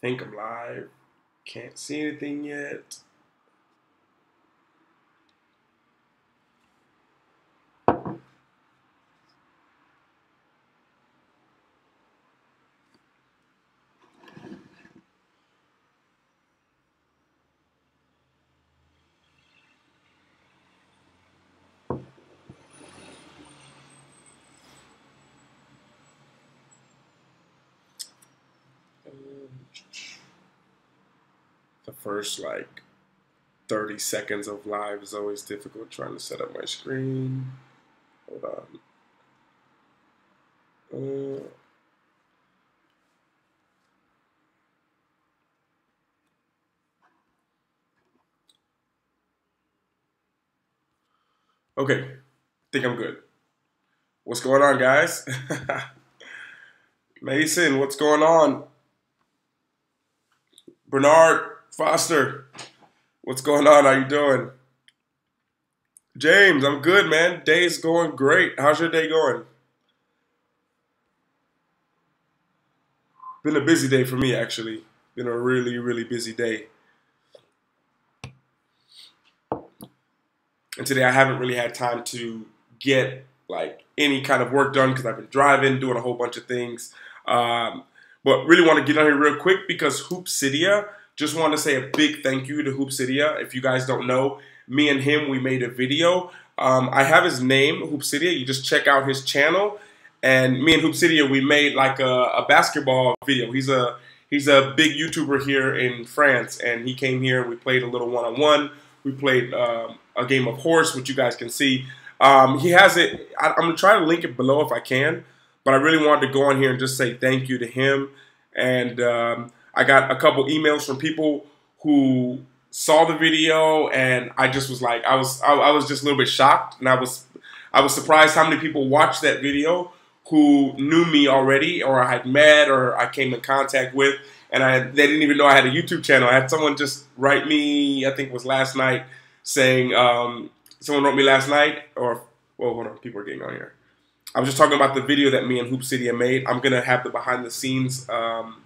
think I'm live. Can't see anything yet. The first like 30 seconds of live is always difficult trying to set up my screen. Hold on. Okay, think I'm good. What's going on, guys? Mason, what's going on? Bernard Foster, what's going on? How you doing? James, I'm good, man. Day's going great. How's your day going? Been a busy day for me, actually. Been a really, really busy day. And today I haven't really had time to get like any kind of work done because I've been driving, doing a whole bunch of things. But really want to get on here real quick because Hoopsidia, just want to say a big thank you to Hoopsidia. If you guys don't know, me and him, we made a video. I have his name, Hoopsidia. You just check out his channel. And me and Hoopsidia, we made like a basketball video. He's a big YouTuber here in France, and he came here and we played a little one-on-one. We played a game of horse, which you guys can see. He has it. I'm going to try to link it below if I can. But I really wanted to go on here and just say thank you to him. And I got a couple emails from people who saw the video, and I just was like, I was just a little bit shocked, and I was surprised how many people watched that video who knew me already, or I had met, or I came in contact with, and they didn't even know I had a YouTube channel. I had someone just write me, I think it was last night, saying someone wrote me last night, or well, hold on, people are getting on here. I was just talking about the video that me and Hoopsidia made. I'm gonna have the behind the scenes. I'm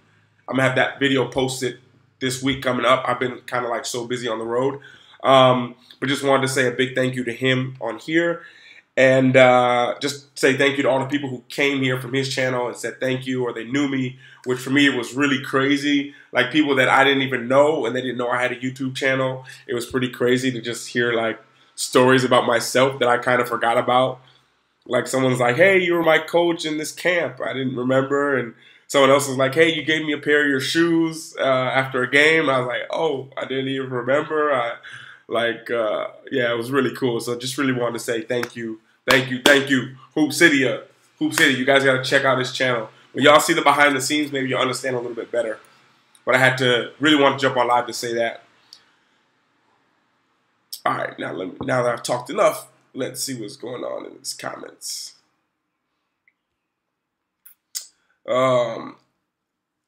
gonna have that video posted this week coming up. I've been kind of like so busy on the road, but just wanted to say a big thank you to him on here, and just say thank you to all the people who came here from his channel and said thank you, or they knew me, which for me it was really crazy. Like people that I didn't even know and they didn't know I had a YouTube channel. It was pretty crazy to just hear like stories about myself that I kind of forgot about. Like someone's like, hey, you were my coach in this camp. I didn't remember. And someone else was like, hey, you gave me a pair of your shoes after a game. I was like, oh, I didn't even remember. Yeah, it was really cool. So just really wanted to say thank you. Thank you. Thank you. Hoopsidia. Hoopsidia. You guys got to check out his channel. When y'all see the behind the scenes, maybe you'll understand a little bit better. But I had to really want to jump on live to say that. All right, now that I've talked enough, let's see what's going on in these comments.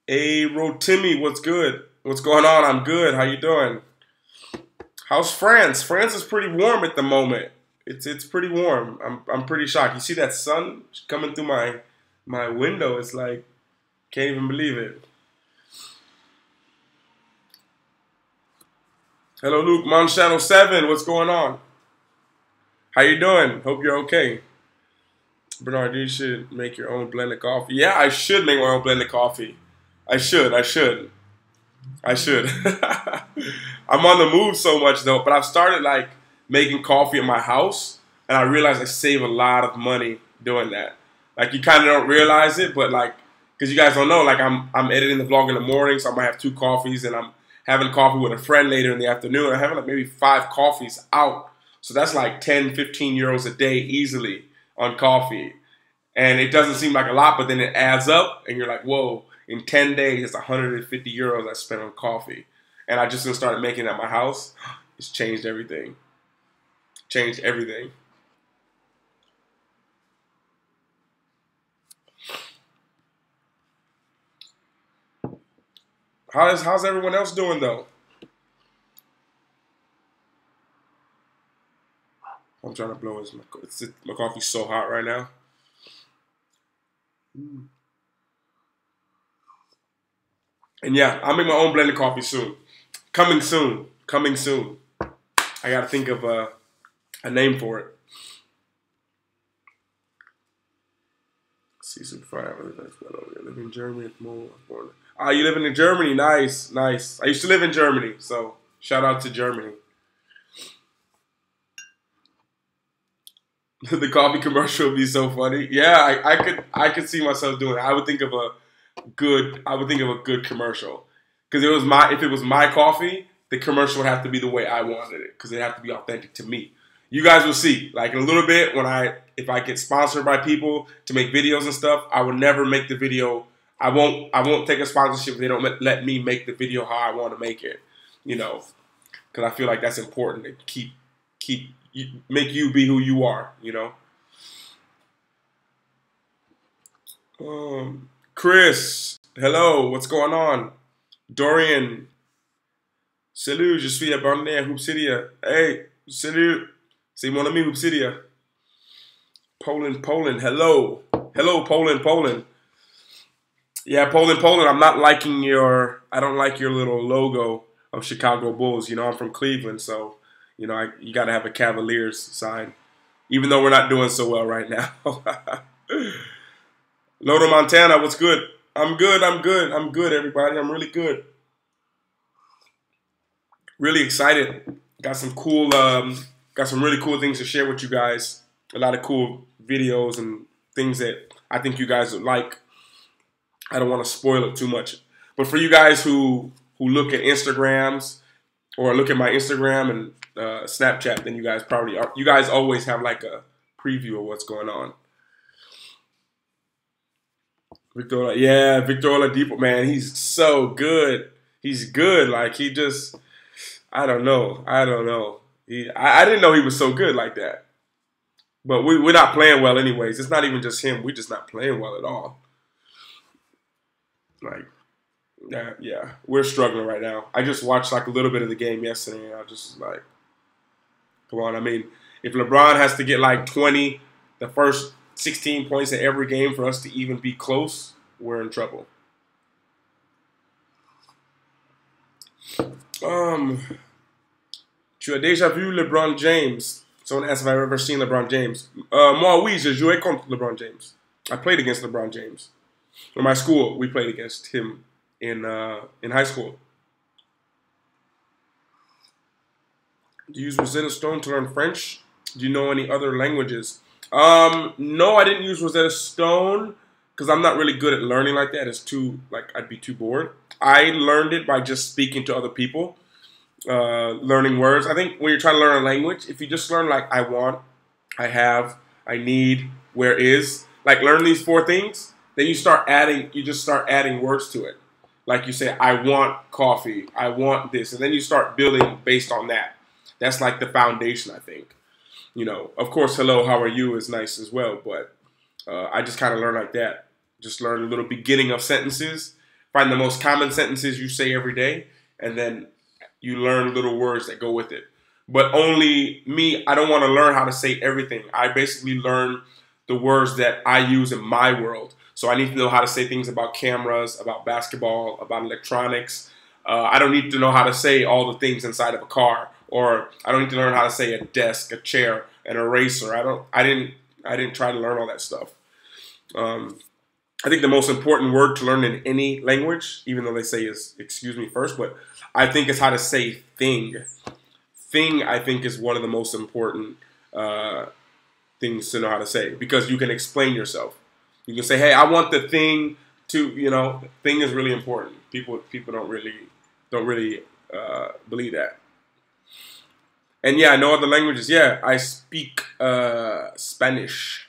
Hey, Rotimi, what's good? What's going on? I'm good. How you doing? How's France? France is pretty warm at the moment. It's pretty warm. I'm pretty shocked. You see that sun coming through my window? It's like can't even believe it. Hello, Luke. Monshadow 7. What's going on? How you doing? Hope you're okay. Bernard, you should make your own blended coffee. Yeah, I should make my own blended coffee. I should. I'm on the move so much though, but I've started like making coffee in my house, and I realize I save a lot of money doing that. Like you kind of don't realize it, but like, because you guys don't know, like I'm editing the vlog in the morning, so I might have 2 coffees, and I'm having coffee with a friend later in the afternoon. I'm having like maybe 5 coffees out. So that's like 10, 15 euros a day easily on coffee. And it doesn't seem like a lot, but then it adds up and you're like, whoa, in 10 days, it's 150 euros I spent on coffee. And I just started making it at my house. It's changed everything. Changed everything. How's everyone else doing though? I'm trying to blow his. My coffee's so hot right now. And yeah, I'll make my own blended coffee soon. Coming soon. Coming soon. I gotta think of a name for it. Season 5. I live in Germany at the moment. Ah, you living in Germany? Nice, nice. I used to live in Germany, so shout out to Germany. The coffee commercial would be so funny. Yeah, I could see myself doing it. I would think of a good commercial. Because if it was my coffee, the commercial would have to be the way I wanted it. Because it have to be authentic to me. You guys will see. Like in a little bit, if I get sponsored by people to make videos and stuff, I will never make the video. I won't take a sponsorship if they don't let me make the video how I want to make it. You know, because I feel like that's important to make you be who you are. You know. Chris, hello. What's going on? Dorian, salut. Je suis abonné à Hoopsidia. Hey, salut. C'est mon ami Hoopsidia. Poland, hello. Hello, Poland. Yeah, Poland. I don't like your little logo of Chicago Bulls. You know, I'm from Cleveland, so, you know, you got to have a Cavaliers side. Even though we're not doing so well right now. Lodo Montana, what's good? I'm good, everybody. I'm really good. Really excited. Got some really cool things to share with you guys. A lot of cool videos and things that I think you guys would like. I don't want to spoil it too much. But for you guys who look at Instagrams or look at my Instagram and Snapchat, then you guys always have like a preview of what's going on. Victor Oladipo, man, he's so good. He's good. Like he just, I don't know. I didn't know he was so good like that. But we're not playing well anyways. It's not even just him. We're just not playing well at all. Like, yeah, we're struggling right now. I just watched like a little bit of the game yesterday, and I just like, come on. I mean, if LeBron has to get like 20, the first 16 points in every game for us to even be close, we're in trouble. Tu as déjà vu LeBron James? Someone asked if I've ever seen LeBron James. Moi, oui, j'ai joué contre LeBron James. I played against LeBron James. In my school, we played against him in high school. Do you use Rosetta Stone to learn French? Do you know any other languages? No, I didn't use Rosetta Stone because I'm not really good at learning like that. I'd be too bored. I learned it by just speaking to other people, learning words. I think when you're trying to learn a language, if you just learn like I want, I have, I need, where is, like learn these 4 things, then you just start adding words to it. Like you say, I want coffee, I want this, and then you start building based on that. That's like the foundation, I think. You know, of course, hello, how are you is nice as well, but I just kind of learn like that. Just learn a little beginning of sentences, find the most common sentences you say every day, and then you learn little words that go with it. But only me, I don't want to learn how to say everything. I basically learn the words that I use in my world. So I need to know how to say things about cameras, about basketball, about electronics. I don't need to know how to say all the things inside of a car, or I don't need to learn how to say a desk, a chair, an eraser. I didn't try to learn all that stuff. I think the most important word to learn in any language, even though they say is excuse me first, but I think it's how to say thing. Thing, I think, is one of the most important things to know how to say, because you can explain yourself. You can say, hey, I want the thing to, you know, thing is really important. People don't really believe that. And yeah, I know other languages. Yeah, I speak Spanish.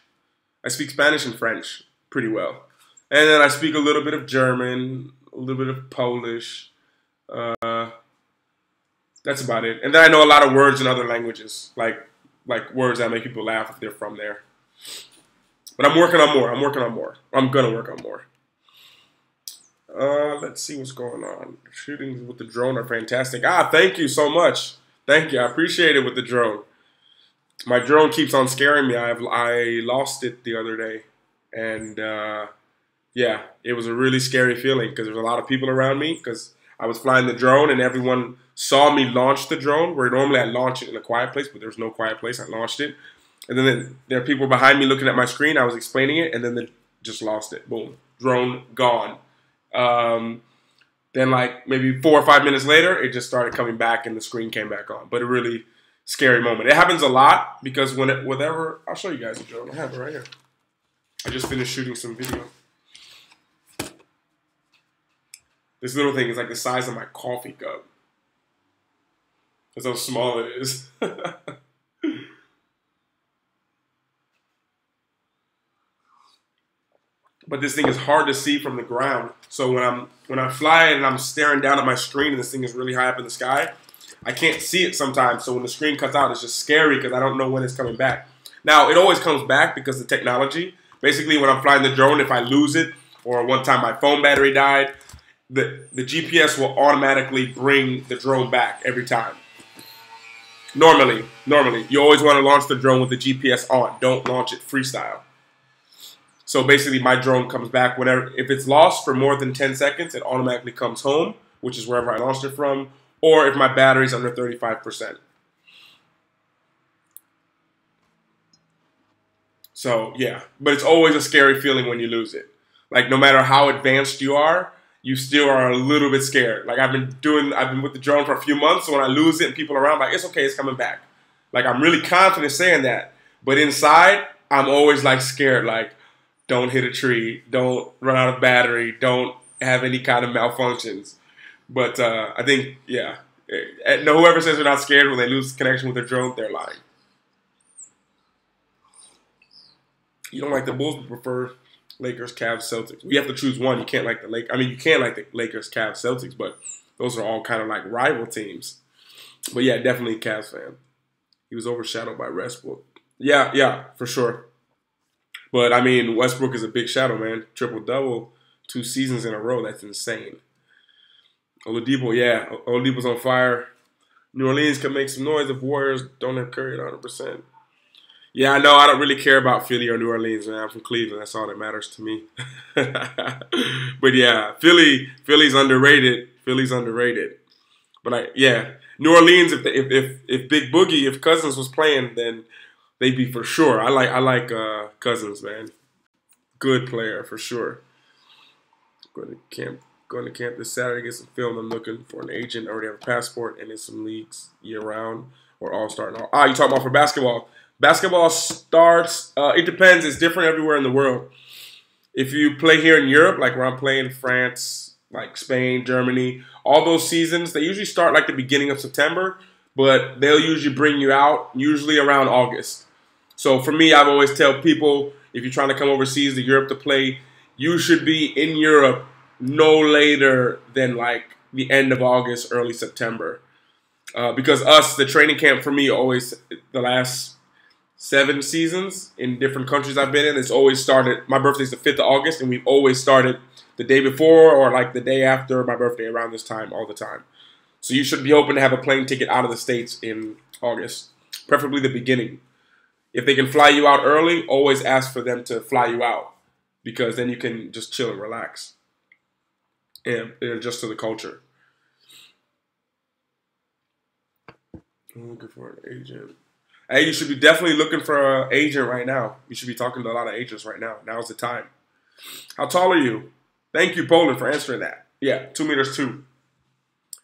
I speak Spanish and French pretty well. And then I speak a little bit of German, a little bit of Polish. That's about it. And then I know a lot of words in other languages, like words that make people laugh if they're from there. But I'm working on more. I'm going to work on more. Let's see what's going on. Shootings with the drone are fantastic. Thank you so much. Thank you. I appreciate it with the drone. My drone keeps on scaring me. I lost it the other day. And Yeah, it was a really scary feeling because there was a lot of people around me because I was flying the drone and everyone saw me launch the drone where normally I launch it in a quiet place, but there was no quiet place. I launched it. And then there are people behind me looking at my screen. I was explaining it and then they just lost it. Boom. Drone gone. Um, then like maybe 4 or 5 minutes later, it just started coming back and the screen came back on. But a really scary moment. It happens a lot because whenever, I'll show you guys the drone. I have it right here. I just finished shooting some video. This little thing is like the size of my coffee cup. That's how small it is. But this thing is hard to see from the ground. So when I'm flying and I'm staring down at my screen and this thing is really high up in the sky, I can't see it sometimes. So when the screen cuts out, it's just scary because I don't know when it's coming back. Now, it always comes back because of technology. Basically, when I'm flying the drone, if I lose it or one time my phone battery died, the GPS will automatically bring the drone back every time. Normally, you always want to launch the drone with the GPS on. Don't launch it freestyle. So basically, my drone comes back whenever, if it's lost for more than 10 seconds, it automatically comes home, which is wherever I launched it from, or if my battery's under 35%. So yeah, but it's always a scary feeling when you lose it. Like no matter how advanced you are, you still are a little bit scared. Like I've been with the drone for a few months, so when I lose it and people around, like it's okay, it's coming back. Like I'm really confident saying that, but inside I'm always like scared. Like don't hit a tree, don't run out of battery, don't have any kind of malfunctions. But I think yeah, whoever says they're not scared when they lose connection with their drone, they're lying. You don't like the Bulls, but prefer Lakers, Cavs, Celtics. We have to choose one. You can't like the Lakers. I mean, you can like the Lakers, Cavs, Celtics, but those are all kind of like rival teams. But yeah, definitely a Cavs fan. He was overshadowed by Westbrook. Yeah, for sure. But I mean, Westbrook is a big shadow, man. Triple-double 2 seasons in a row. That's insane. Oladipo, yeah. Oladipo's on fire. New Orleans can make some noise if Warriors don't have Curry at 100%. Yeah, I know. I don't really care about Philly or New Orleans, man. I'm from Cleveland. That's all that matters to me. But yeah, Philly's underrated. Philly's underrated. But yeah, New Orleans. If Big Boogie, if Cousins was playing, then they'd be for sure. I like Cousins, man. Good player for sure. Going to camp this Saturday. Get some film. I'm looking for an agent. I already have a passport and in some leagues year round or all starting. You talking about for basketball? Basketball starts, it depends. It's different everywhere in the world. If you play here in Europe, like where I'm playing, France, like Spain, Germany, all those seasons, they usually start like the beginning of September, but they'll usually bring you out usually around August. So for me, I've always tell people, if you're trying to come overseas to Europe to play, you should be in Europe no later than like the end of August, early September. Because the training camp for me always, the last 7 seasons in different countries I've been in, it's always started, my birthday's the 5th of August, and we've always started the day before or like the day after my birthday around this time all the time. So you should be hoping to have a plane ticket out of the States in August, preferably the beginning. If they can fly you out early, always ask for them to fly you out because then you can just chill and relax and adjust to the culture. I'm looking for an agent. Hey, you should be definitely looking for an agent right now. You should be talking to a lot of agents right now. Now's the time. How tall are you? Thank you, Poland, for answering that. Yeah, 2 meters 2.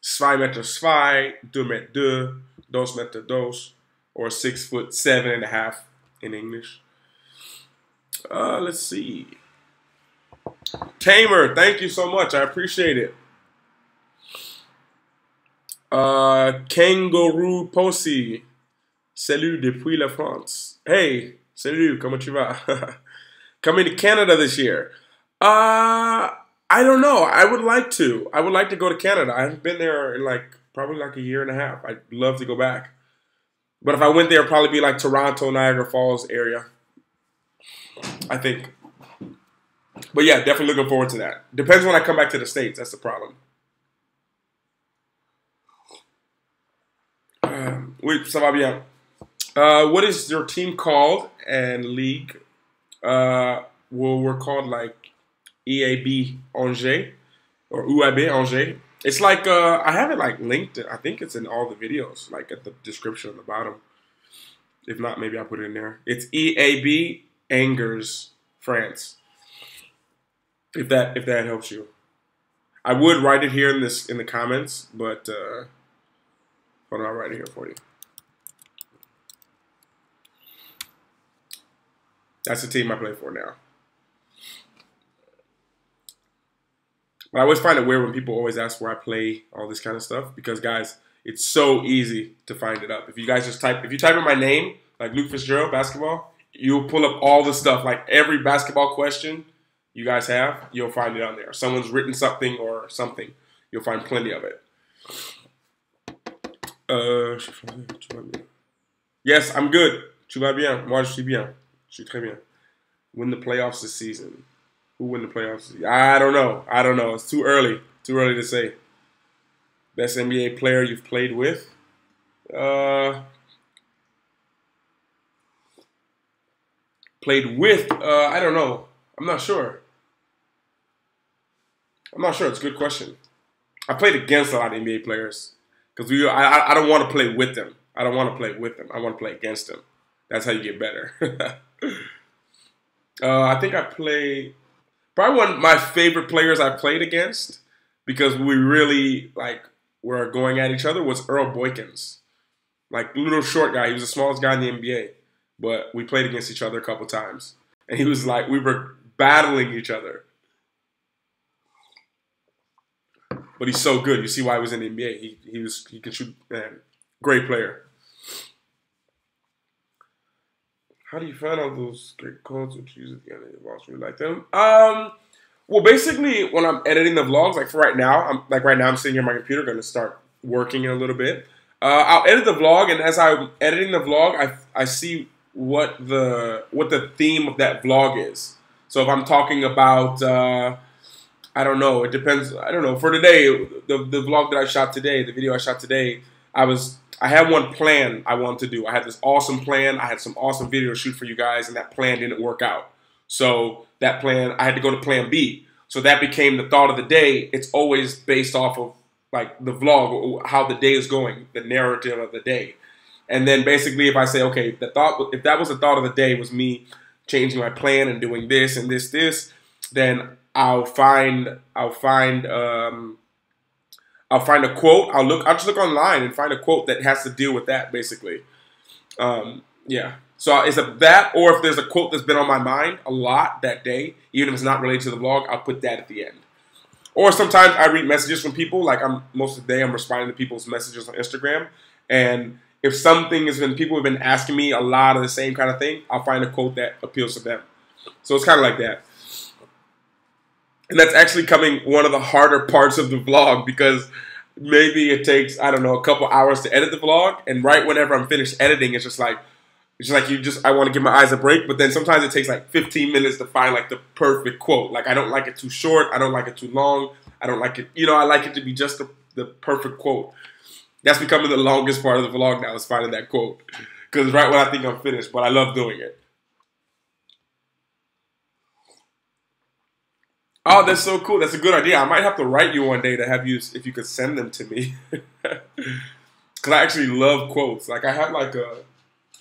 2 meters 2, 2 meter 2, 2 meter 2, or 6'7.5" in English. Let's see. Tamer, thank you so much. I appreciate it. Kangaroo Posey. Salut depuis la France. Hey, salut, comment tu vas? Coming to Canada this year. I don't know. I would like to. I would like to go to Canada. I haven't been there in probably a year and a half. I'd love to go back. But if I went there, it'd probably be like Toronto, Niagara Falls area. I think. But yeah, definitely looking forward to that. Depends when I come back to the States. That's the problem. Oui, ça va bien. What is your team called and league? Well, we're called like EAB Angers or UAB Angers. It's like I have it like linked. I think it's in all the videos, like at the description on the bottom. If not, maybe I'll put it in there. It's EAB Angers, France. If that helps you, I would write it here in the comments, but hold on, I'll write it here for you. That's the team I play for now. But I always find it weird when people always ask where I play, all this kind of stuff, because guys, it's so easy to find it up. If you guys just type in my name, like Luke Fitzgerald basketball, you'll pull up all the stuff, like every basketball question you guys have, you'll find it on there. Someone's written something or something, you'll find plenty of it. Yes, I'm good. Tu vas bien? Moi, je suis bien. Je suis très bien. Win the playoffs this season. Who win the playoffs? I don't know. It's too early. Too early to say. Best NBA player you've played with? Played with? I don't know. I'm not sure. It's a good question. I played against a lot of NBA players because I don't want to play with them. I don't want to play with them. I want to play against them. That's how you get better. I think I played. Probably one of my favorite players I played against, because we really were going at each other, was Earl Boykins. Like, little short guy. He was the smallest guy in the NBA. But we played against each other a couple times. And he was like, we were battling each other. But he's so good. You see why he was in the NBA. He can shoot, man. Great player. How do you find out those great codes which use at the end of the vlogs? Really like them? Well, basically, when I'm editing the vlogs, like for right now, I'm sitting here on my computer, going to start working in a little bit. I'll edit the vlog, and as I'm editing the vlog, I see what the theme of that vlog is. So if I'm talking about, I don't know, it depends. I don't know. For today, the vlog that I shot today, the video I shot today, I had one plan I wanted to do. I had this awesome plan. I had some awesome video to shoot for you guys, and that plan didn't work out. So that plan, I had to go to plan B. So that became the thought of the day. It's always based off of like the vlog, how the day is going, the narrative of the day. And then basically if I say, okay, if that was the thought of the day, was me changing my plan and doing this and this, then I'll find a quote. I'll just look online and find a quote that has to deal with that, basically. Yeah. So it's that, or if there's a quote that's been on my mind a lot that day, even if it's not related to the vlog, I'll put that at the end. Or sometimes I read messages from people. Like most of the day, I'm responding to people's messages on Instagram, and if something has been, people have been asking me a lot of the same kind of thing, I'll find a quote that appeals to them. So it's kind of like that. And that's actually one of the harder parts of the vlog, because maybe it takes, I don't know, a couple hours to edit the vlog, and right whenever I'm finished editing, it's just like I want to give my eyes a break, but then sometimes it takes like 15 minutes to find like the perfect quote. Like, I don't like it too short, I don't like it too long, I don't like it, I like it to be just the perfect quote. That's becoming the longest part of the vlog now, is finding that quote, because right when I think I'm finished, but I love doing it. Oh, that's so cool. That's a good idea. I might have to write you one day to have you, if you could send them to me. Because I actually love quotes. Like, I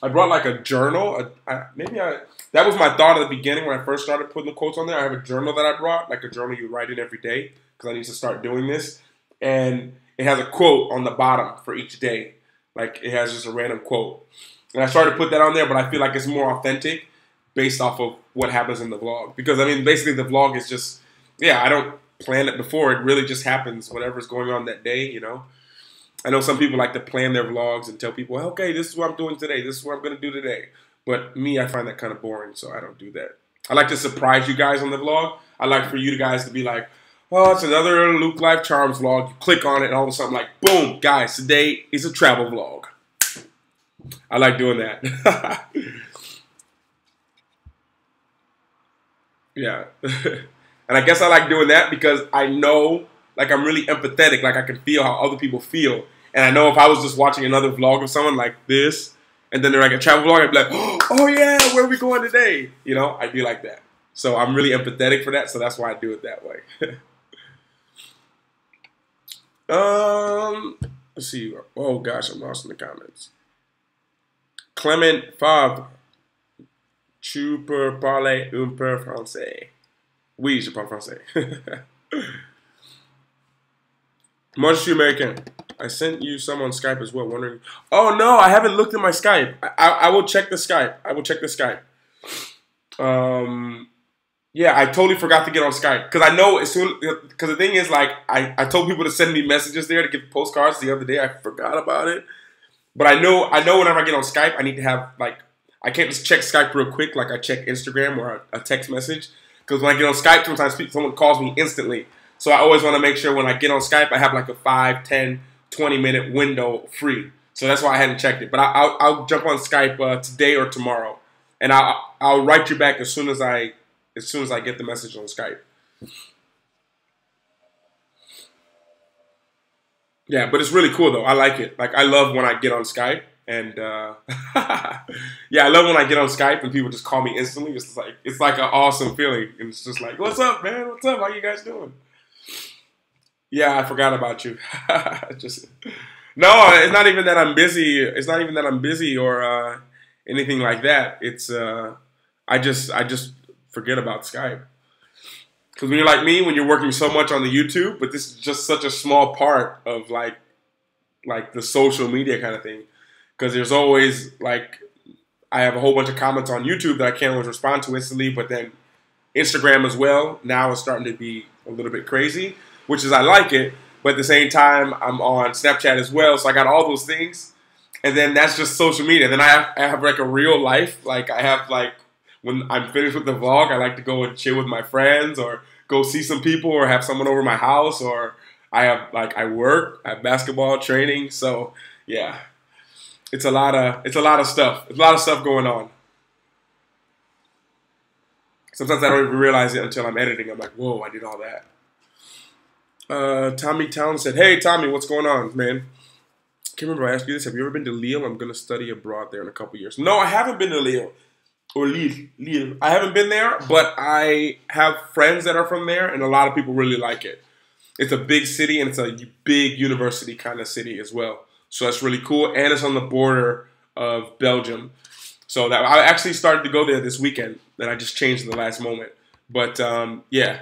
brought like a journal. That was my thought at the beginning when I first started putting the quotes on there. I have a journal that I brought, like a journal you write in every day, because I need to start doing this. And it has a quote on the bottom for each day. Like, it has just a random quote. And I started to put that on there, but I feel like it's more authentic based off of what happens in the vlog. Because, I mean, basically the vlog is just, yeah, I don't plan it before. It really just happens, whatever's going on that day, I know some people like to plan their vlogs and tell people, okay, this is what I'm doing today. This is what I'm going to do today. But me, I find that kind of boring, so I don't do that. I like to surprise you guys on the vlog. I like for you guys to be like, oh, it's another Luke Life Charms vlog. You click on it and all of a sudden, like, boom, guys, today is a travel vlog. I like doing that. Yeah. And I guess I like doing that because I know, like, I'm really empathetic. Like, I can feel how other people feel. And I know if I was just watching another vlog of someone like this, and then they're like a travel vlog, I'd be like, oh yeah, where are we going today? I'd be like that. So I'm really empathetic for that. So that's why I do it that way. Let's see. Oh gosh, I'm lost in the comments. Clement Favre. Tu peux parler un peu français? Oui, je parle français. Moi, je suis American. I sent you some on Skype as well, wondering. Oh no, I haven't looked at my Skype. I will check the Skype. I will check the Skype. Yeah, I totally forgot to get on Skype because I know as soon because the thing is like I told people to send me messages there to give postcards the other day. I forgot about it, but I know whenever I get on Skype, I need to have like I can't just check Skype real quick like I check Instagram or a text message because when I get on Skype, sometimes someone calls me instantly. So I always want to make sure when I get on Skype, I have like a 5, 10, 20-minute window free. So that's why I hadn't checked it. But I'll jump on Skype today or tomorrow, and I'll write you back as soon as I get the message on Skype. Yeah, but it's really cool though. I like it. Like I love when I get on Skype, and yeah, I love when I get on Skype and people just call me instantly. It's like an awesome feeling, and it's just like, "What's up, man? What's up? How you guys doing?" Yeah, I forgot about you. Just no, it's not even that I'm busy. It's not even that I'm busy or anything like that. It's I just forget about Skype. Because when you're like me, when you're working so much on the YouTube, but this is just such a small part of like the social media kind of thing. Because there's always like I have a whole bunch of comments on YouTube that I can't always respond to instantly, but then Instagram as well now is starting to be a little bit crazy, which is I like it, but at the same time I'm on Snapchat as well, so I got all those things, and then that's just social media. Then I have like a real life, like I have like when I'm finished with the vlog, I like to go and chill with my friends or go see some people or have someone over my house, or I work, I have basketball training, so yeah. It's a lot of stuff. There's a lot of stuff going on. Sometimes I don't even realize it until I'm editing. I'm like, whoa, I did all that. Tommy Town said, hey, Tommy, what's going on, man? Can't remember I asked you this. Have you ever been to Lille? I'm going to study abroad there in a couple years. No, I haven't been to Lille. Or Lille. I haven't been there, but I have friends that are from there, and a lot of people really like it. It's a big city, and it's a big university kind of city as well. So that's really cool, and it's on the border of Belgium. So that I actually started to go there this weekend, and I just changed at the last moment. But yeah,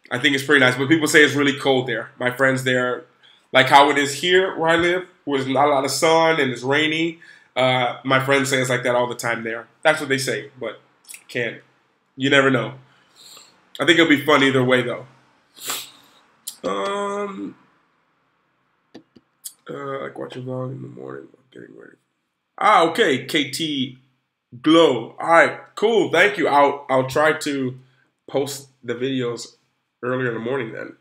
I think it's pretty nice. But people say it's really cold there. My friends there, like how it is here where I live, where there's not a lot of sun and it's rainy. My friends say it's like that all the time there. That's what they say, but you never know. I think it'll be fun either way, though. Like watching vlog in the morning, getting ready. Okay, KT Glow. All right, cool. Thank you. I'll try to post the videos earlier in the morning. Then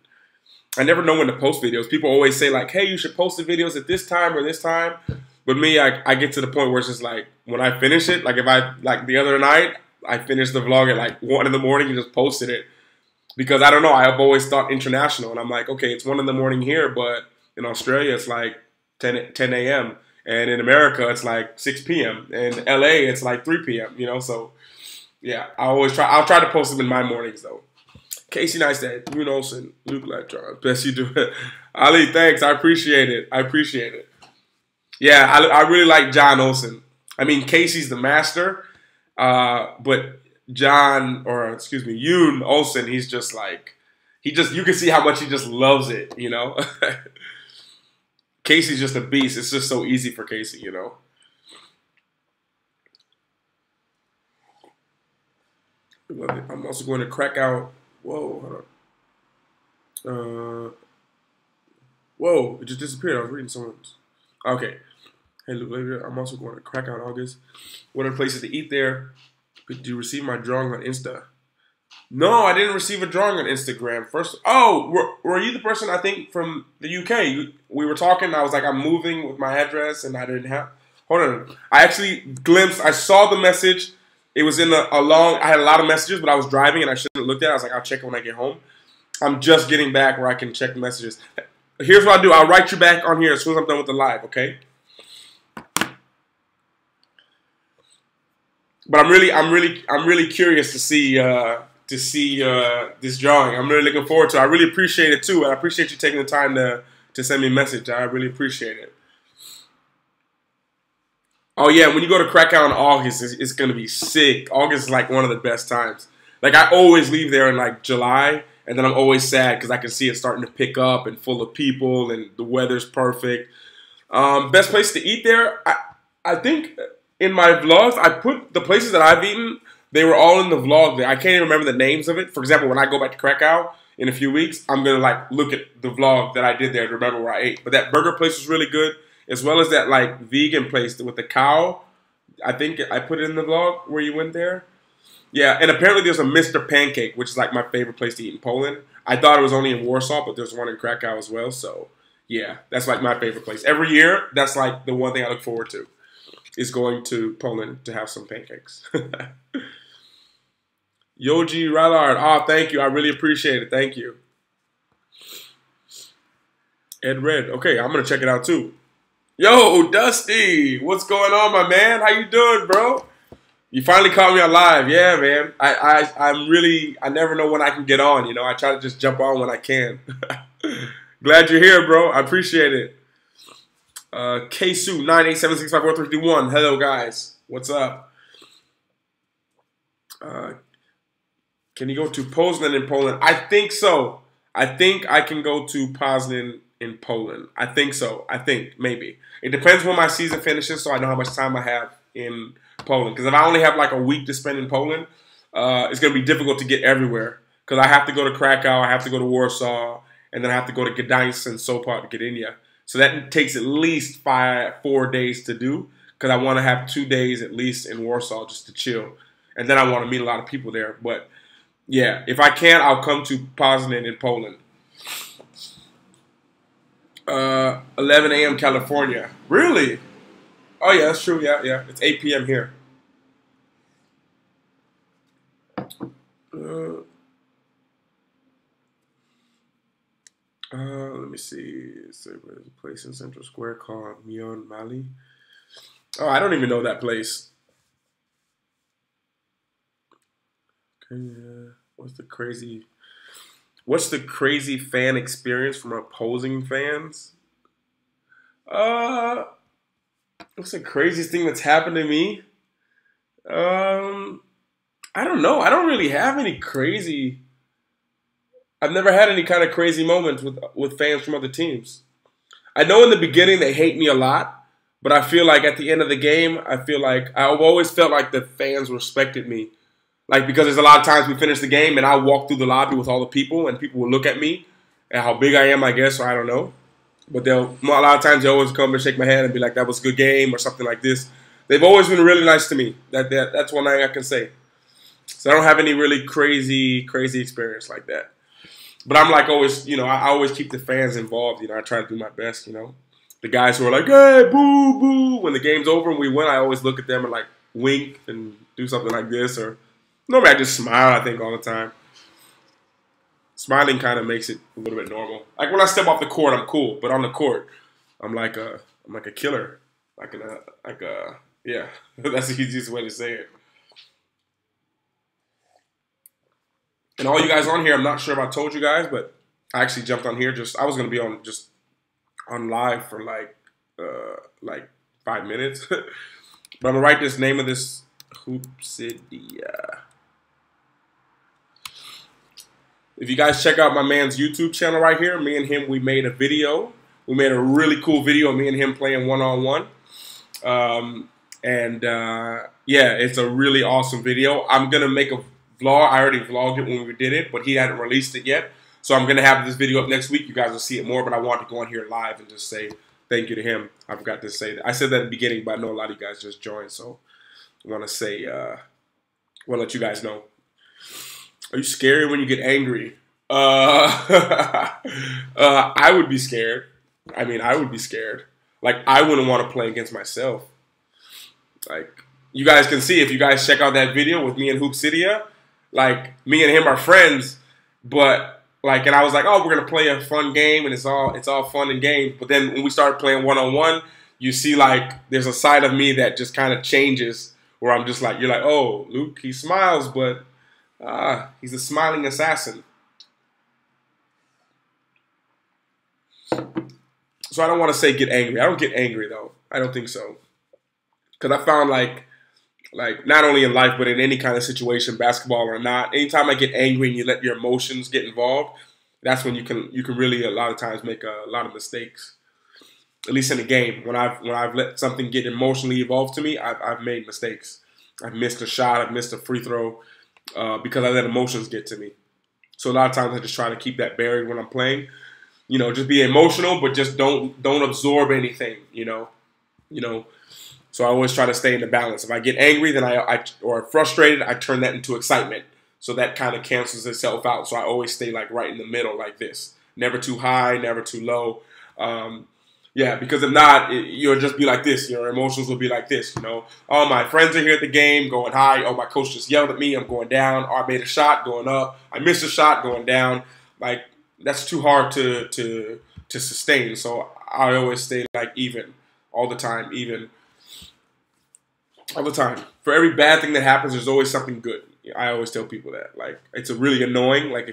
I never know when to post videos. People always say like, "Hey, you should post the videos at this time or this time." But me, I get to the point where it's just like when I finish it. Like if I like the other night, I finished the vlog at like 1 in the morning and just posted it because I don't know. I've always thought international, and I'm like, okay, it's 1 in the morning here, but in Australia, it's like 10 a.m. And in America, it's like 6 p.m. In LA, it's like 3 p.m. You know, so yeah, I'll try to post them in my mornings though. Casey Neistat, Rune Olsen, Luke Latron, best you do it. Ali, thanks, I appreciate it. Yeah, I really like John Olsen. I mean, Casey's the master, but Yoon Olsen, he's just like you can see how much he just loves it, you know. Casey's just a beast. It's just so easy for Casey, you know. I'm also going to crack out. Whoa, hold on. Whoa, it just disappeared. I was reading someone's. Okay. Hey, Luke, I'm also going to crack out August. What are places to eat there? Did you receive my drawing on Insta? No, I didn't receive a drawing on Instagram. Were you the person, I think, from the UK? We were talking, I was like, I'm moving with my address, and I didn't have... Hold on. I saw the message. It was in I had a lot of messages, but I was driving, and I shouldn't have looked at it. I was like, I'll check it when I get home. I'm just getting back where I can check the messages. Here's what I'll do. I'll write you back on here as soon as I'm done with the live, okay? But I'm really curious to see to see this drawing. I'm really looking forward to it. I really appreciate it too, and I appreciate you taking the time to send me a message. I really appreciate it. Oh yeah, when you go to Krakow in August, it's gonna be sick. August is like one of the best times. Like I always leave there in like July, and then I'm always sad because I can see it starting to pick up and full of people, and the weather's perfect. Best place to eat there, I think in my vlogs I put the places that I've eaten. They were all in the vlog there. I can't even remember the names of it. For example, when I go back to Krakow in a few weeks, I'm gonna like look at the vlog that I did there to remember where I ate. But that burger place was really good, as well as that like vegan place with the cow. I think I put it in the vlog where you went there. Yeah, and apparently there's a Mr. Pancake, which is like my favorite place to eat in Poland. I thought it was only in Warsaw, but there's one in Krakow as well. So yeah, that's like my favorite place. Every year, that's like the one thing I look forward to, is going to Poland to have some pancakes. Yoji Rallard, oh, thank you. I really appreciate it. Thank you. Ed Red, okay, I'm gonna check it out too. Yo, Dusty, what's going on, my man? How you doing, bro? You finally caught me on live. Yeah, man. I never know when I can get on, you know. I try to just jump on when I can. Glad you're here, bro. I appreciate it. KSU 987654331. Hello, guys. What's up? Can you go to Poznan in Poland? I think so. I think I can go to Poznan in Poland. I think so. I think, maybe. It depends when my season finishes, so I know how much time I have in Poland. Because if I only have like a week to spend in Poland, it's going to be difficult to get everywhere. Because I have to go to Krakow, I have to go to Warsaw, and then I have to go to Gdańsk and Sopot to Gdynia. So that takes at least 4 days to do. Because I want to have 2 days at least in Warsaw just to chill. And then I want to meet a lot of people there. But yeah, if I can, I'll come to Poznan in Poland. 11 a.m. California. Really? Oh, yeah, that's true. Yeah, yeah. It's 8 p.m. here. Let me see. There's a place in Central Square called Mion Mali. Oh, I don't even know that place. Okay, what's the crazy fan experience from opposing fans? What's the craziest thing that's happened to me? I don't know. I don't really have any crazy. I've never had any kind of crazy moments with fans from other teams. I know in the beginning they hate me a lot, but I feel like at the end of the game, I feel like I've always felt like the fans respected me. Like, because there's a lot of times we finish the game and I walk through the lobby with all the people and people will look at me and how big I am, I guess, or I don't know. But a lot of times they always come and shake my hand and be like, that was a good game or something like this. They've always been really nice to me. That's one thing I can say. So I don't have any really crazy experience like that. But I'm like always, you know, I always keep the fans involved. You know, I try to do my best, you know. The guys who are like, hey, boo, boo. When the game's over and we win, I always look at them and like wink and do something like this. Or normally I just smile, I think, all the time. Smiling kind of makes it a little bit normal. Like when I step off the court, I'm cool. But on the court, I'm like a killer. Yeah, that's the easiest way to say it. And all you guys on here, I'm not sure if I told you guys, but I actually jumped on here. I was gonna be on live for like 5 minutes, but I'm gonna write this name of this Hoopsidia. If you guys check out my man's YouTube channel right here, me and him, we made a video. We made a really cool video of me and him playing one-on-one. Yeah, it's a really awesome video. I'm gonna make a vlog. I already vlogged it when we did it, but he hadn't released it yet. So I'm going to have this video up next week. You guys will see it more, but I wanted to go on here live and just say thank you to him. I forgot to say that. I said that at the beginning, but I know a lot of you guys just joined, so I want to say, want to let you guys know. Are you scary when you get angry? I would be scared. I mean, I would be scared. Like, I wouldn't want to play against myself. Like, you guys can see if you guys check out that video with me and Hoopsidia. Like, me and him are friends, but like, and I was like, oh, we're gonna play a fun game, and it's all fun and games. But then when we started playing one-on-one, you see like there's a side of me that just kind of changes, where I'm just like, you're like, oh, Luke, he smiles, but Ah, he's a smiling assassin. So I don't want to say get angry. I don't get angry though. I don't think so. Because I found like not only in life but in any kind of situation, basketball or not, anytime I get angry and you let your emotions get involved, that's when you can really a lot of times make a lot of mistakes. At least in the game, when I've let something get emotionally evolved to me, I've made mistakes. I've missed a shot, I've missed a free throw because I let emotions get to me. So a lot of times I just try to keep that buried when I'm playing. You know, just be emotional, but just don't absorb anything. You know. So I always try to stay in the balance. If I get angry, then or frustrated, I turn that into excitement. So that kind of cancels itself out. So I always stay like right in the middle, like this. Never too high, never too low. Yeah, because if not, you'll just be like this. Your emotions will be like this. Oh, my friends are here at the game, going high. Oh, my coach just yelled at me. I'm going down. Oh, I made a shot, going up. I missed a shot, going down. Like that's too hard to sustain. So I always stay like even all the time, even. All the time. For every bad thing that happens, there's always something good. I always tell people that. Like, it's a really annoying. Like,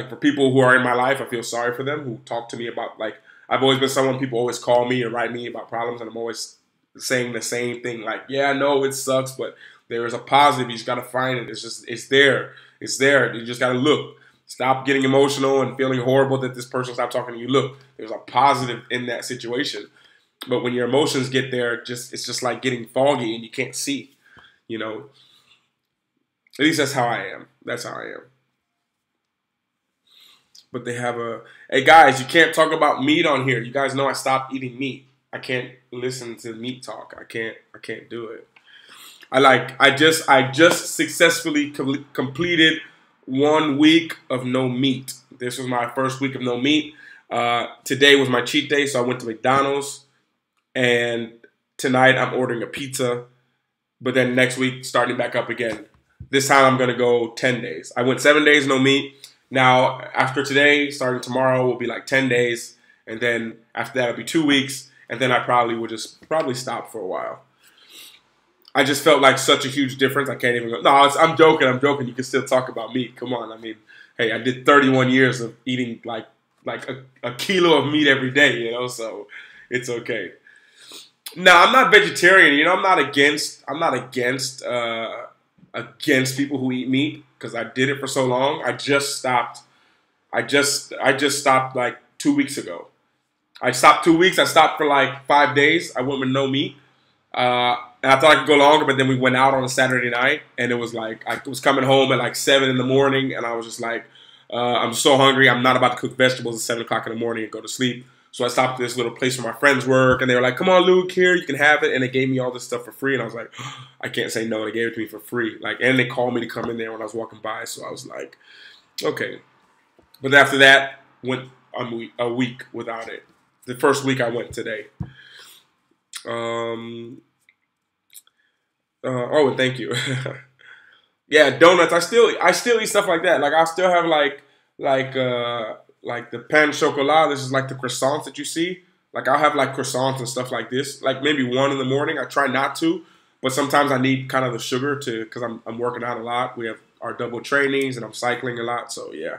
for people who are in my life, I feel sorry for them who talk to me about, like, I've always been someone people always call me or write me about problems, and I'm always saying the same thing. Like, yeah, I know it sucks, but there is a positive. You just got to find it. It's there. It's there. You just got to look. Stop getting emotional and feeling horrible that this person stopped talking to you. Look, there's a positive in that situation. But when your emotions get there, it's just like getting foggy and you can't see, At least that's how I am. That's how I am. But they have hey guys, you can't talk about meat on here. You guys know I stopped eating meat. I can't listen to meat talk. I can't do it. I just successfully completed 1 week of no meat. This was my first week of no meat. Today was my cheat day, so I went to McDonald's. And tonight I'm ordering a pizza, but then next week starting back up again. This time I'm going to go 10 days. I went 7 days, no meat. Now, after today, starting tomorrow, will be like 10 days. And then after that, it'll be 2 weeks. And then I probably will just stop for a while. I just felt like such a huge difference. I can't even go. No, I'm joking. I'm joking. You can still talk about meat. Come on. I mean, hey, I did 31 years of eating like a kilo of meat every day, so it's okay. No, I'm not vegetarian. I'm not against people who eat meat because I did it for so long. I just stopped. I just stopped like 2 weeks ago. I stopped 2 weeks. I stopped for like 5 days. I went with no meat. And I thought I could go longer, but then we went out on a Saturday night, and it was like I was coming home at like 7 in the morning, and I was just like, I'm so hungry. I'm not about to cook vegetables at 7 o'clock in the morning and go to sleep. So I stopped at this little place where my friends work, and they were like, come on, Luke, here, you can have it. And they gave me all this stuff for free. And I was like, I can't say no. They gave it to me for free. And they called me to come in there when I was walking by. So I was like, okay. But after that, went a week without it. The first week I went today. And thank you. Yeah, donuts. I still eat stuff like that. Like I still have like the pain chocolat. This is like the croissants that you see. Like I'll have like croissants and stuff like this. Like maybe 1 in the morning. I try not to, but sometimes I need kind of the sugar because I'm working out a lot. We have our double trainings and I'm cycling a lot. So yeah.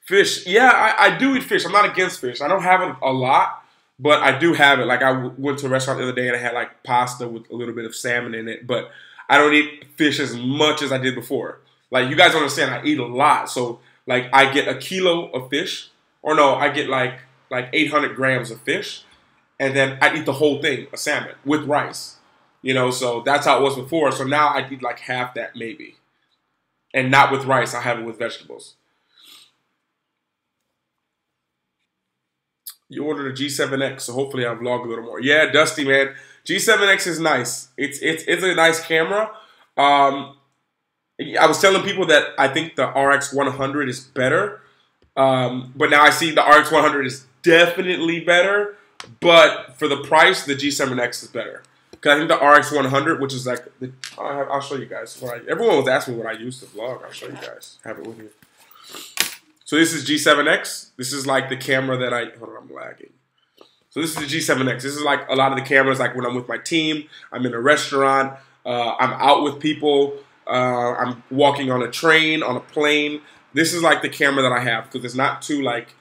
Fish. Yeah, I do eat fish. I'm not against fish. I don't have it a lot, but I do have it. Like I went to a restaurant the other day and I had like pasta with a little bit of salmon in it, but I don't eat fish as much as I did before. Like you guys understand, I eat a lot. So like I get a kilo of fish, or no, I get like 800 grams of fish, and then I eat the whole thing, a salmon with rice. So that's how it was before. So now I eat like half that maybe, and not with rice. I have it with vegetables. You ordered a G7X, so hopefully I'll vlog a little more. Yeah, Dusty, man. G7X is nice. It's a nice camera. I was telling people that I think the RX 100 is better. But now I see the RX 100 is definitely better. But for the price, the G7X is better. Because I think the RX 100, which is like, I'll show you guys. Everyone was asking me what I used to vlog. I'll show you guys. Have it with me. So this is G7X. This is like the camera that hold on, I'm lagging. So this is the G7X. This is like a lot of the cameras, like when I'm with my team, I'm in a restaurant, I'm out with people. I'm walking on a train, on a plane. This is like the camera that I have because it's not too like.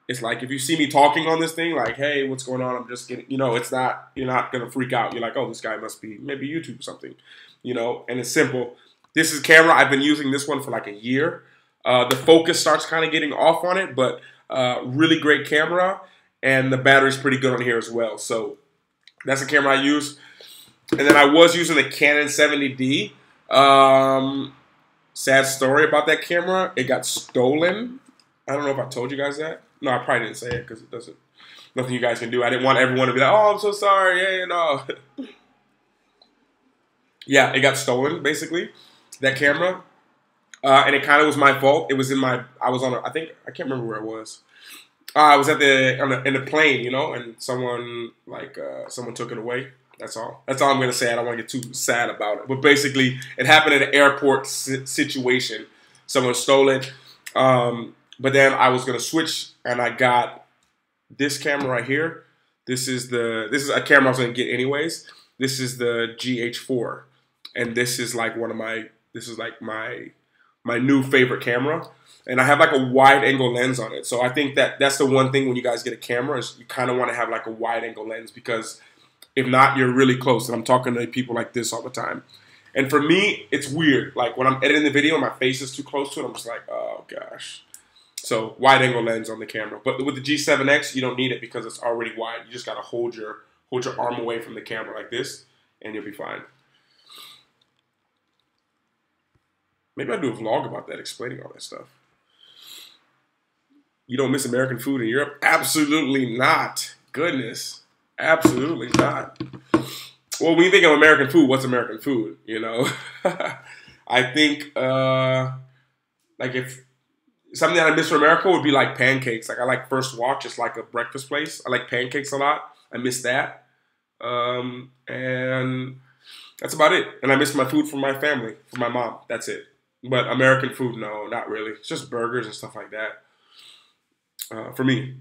It's like if you see me talking on this thing, like, hey, what's going on? I'm just getting, it's not. You're not gonna freak out. You're like, oh, this guy must be maybe YouTube or something, And it's simple. This is camera. I've been using this one for like a year. The focus starts kind of getting off on it, but really great camera, and the battery's pretty good on here as well. So that's the camera I use. And then I was using the Canon 70D. Sad story about that camera. It got stolen. I don't know if I told you guys that. No, I probably didn't say it because it doesn't. Nothing you guys can do. I didn't want everyone to be like, "Oh, I'm so sorry." Yeah, Yeah, it got stolen basically. That camera, and it kind of was my fault. It was in my. I was on. I can't remember where it was. I was at in the plane, and someone someone took it away. That's all. That's all I'm gonna say. I don't want to get too sad about it. But basically, it happened at an airport situation. Someone stole it. But then I was gonna switch, and I got this camera right here. This is a camera I was gonna get anyways. This is the GH4, and this is like my new favorite camera. And I have like a wide angle lens on it. So I think that's the one thing when you guys get a camera is you kind of want to have like a wide angle lens because if not, you're really close. And I'm talking to people like this all the time. And for me, it's weird. Like when I'm editing the video and my face is too close to it, I'm just like, oh gosh. So wide angle lens on the camera. But with the G7X, you don't need it because it's already wide. You just gotta hold your arm away from the camera like this, and you'll be fine. Maybe I'll do a vlog about that, explaining all that stuff. You don't miss American food in Europe? Absolutely not. Goodness. Absolutely not. Well, when you think of American food, what's American food? I think like if something that I miss from America would be like pancakes. Like I like First Watch. It's like a breakfast place. I like pancakes a lot. I miss that. And that's about it. And I miss my food from my family, from my mom. That's it. But American food, no, not really. It's just burgers and stuff like that. For me.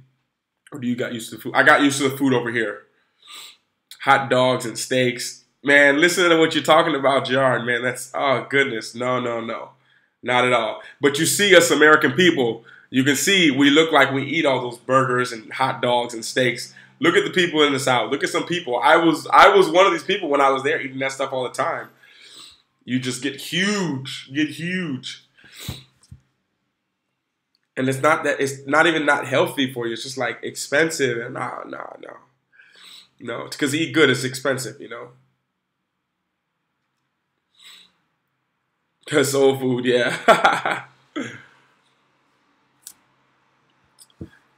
Or do you got used to the food? I got used to the food over here. Hot dogs and steaks. Man, listen to what you're talking about, Jard. Man, that's, oh, goodness. No. Not at all. But you see us American people, you can see we look like we eat all those burgers and hot dogs and steaks. Look at the people in the South. Look at some people. I was one of these people when I was there eating that stuff all the time. You just get huge. And it's not even not healthy for you. It's just like expensive and no. Because to eat good is expensive, Because soul food, yeah.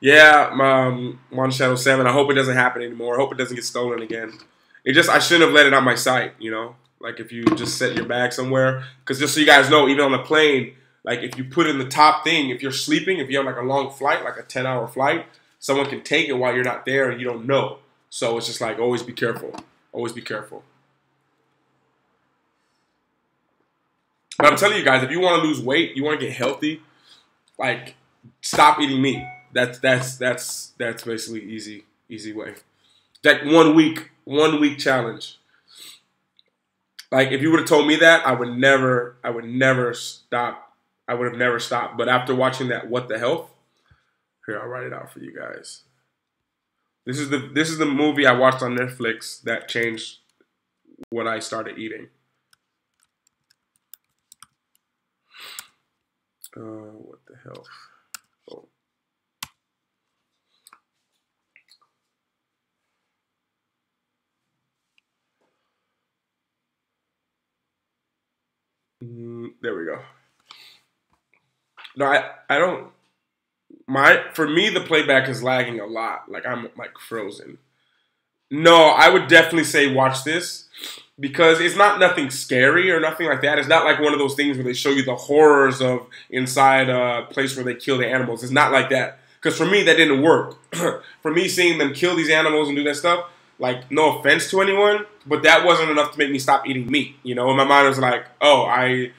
Yeah, Mon Shadow 7. I hope it doesn't happen anymore. I hope it doesn't get stolen again. I shouldn't have let it on my site, Like if you just set your bag somewhere. Because just so you guys know, even on the plane, like if you put in the top thing, if you're sleeping, if you have like a long flight, like a 10-hour flight, someone can take it while you're not there and you don't know. So it's just like, always be careful. Always be careful. But I'm telling you guys, if you want to lose weight, you want to get healthy, like stop eating meat. That's basically easy way. That 1 week challenge. Like if you would have told me that, I would never stop. I would have never stopped. But after watching that What the Health, here I'll write it out for you guys. This is the movie I watched on Netflix that changed what I started eating. What the hell? Oh. There we go. No, I don't. For me, the playback is lagging a lot. Like I'm like frozen. No, I would definitely say watch this because it's not nothing scary or nothing like that. It's not like one of those things where they show you the horrors of inside a place where they kill the animals. It's not like that. Because for me, that didn't work. For me, seeing them kill these animals and do that stuff, like no offense to anyone, but that wasn't enough to make me stop eating meat. In my mind, it was like, oh, I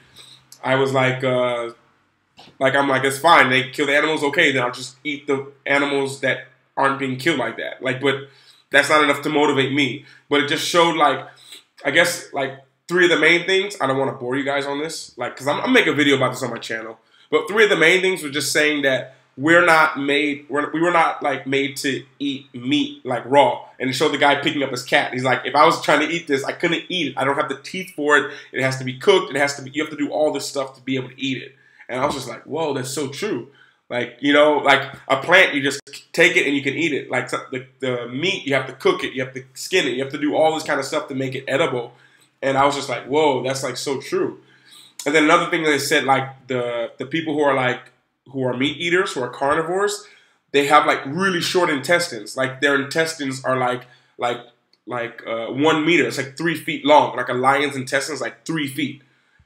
was like I'm like, it's fine. They kill the animals, okay, then I'll just eat the animals that aren't being killed like that. Like, but that's not enough to motivate me. But it just showed, like, I guess, like, three of the main things. I don't want to bore you guys on this, like, because I'm making a video about this on my channel. But three of the main things were just saying that we were not like made to eat meat like raw. And it showed the guy picking up his cat. He's like, if I was trying to eat this, I couldn't eat it. I don't have the teeth for it. It has to be cooked. It has to be. You have to do all this stuff to be able to eat it. And I was just like, whoa, that's so true. Like, you know, like a plant, you just take it and you can eat it. Like the meat, you have to cook it. You have to skin it. You have to do all this kind of stuff to make it edible. And I was just like, whoa, that's like so true. And then another thing that they said, like the people who are meat eaters, who are carnivores, they have like really short intestines. Like their intestines are like 1 meter. It's like 3 feet long. Like a lion's intestines like 3 feet.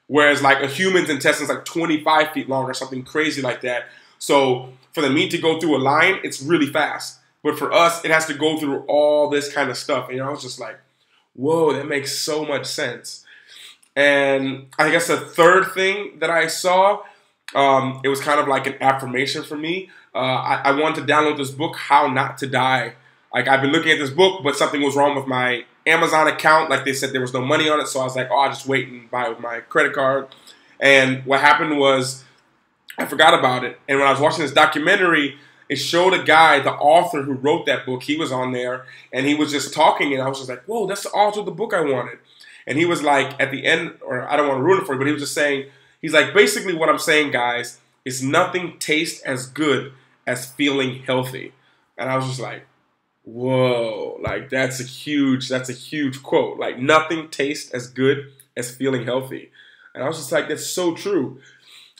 Whereas like a human's intestines like 25 feet long or something crazy like that. So for the meat to go through a lion, it's really fast. But for us, it has to go through all this kind of stuff. And I was just like, whoa, that makes so much sense. And I guess the third thing that I saw, it was kind of like an affirmation for me. I wanted to download this book, How Not to Die. Like, I've been looking at this book, but something was wrong with my Amazon account. Like, they said there was no money on it, so I was like, oh, I'll just wait and buy it with my credit card. And what happened was I forgot about it. And when I was watching this documentary, it showed a guy, the author who wrote that book. He was on there, and he was just talking, and I was just like, whoa, that's the author of the book I wanted. And he was like, at the end, or I don't want to ruin it for you, but he was just saying, he's like, basically what I'm saying, guys, is nothing tastes as good as feeling healthy. And I was just like, whoa, like that's a huge quote. Like nothing tastes as good as feeling healthy. And I was just like, that's so true.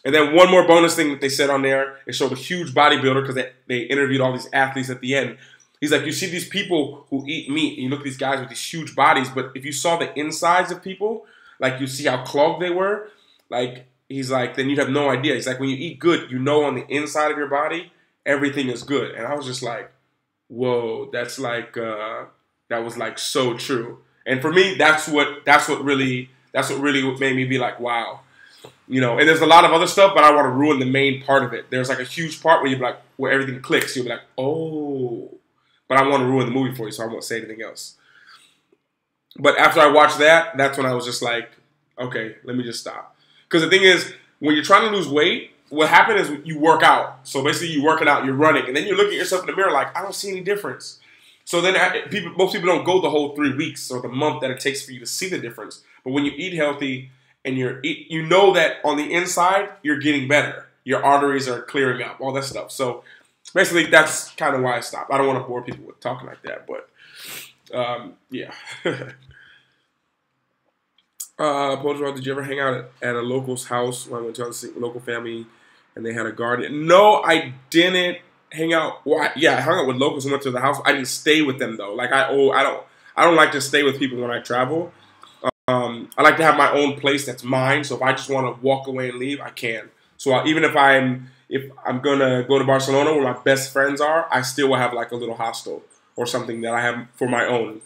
And then one more bonus thing that they said on there, it showed a huge bodybuilder because they interviewed all these athletes at the end. He's like, you see these people who eat meat, and you look at these guys with these huge bodies, but if you saw the insides of people, like you see how clogged they were, like he's like, then you'd have no idea. He's like, when you eat good, you know on the inside of your body, everything is good. And I was just like, whoa, that's like, that was like so true. And for me, that's what really made me be like, wow. You know, and there's a lot of other stuff, but I want to ruin the main part of it. There's like a huge part where you're like, where everything clicks. You'll be like, oh. But I want to ruin the movie for you, so I won't say anything else. But after I watched that, that's when I was just like, okay, let me just stop. Because the thing is, when you're trying to lose weight, what happens is you work out. So basically you're working out, you're running, and then you look at yourself in the mirror like, I don't see any difference. So then most people don't go the whole 3 weeks or the month that it takes for you to see the difference. But when you eat healthy and you know that on the inside, you're getting better. Your arteries are clearing up, all that stuff. So basically, that's kind of why I stopped. I don't want to bore people with talking like that, but yeah. Portugal, did you ever hang out at a local's house when I went to a local family and they had a garden? No, I didn't hang out. Well, yeah, I hung out with locals and went to the house. I didn't stay with them though. Like I don't like to stay with people when I travel. I like to have my own place that's mine. So if I just want to walk away and leave, I can. So even if I'm gonna go to Barcelona where my best friends are, I still will have like a little hostel or something that I have for my own.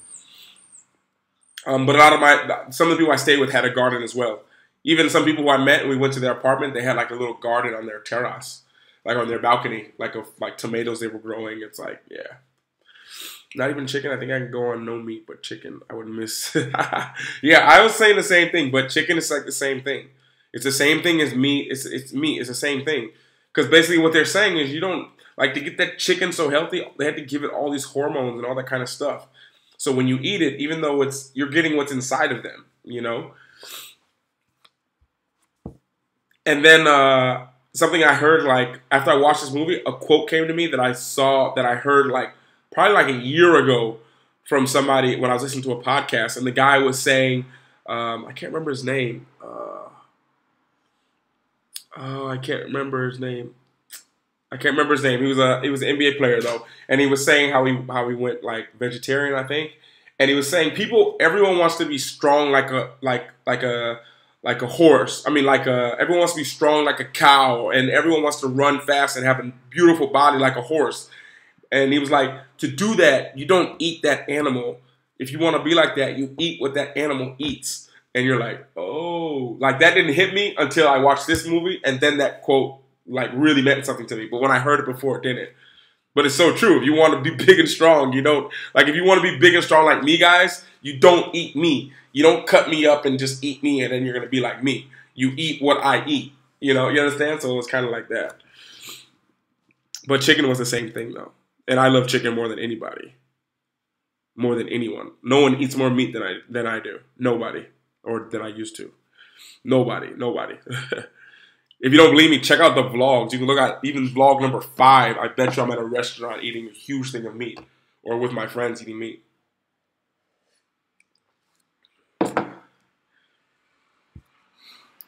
But some of the people I stayed with had a garden as well. Even some people who I met and we went to their apartment, they had like a little garden on their terrace, like on their balcony, like tomatoes they were growing. It's like, yeah. Not even chicken. I think I can go on no meat, but chicken I would miss. Yeah, I was saying the same thing, but chicken is like the same thing. It's the same thing as meat. It's meat. It's the same thing. Because basically what they're saying is you don't, like to get that chicken so healthy, they had to give it all these hormones and all that kind of stuff. So when you eat it, even though you're getting what's inside of them, you know? And then something I heard, like, after I watched this movie, a quote came to me that I heard, like, probably like a year ago from somebody when I was listening to a podcast. And the guy was saying, I can't remember his name. I can't remember his name. He was an NBA player though, and he was saying how he went like vegetarian, I think. And he was saying everyone wants to be strong like a horse. I mean, everyone wants to be strong like a cow, and everyone wants to run fast and have a beautiful body like a horse. And he was like, to do that, you don't eat that animal. If you want to be like that, you eat what that animal eats. And you're like, oh, like that didn't hit me until I watched this movie, and then that quote like really meant something to me. But when I heard it before, it didn't. But it's so true. If you want to be big and strong, you don't, like, if you want to be big and strong like me, guys, you don't eat me. You don't cut me up and just eat me and then you're going to be like me. You eat what I eat. You know, you understand? So it's kind of like that. But chicken was the same thing, though. And I love chicken more than anybody. More than anyone. No one eats more meat than I do. Nobody. Or than I used to. Nobody. If you don't believe me, check out the vlogs. You can look at even vlog number 5. I bet you I'm at a restaurant eating a huge thing of meat. Or with my friends eating meat.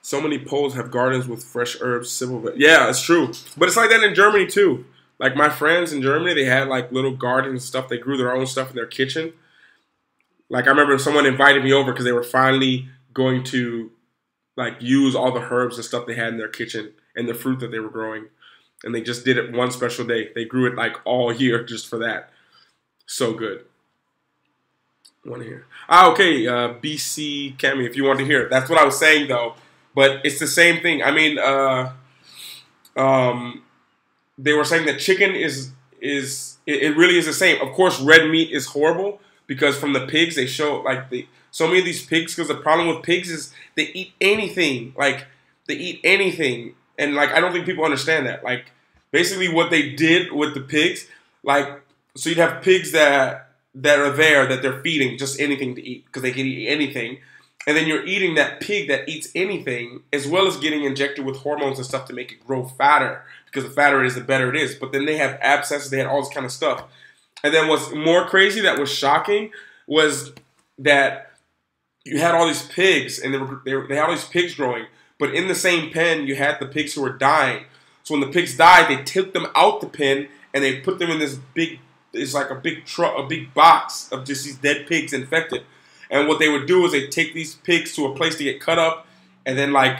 So many Poles have gardens with fresh herbs, simple. Yeah, it's true. But it's like that in Germany too. Like my friends in Germany, they had like little gardens and stuff. They grew their own stuff in their kitchen. Like I remember someone invited me over because they were finally going to like use all the herbs and stuff they had in their kitchen and the fruit that they were growing. And they just did it one special day. They grew it like all year just for that. So good. Want to hear? Okay, BC Cami, if you want to hear it. That's what I was saying though. But it's the same thing. I mean, they were saying that chicken it really is the same. Of course, red meat is horrible because from the pigs they show like so many of these pigs, because the problem with pigs is they eat anything. Like they eat anything, and like I don't think people understand that. Like basically what they did with the pigs, like so you'd have pigs that are there that they're feeding just anything to eat because they can eat anything. And then you're eating that pig that eats anything, as well as getting injected with hormones and stuff to make it grow fatter. Because the fatter it is, the better it is. But then they have abscesses, they had all this kind of stuff. And then what's more crazy, that was shocking, was that you had all these pigs, and they had all these pigs growing. But in the same pen, you had the pigs who were dying. So when the pigs died, they took them out the pen, and they put them in this big, it's like a big truck, a big box of just these dead pigs infected. And what they would do is they take these pigs to a place to get cut up and then like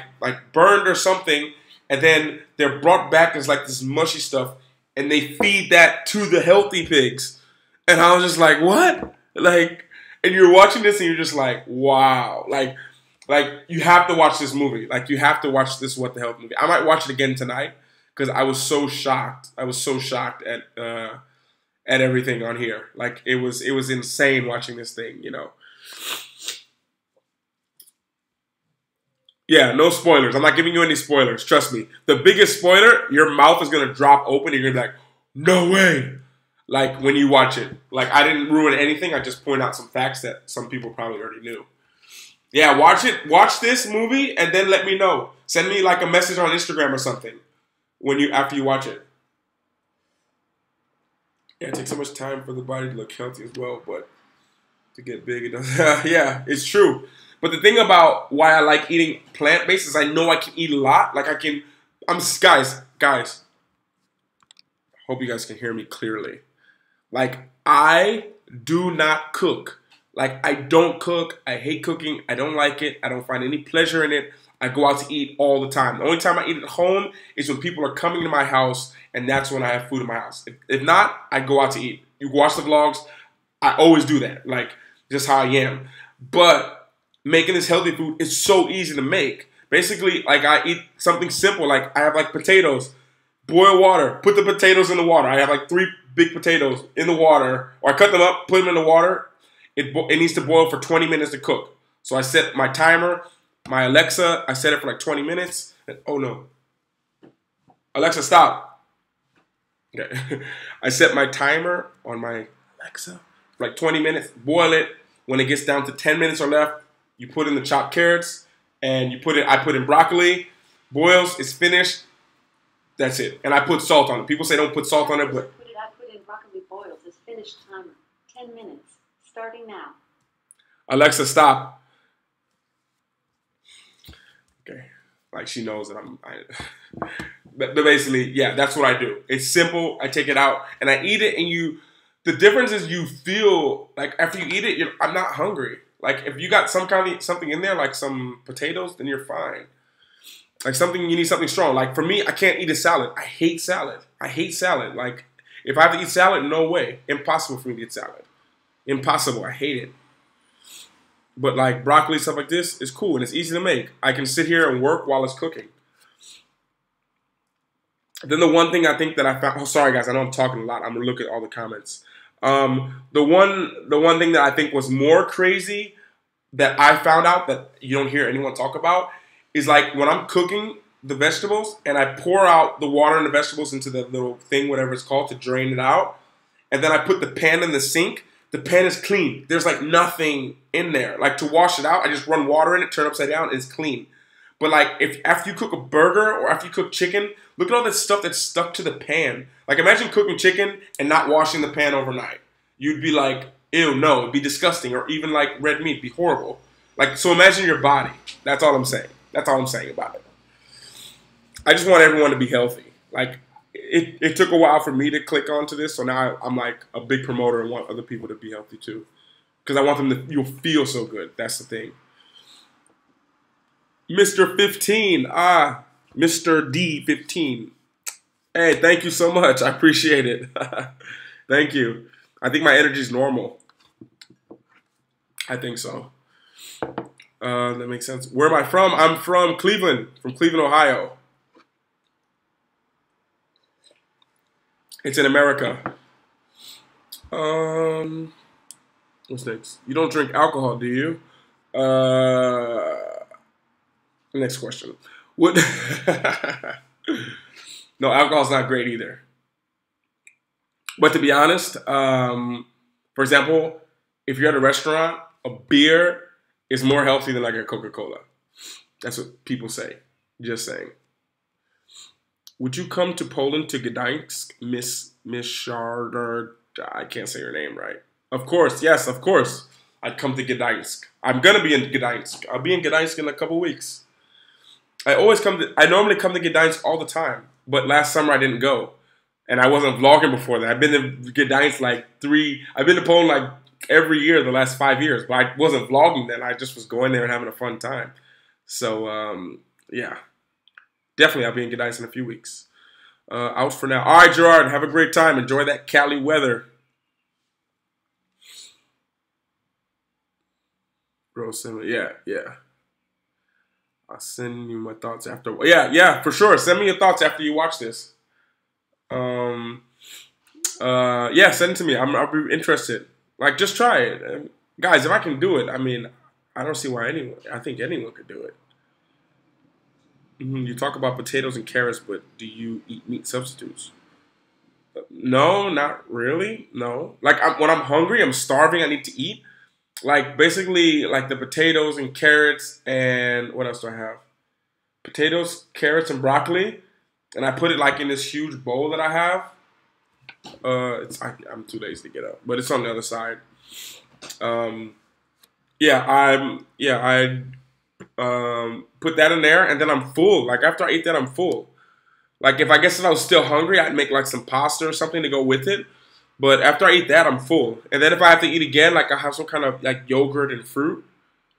burned or something. And then they're brought back as like this mushy stuff. And they feed that to the healthy pigs. And I was just like, what? Like, and you're watching this and you're just like, wow. Like you have to watch this movie. Like you have to watch this What the Health movie. I might watch it again tonight because I was so shocked. I was so shocked at everything on here. Like it was insane watching this thing, you know. Yeah, no spoilers. I'm not giving you any spoilers. Trust me. The biggest spoiler, your mouth is going to drop open and you're going to be like, no way. Like when you watch it. Like I didn't ruin anything. I just point out some facts that some people probably already knew. Yeah, watch it. Watch this movie and then let me know. Send me like a message on Instagram or something after you watch it. Yeah, it takes so much time for the body to look healthy as well, but to get big, it does. Yeah, it's true. But the thing about why I like eating plant-based is I know I can eat a lot. Like guys. Hope you guys can hear me clearly. Like I do not cook. Like I don't cook. I hate cooking. I don't like it. I don't find any pleasure in it. I go out to eat all the time. The only time I eat at home is when people are coming to my house, and that's when I have food in my house. If not, I go out to eat. You watch the vlogs. I always do that. Like just how I am. But making this healthy food is so easy to make. Basically, like I eat something simple. Like I have like potatoes. Boil water. Put the potatoes in the water. I have like 3 big potatoes in the water. Or I cut them up, put them in the water. It needs to boil for 20 minutes to cook. So I set my timer, my Alexa, I set it for like 20 minutes. And, oh no. Alexa, stop. Okay. I set my timer on my Alexa for like 20 minutes. Boil it. When it gets down to 10 minutes or left, you put in the chopped carrots and I put in broccoli. Boils, it's finished. That's it. And I put salt on it. People say don't put salt on it, but I put in broccoli boils. It's finished timer. 10 minutes. Starting now. Alexa, stop. Okay. Like she knows that but basically, yeah, that's what I do. It's simple. I take it out and I eat it, and the difference is you feel like after you eat it, I'm not hungry. Like if you got something in there, like some potatoes, then you're fine. Like you need something strong. Like for me, I can't eat a salad. I hate salad. I hate salad. Like if I have to eat salad, no way. Impossible for me to eat salad. Impossible. I hate it. But like broccoli, stuff like this is cool and it's easy to make. I can sit here and work while it's cooking. Then the one thing I think that I found. Oh, sorry guys, I know I'm talking a lot. I'm gonna look at all the comments. The one thing that I think was more crazy that I found out that you don't hear anyone talk about is like when I'm cooking the vegetables and I pour out the water and the vegetables into the little thing, whatever it's called, to drain it out, and then I put the pan in the sink. The pan is clean. There's like nothing in there. Like to wash it out, I just run water in it, turn it upside down, it's clean. But like if after you cook a burger or after you cook chicken, look at all this stuff that's stuck to the pan. Like imagine cooking chicken and not washing the pan overnight. You'd be like, ew, no, it'd be disgusting. Or even like red meat, be horrible. Like, so imagine your body. That's all I'm saying. That's all I'm saying about it. I just want everyone to be healthy. Like, it took a while for me to click onto this, so now I'm like a big promoter and want other people to be healthy too. Because I want them to, you'll feel so good. That's the thing. Mr. 15. Mr. D15. Hey, thank you so much. I appreciate it. Thank you. I think my energy is normal. I think so. That makes sense. Where am I from? I'm from Cleveland, Ohio. It's in America. What's next? You don't drink alcohol, do you? Next question. What? No, alcohol's not great either. But to be honest, for example, if you're at a restaurant, a beer is more healthy than like a Coca-Cola. That's what people say. Just saying. Would you come to Poland to Gdańsk, Miss Sharder? I can't say your name right. Of course, yes, of course. I'd come to Gdańsk. I'm gonna be in Gdańsk. I'll be in Gdańsk in a couple weeks. I normally come to Gdańsk all the time, but last summer I didn't go, and I wasn't vlogging before that. I've been to Gdańsk I've been to Poland like every year the last 5 years, but I wasn't vlogging then. I just was going there and having a fun time. So yeah. Definitely, I'll be in Gdańsk in a few weeks. Out for now. All right, Gerard, have a great time. Enjoy that Cali weather. Bro, yeah. I'll send you my thoughts after. Yeah, for sure. Send me your thoughts after you watch this. Yeah, send it to me. I'll be interested. Like, just try it. Guys, if I can do it, I mean, I don't see why I think anyone could do it. You talk about potatoes and carrots, but do you eat meat substitutes? No, not really. No. Like when I'm hungry, I'm starving, I need to eat. Like basically like the potatoes and carrots and what else do I have? Potatoes, carrots, and broccoli. And I put it like in this huge bowl that I have. I'm too lazy to get up, but it's on the other side. I put that in there, and then I'm full. Like after I eat that, I'm full. Like if I was still hungry, I'd make like some pasta or something to go with it. But after I eat that, I'm full. And then if I have to eat again, like I have some kind of like yogurt and fruit.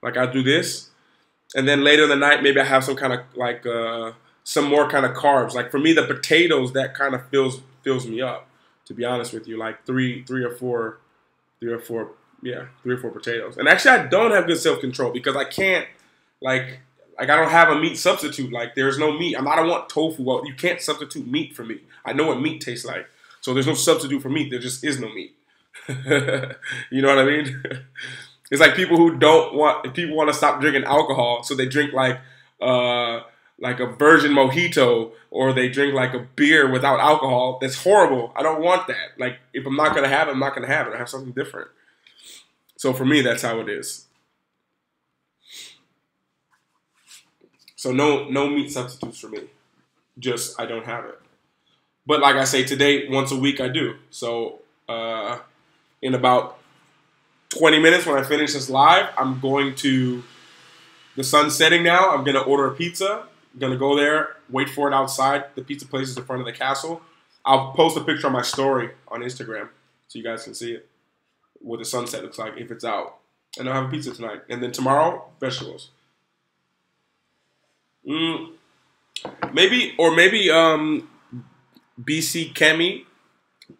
Like I do this, and then later in the night, maybe I have some kind of like some more kind of carbs. Like for me, the potatoes that kind of fills me up. To be honest with you, like three or four potatoes. And actually, I don't have good self-control because I can't. Like I don't have a meat substitute. Like there's no meat. I don't want tofu. Well, you can't substitute meat for me. I know what meat tastes like. So there's no substitute for meat. There just is no meat. You know what I mean? It's like people want to stop drinking alcohol, so they drink like a virgin mojito, or they drink like a beer without alcohol. That's horrible. I don't want that. Like if I'm not gonna have it, I'm not gonna have it. I have something different. So for me, that's how it is. So no meat substitutes for me. Just I don't have it. But like I say, today, once a week I do. So in about 20 minutes when I finish this live, I'm going to, the sun's setting now, I'm going to order a pizza. I'm going to go there, wait for it outside. The pizza place is in front of the castle. I'll post a picture on my story on Instagram so you guys can see it, what the sunset looks like if it's out. And I'll have a pizza tonight. And then tomorrow, vegetables. Maybe BC Kemi,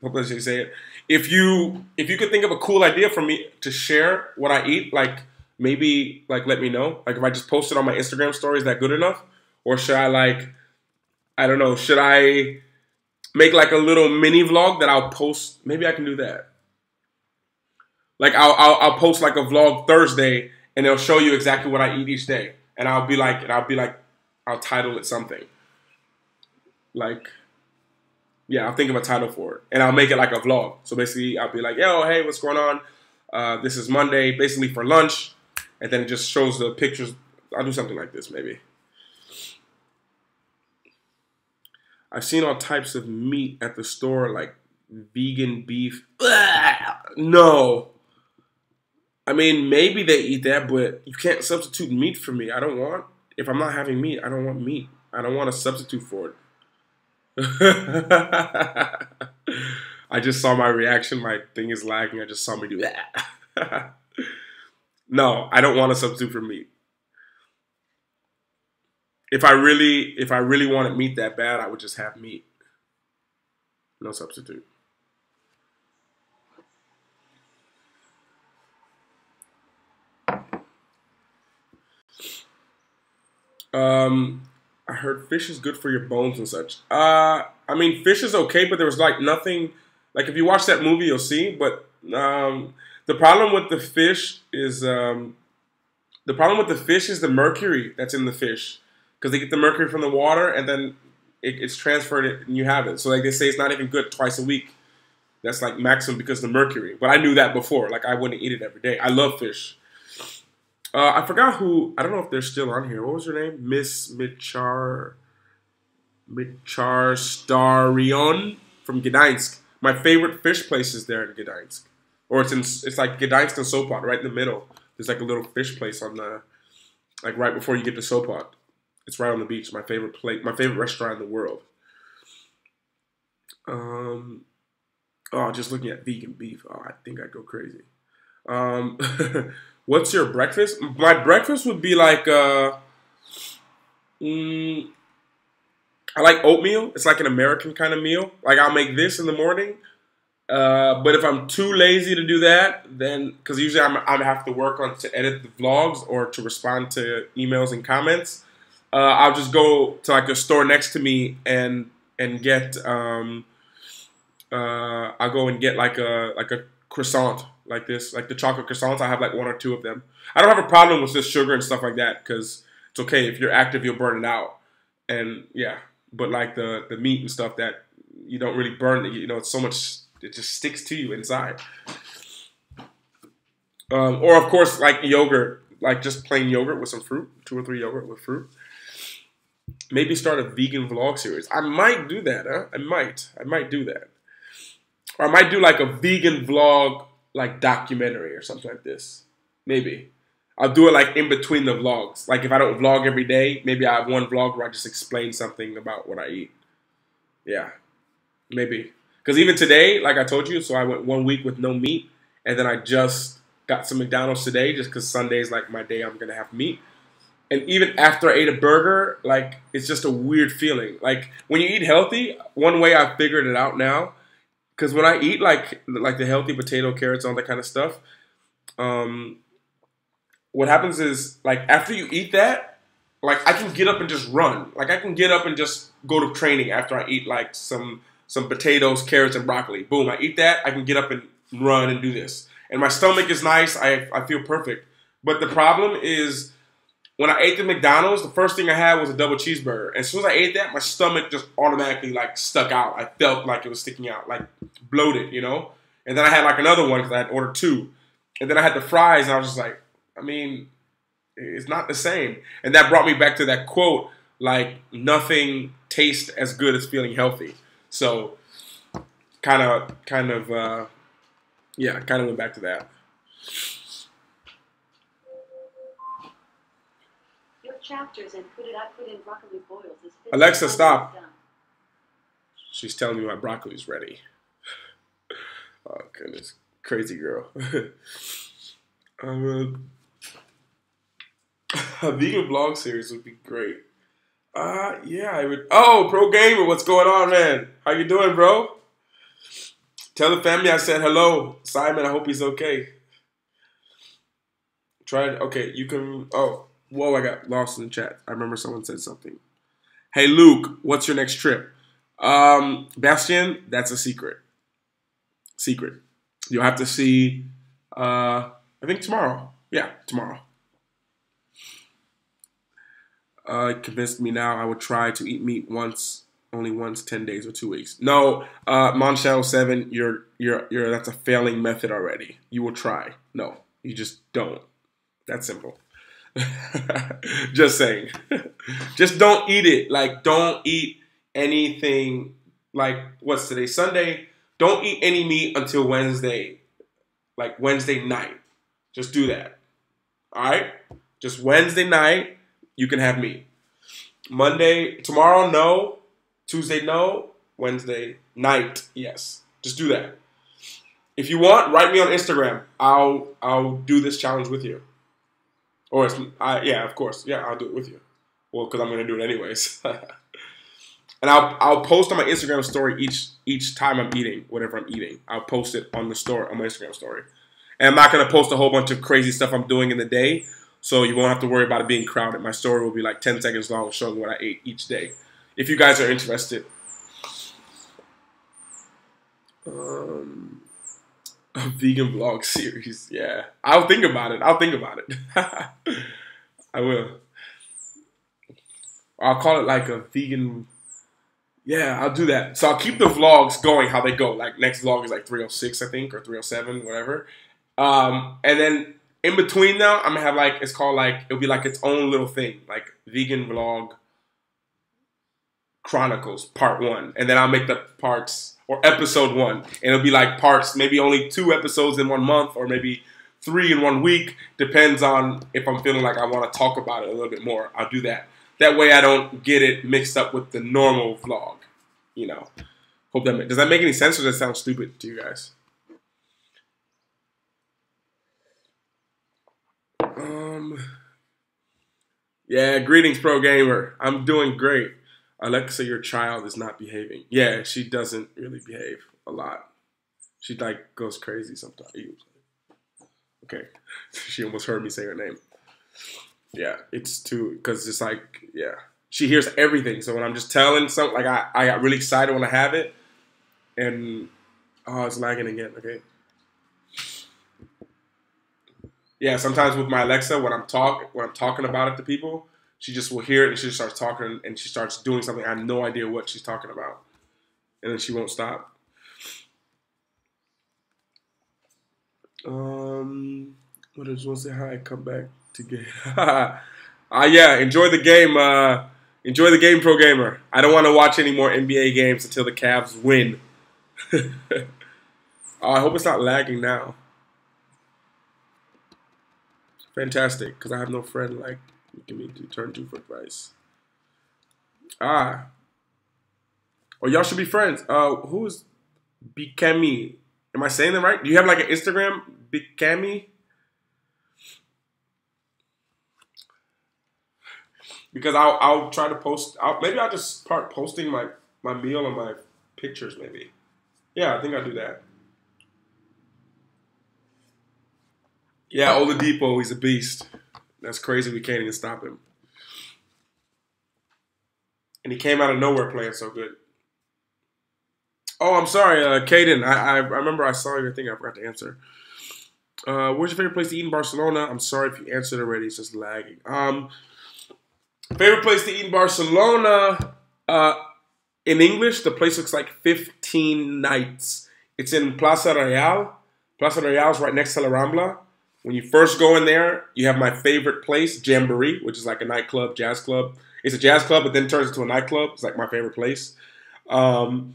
hope that's how you say it. If you could think of a cool idea for me to share what I eat, like maybe like let me know. Like if I just post it on my Instagram story, is that good enough? Or should I I don't know, should I make like a little mini vlog that I'll post. Maybe I can do that. Like I'll post like a vlog Thursday, and it'll show you exactly what I eat each day, and I'll title it something like, yeah, I'll think of a title for it, and I'll make it like a vlog. So basically, I'll be like, yo, hey, what's going on? This is Monday, basically for lunch, and then it just shows the pictures. I'll do something like this maybe. I've seen all types of meat at the store, like vegan beef. No. I mean, maybe they eat that, but you can't substitute meat for me. If I'm not having meat, I don't want meat. I don't want to substitute for it. I just saw my reaction. My thing is lagging. I just saw me do that. No, I don't want to substitute for meat. If I really wanted meat that bad, I would just have meat. No substitute. I heard fish is good for your bones and such. I mean, fish is okay, but there was like nothing. Like if you watch that movie, you'll see. But the problem with the fish is the mercury that's in the fish, because they get the mercury from the water and then it's transferred and you have it. So like they say, it's not even good twice a week. That's like maximum because of the mercury. But I knew that before. Like I wouldn't eat it every day. I love fish. I forgot who. I don't know if they're still on here. What was her name? Miss Michar Starion from Gdańsk. My favorite fish place is there in Gdańsk, or it's like Gdańsk and Sopot, right in the middle. There's like a little fish place on the, like right before you get to Sopot. It's right on the beach. My favorite place, my favorite restaurant in the world. Oh, just looking at vegan beef. Oh, I think I'd go crazy. What's your breakfast? My breakfast would be like, I like oatmeal. It's like an American kind of meal. Like I'll make this in the morning. But if I'm too lazy to do that, then, because usually I have to work on to edit the vlogs or to respond to emails and comments, I'll just go to like a store next to me and get, I'll go and get like a croissant. Like this, like the chocolate croissants. I have like 1 or 2 of them. I don't have a problem with this sugar and stuff like that because it's okay. If you're active, you'll burn it out. And yeah, but like the meat and stuff that you don't really burn, you know, it's so much, it just sticks to you inside. Or of course, like yogurt, like just plain yogurt with some fruit, 2 or 3 yogurt with fruit. Maybe start a vegan vlog series. I might do that, huh? I might do that. Or I might do like a vegan vlog, like documentary or something like this. Maybe. I'll do it like in between the vlogs. Like if I don't vlog every day, maybe I have one vlog where I just explain something about what I eat. Yeah. Maybe. Because even today, like I told you, so I went 1 week with no meat. And then I just got some McDonald's today just because Sunday is like my day I'm going to have meat. And even after I ate a burger, like it's just a weird feeling. Like when you eat healthy, one way I've figured it out now, because when I eat like the healthy potato, carrots, all that kind of stuff, what happens is like after you eat that, like I can get up and just run. Like I can get up and just go to training after I eat like some potatoes, carrots, and broccoli. Boom, I eat that. I can get up and run and do this. And my stomach is nice. I feel perfect. But the problem is when I ate the McDonald's, the first thing I had was a double cheeseburger. And as soon as I ate that, my stomach just automatically like stuck out. I felt like it was sticking out, like bloated, you know? And then I had like another one because I had ordered 2. And then I had the fries and I was just like, I mean, it's not the same. And that brought me back to that quote, like nothing tastes as good as feeling healthy. So kind of went back to that. Chapters and I put in broccoli boils. Alexa, stop. She's telling me my broccoli's ready. Oh, goodness. Crazy girl. A vegan vlog series would be great. Yeah, I would. Oh, Pro Gamer, what's going on, man? How you doing, bro? Tell the family I said hello. Simon, I hope he's okay. Okay, you can, whoa, I got lost in the chat. I remember someone said something. Hey, Luke, what's your next trip? Bastion, that's a secret. Secret. You'll have to see. I think tomorrow. Yeah, tomorrow. It convinced me now I would try to eat meat only once, 10 days or 2 weeks. No, Monshell 7, you're that's a failing method already. You will try. No, you just don't. That's simple. Just saying. Just don't eat it. Like, don't eat anything. Like, what's today? Sunday. Don't eat any meat until Wednesday. Like, Wednesday night. Just do that. All right? Just Wednesday night, you can have meat. Monday, tomorrow, no. Tuesday, no. Wednesday night, yes. Just do that. If you want, write me on Instagram. I'll do this challenge with you. Or yeah, of course, yeah, I'll do it with you. Well, because I'm gonna do it anyways. And I'll post on my Instagram story each time I'm eating whatever I'm eating. I'll post it on the story on my Instagram story. And I'm not gonna post a whole bunch of crazy stuff I'm doing in the day, so you won't have to worry about it being crowded. My story will be like 10 seconds long, showing what I ate each day. If you guys are interested. A vegan vlog series, yeah. I'll think about it. I will. I'll call it like a vegan. Yeah, I'll do that. So I'll keep the vlogs going how they go. Like next vlog is like 306, I think, or 307, whatever. And then in between now, I'm gonna have like it's called like it'll be like its own little thing, like vegan vlog chronicles part 1, and then I'll make the parts. Or episode 1. And it'll be like parts, maybe only 2 episodes in 1 month, or maybe 3 in 1 week. Depends on if I'm feeling like I want to talk about it a little bit more. I'll do that. That way I don't get it mixed up with the normal vlog. You know. Does that make any sense, or does that sound stupid to you guys? Yeah, greetings, pro gamer. I'm doing great. Alexa, your child is not behaving. Yeah, she doesn't really behave a lot. She like goes crazy sometimes. Okay, she almost heard me say her name. Yeah, it's too because it's like yeah, she hears everything. So when I'm just telling something, like I got really excited when I have it, and oh, it's lagging again. Okay. Yeah, sometimes with my Alexa, when I'm talking about it to people. She just will hear it and she just starts talking and she starts doing something. I have no idea what she's talking about. And then she won't stop. What does one say? Hi, I come back to game. Yeah, enjoy the game. Enjoy the game, pro gamer. I don't want to watch any more NBA games until the Cavs win. I hope it's not lagging now. Fantastic, because I have no friend like making me turn to for advice. Oh, y'all should be friends. Who's Bikemi? Am I saying that right? Do you have like an Instagram, Bikemi? Because I'll try to post. Maybe I'll just start posting my meal and my pictures. Maybe. Yeah, I think I'll do that. Yeah, Oladipo, he's a beast. That's crazy. We can't even stop him. And he came out of nowhere playing so good. Oh, I'm sorry, Caden. I remember I saw your thing. I forgot to answer. Where's your favorite place to eat in Barcelona? I'm sorry if you answered already. It's just lagging. Favorite place to eat in Barcelona? In English, the place looks like 15 nights. It's in Plaza Real. Plaza Real is right next to La Rambla. When you first go in there, you have my favorite place, Jamboree, which is like a nightclub, jazz club. It's a jazz club, but then turns into a nightclub. It's like my favorite place. I'm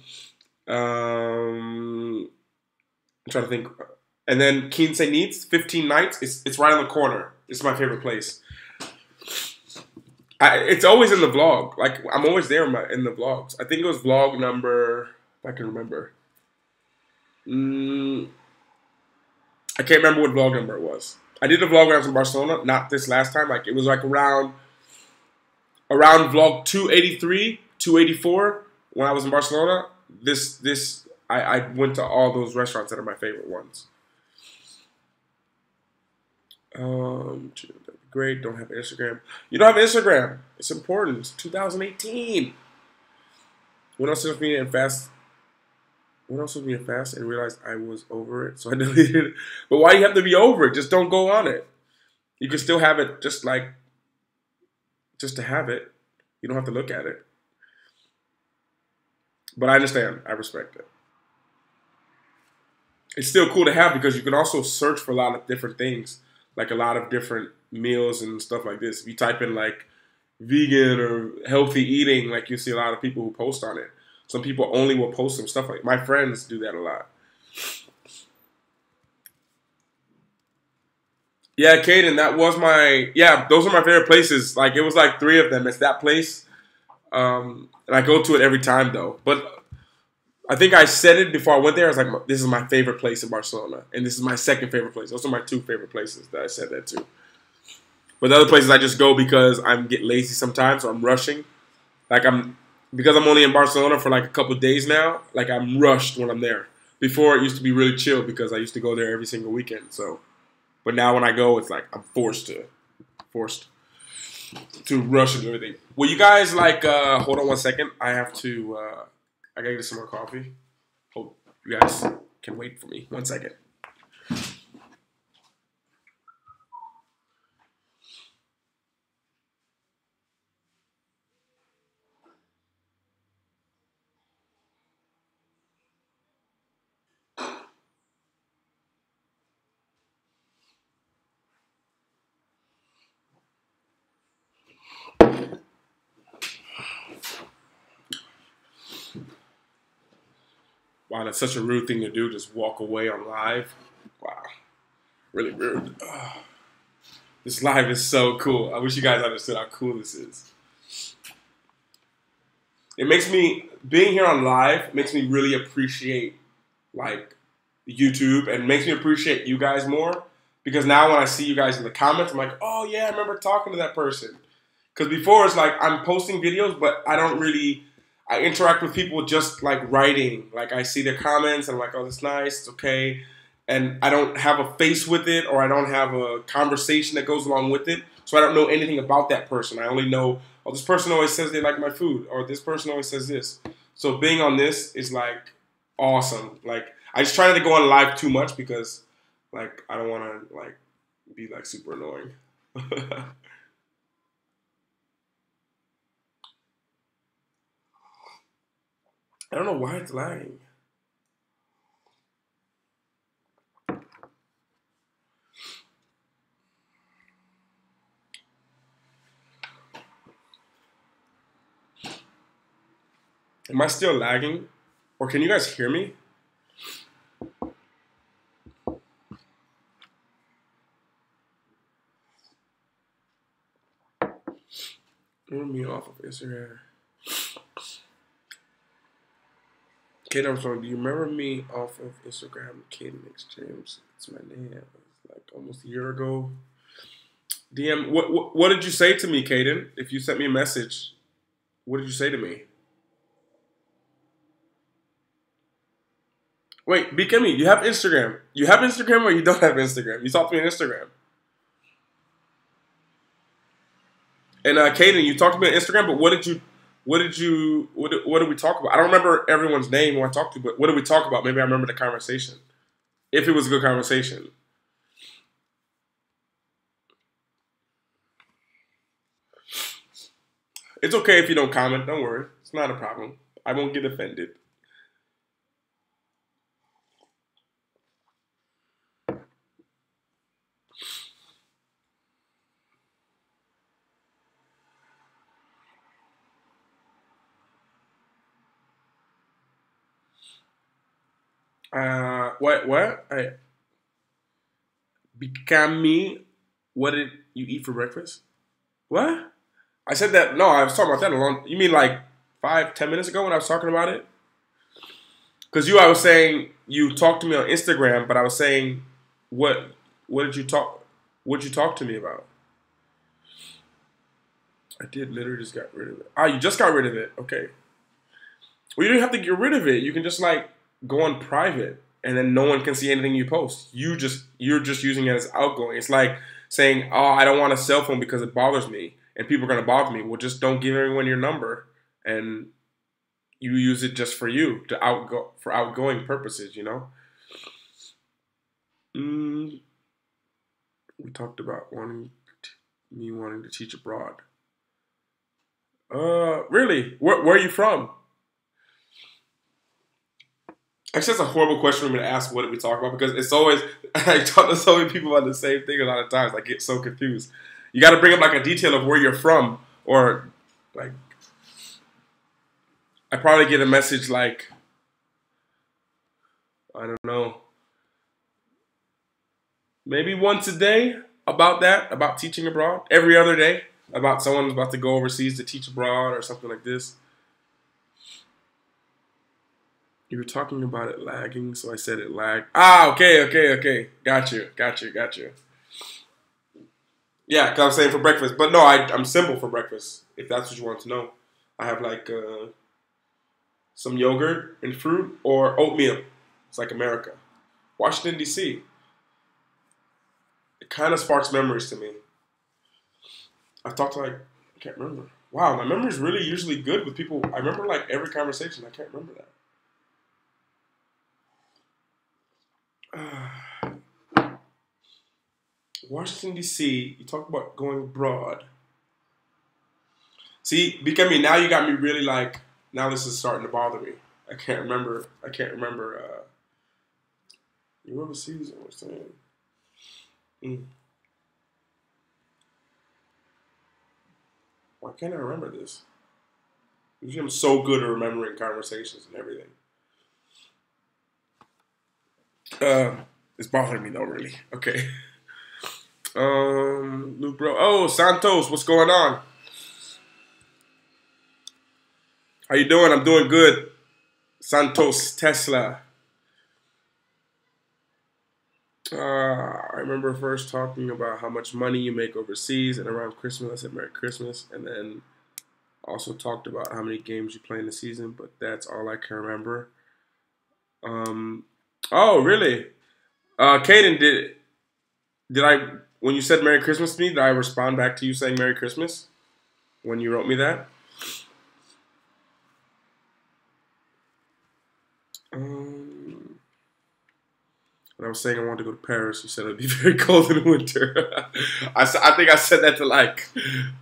trying to think. And then Quince Nights, 15 nights. It's right on the corner. It's my favorite place. It's always in the vlog. Like I'm always there in the vlogs. I think it was vlog number. If I can remember. I can't remember what vlog number it was. I did a vlog when I was in Barcelona. Not this last time. Like it was like around vlog 283, 284 when I was in Barcelona. I went to all those restaurants that are my favorite ones. Great. Don't have Instagram. You don't have Instagram. It's important. It's 2018. Went on social media and fast. Went on social media fast and realized I was over it, so I deleted it. But why you have to be over it? Just don't go on it. You can still have it, just to have it. You don't have to look at it. But I understand. I respect it. It's still cool to have because you can also search for a lot of different things, like a lot of different meals and stuff like this. If you type in like vegan or healthy eating, like you see a lot of people who post on it. Some people only will post some stuff like my friends do that a lot. Yeah, Caden, that was those are my favorite places. Like it was like 3 of them. It's that place. And I go to it every time though. But I think I said it before I went there. I was like, this is my favorite place in Barcelona. And this is my second favorite place. Those are my 2 favorite places that I said that to. But the other places I just go because I get lazy sometimes, or I'm rushing. Because I'm only in Barcelona for like a couple of days now, like I'm rushed when I'm there. Before it used to be really chill because I used to go there every single weekend. So, but now when I go, it's like I'm forced to rush and everything. Will you guys hold on one second? I gotta get some more coffee. Hope you guys can wait for me. 1 second. Wow, that's such a rude thing to do, just walk away on live. Wow, really rude. This live is so cool. I wish you guys understood how cool this is. Being here on live makes me really appreciate like YouTube and makes me appreciate you guys more because now when I see you guys in the comments, I'm like, oh yeah, I remember talking to that person. Because before it's like I'm posting videos, but I interact with people just like writing. Like I see their comments and I'm like, oh, that's nice, it's okay. And I don't have a face with it or I don't have a conversation that goes along with it. So I don't know anything about that person. I only know, oh, this person always says they like my food or this person always says this. So being on this is like awesome. Like I just try not to go on live too much because like I don't want to like be like super annoying. I don't know why it's lagging. Am I still lagging? Or can you guys hear me? Remove me off of Instagram. Kate Armstrong, do you remember me off of Instagram? Kaden X James. It's my name. It was like almost a year ago. DM, what did you say to me, Kaden? If you sent me a message, what did you say to me? Wait, Bikemi, you have Instagram. You have Instagram or you don't have Instagram? You talked to me on Instagram. And Kaden, you talked to me on Instagram, but what did we talk about? I don't remember everyone's name who I talked to, but what did we talk about? Maybe I remember the conversation. If it was a good conversation. It's okay if you don't comment. Don't worry. It's not a problem. I won't get offended. What? Bikami, what did you eat for breakfast? What? I said that. No, I was talking about that alone. You mean like 5-10 minutes ago when I was talking about it? Because I was saying you talked to me on Instagram, but I was saying what did you talk? What did you talk to me about? I did literally just got rid of it. Ah, you just got rid of it. Okay. Well, you don't have to get rid of it. You can just like go on private, and then no one can see anything you post. You're just using it as outgoing. It's like saying, "Oh, I don't want a cell phone because it bothers me, and people are gonna bother me." Well, just don't give everyone your number, and you use it just for you for outgoing purposes. Mm, we talked about me wanting to teach abroad. Really? Where are you from? Actually, that's a horrible question for me to ask. What did we talk about? Because it's always I talk to so many people about the same thing a lot of times. I get so confused. You got to bring up like a detail of where you're from, or like I probably get a message like I don't know, maybe once a day about that, about teaching abroad. Every other day about someone's about to go overseas to teach abroad or something like this. You were talking about it lagging, so I said it lagged. Ah, okay. Got you. Yeah, because I was saying for breakfast. But no, I'm simple for breakfast, if that's what you want to know. I have like some yogurt and fruit or oatmeal. It's like America. Washington, D.C. It kind of sparks memories to me. I've talked to like, I can't remember. Wow, my memory's really usually good with people. I remember like every conversation. I can't remember that. Washington, D.C., you talk about going abroad. See, becoming now you got me really like, now this is starting to bother me. I can't remember. You overseas, I was saying. Why can't I remember this? Usually I'm so good at remembering conversations and everything. It's bothering me though, really. Okay. Luke, bro. Oh, Santos, what's going on? How you doing? I'm doing good. Santos Tesla. I remember first talking about how much money you make overseas, and around Christmas I said Merry Christmas, and then also talked about how many games you play in the season, but that's all I can remember. Oh, really? Caden, did I, when you said Merry Christmas to me, did I respond back to you saying Merry Christmas when you wrote me that? When I was saying I wanted to go to Paris, you said it'd be very cold in the winter. I think I said that to like,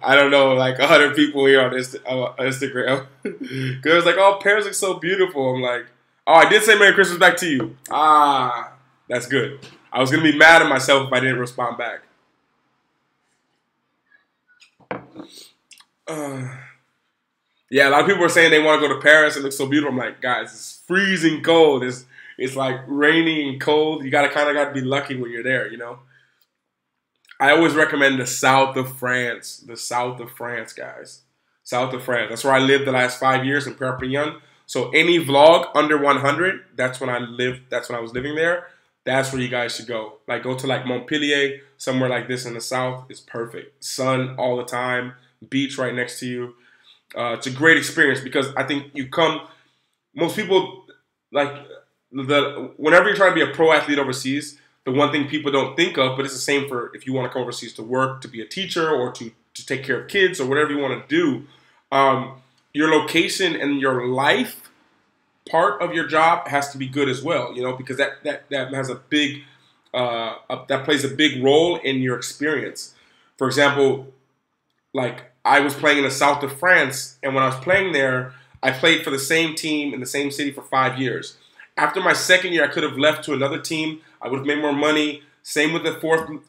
I don't know, like 100 people here on Instagram. Because it was like, oh, Paris looks so beautiful. I'm like, oh, I did say Merry Christmas back to you. Ah, that's good. I was going to be mad at myself if I didn't respond back. Yeah, a lot of people are saying they want to go to Paris. It looks so beautiful. I'm like, guys, it's freezing cold. It's like rainy and cold. You gotta be lucky when you're there, I always recommend the south of France. The south of France, guys. South of France. That's where I lived the last 5 years in Perpignan. So any vlog under 100, that's when I lived. That's when I was living there. That's where you guys should go. Like go to like Montpellier, somewhere like this in the south. It's perfect. Sun all the time. Beach right next to you. It's a great experience because I think most people like whenever you're trying to be a pro athlete overseas, the one thing people don't think of, but it's the same for if you want to come overseas to work, to be a teacher, or to take care of kids, or whatever you want to do. Your location and your life part of your job has to be good as well, because that has a big that plays a big role in your experience. For example, like I was playing in the south of France, and when I was playing there, I played for the same team in the same city for 5 years. After my second year, I could have left to another team. I would have made more money. Same with the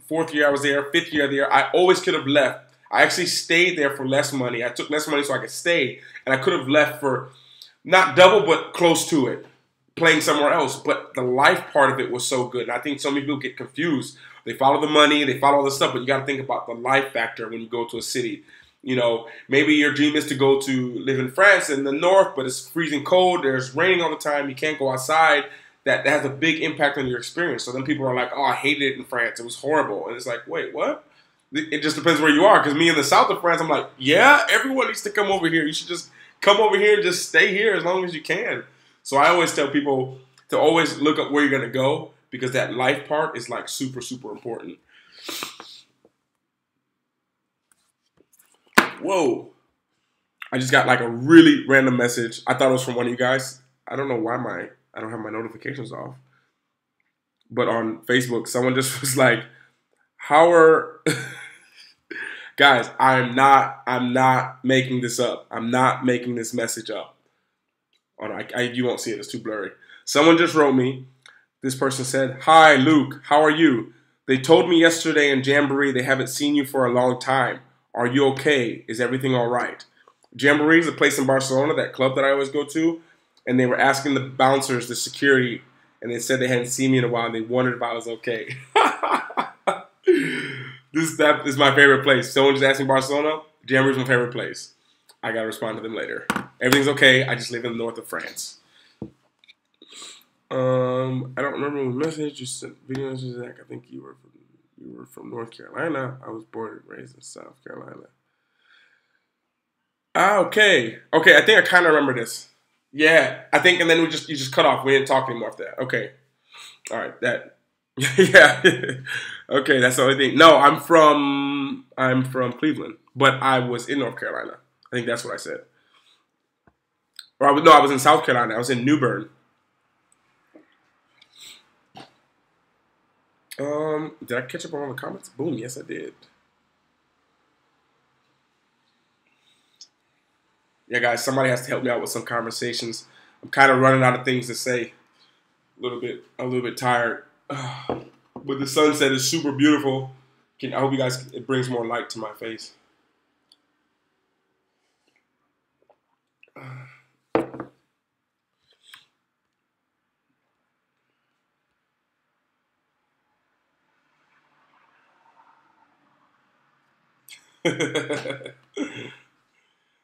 fourth year I was there, fifth year there. I always could have left. I actually stayed there for less money. I took less money so I could stay, and I could have left for not double, but close to it, playing somewhere else. But the life part of it was so good, and I think so many people get confused. They follow the money, they follow all the stuff, but you got to think about the life factor when you go to a city. Maybe your dream is to go to live in France in the north, but it's freezing cold. There's raining all the time. You can't go outside. That has a big impact on your experience. So then people are like, oh, I hated it in France. It was horrible. And it's like, wait, what? It just depends where you are. Because me in the south of France, I'm like, yeah, everyone needs to come over here. You should just come over here and just stay here as long as you can. So I always tell people to always look up where you're going to go because that life part is like super, super important. Whoa. I just got like a really random message. I thought it was from one of you guys. I don't know why I don't have my notifications off. But on Facebook, someone just was like, "How are guys? I'm not making this up. I'm not making this message up. Oh no, you won't see it. It's too blurry. Someone just wrote me. This person said, "Hi, Luke. How are you? They told me yesterday in Jamboree they haven't seen you for a long time. Are you okay? Is everything all right?" Jamboree is a place in Barcelona, that club that I always go to, and they were asking the bouncers, the security, and they said they hadn't seen me in a while, and they wondered if I was okay. That is my favorite place. Someone just asked me Barcelona. Jamboree is my favorite place. I gotta respond to them later. Everything's okay. I just live in the north of France. I don't remember the message you sent. Video message, Zach. I think you were from North Carolina. I was born and raised in South Carolina. Ah, okay. Okay, I think I kind of remember this. Yeah, I think, and then you just cut off. We didn't talk anymore after that. Okay. All right, that. Yeah. Okay, that's the only thing. No, I'm from Cleveland, but I was in North Carolina. I think that's what I said. Or I was in South Carolina. I was in New Bern. Did I catch up on all the comments? Boom, yes I did. Yeah, guys, somebody has to help me out with some conversations. I'm kind of running out of things to say. A little bit tired. But the sunset is super beautiful. I hope you guys, it brings more light to my face.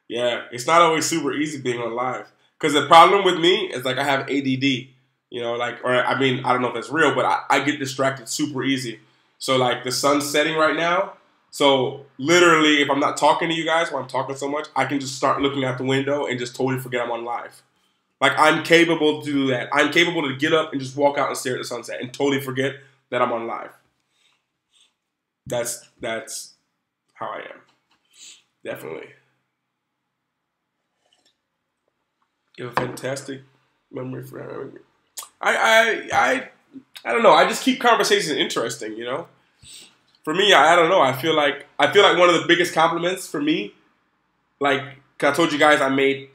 Yeah, it's not always super easy being on live. Because the problem with me is like I have ADD. You know, like, or I mean, I don't know if that's real, but I get distracted super easy. So like the sun's setting right now. So literally, if I'm not talking to you guys while I'm talking so much, I can just start looking out the window and just totally forget I'm on live. Like I'm capable to do that. I'm capable to get up and just walk out and stare at the sunset and totally forget that I'm on live. That's how I am. Definitely. You have a fantastic memory for I don't know. I just keep conversations interesting, you know. For me, I don't know. I feel like one of the biggest compliments for me, like 'cause I told you guys I made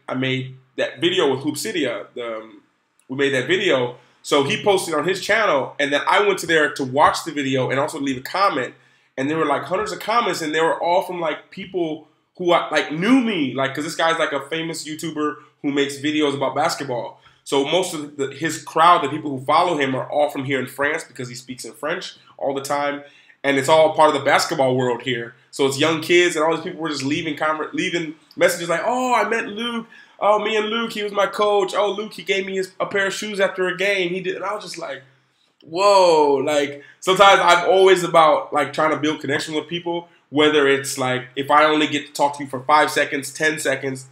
that video with Hoopsidia. We made that video, so he posted on his channel, and then I went to there to watch the video and also leave a comment. And there were like hundreds of comments, and they were all from like people who like knew me, like because this guy's like a famous YouTuber who makes videos about basketball. So most of his crowd, the people who follow him, are all from here in France because he speaks in French all the time, and it's all part of the basketball world here. So it's young kids, and all these people were just leaving messages like, "Oh, I met Luke. Oh, me and Luke, he was my coach. Oh, Luke, he gave me a pair of shoes after a game. He did," and I was just like, whoa. Like sometimes I'm always about like trying to build connection with people, whether it's like if I only get to talk to you for 5 seconds, 10 seconds,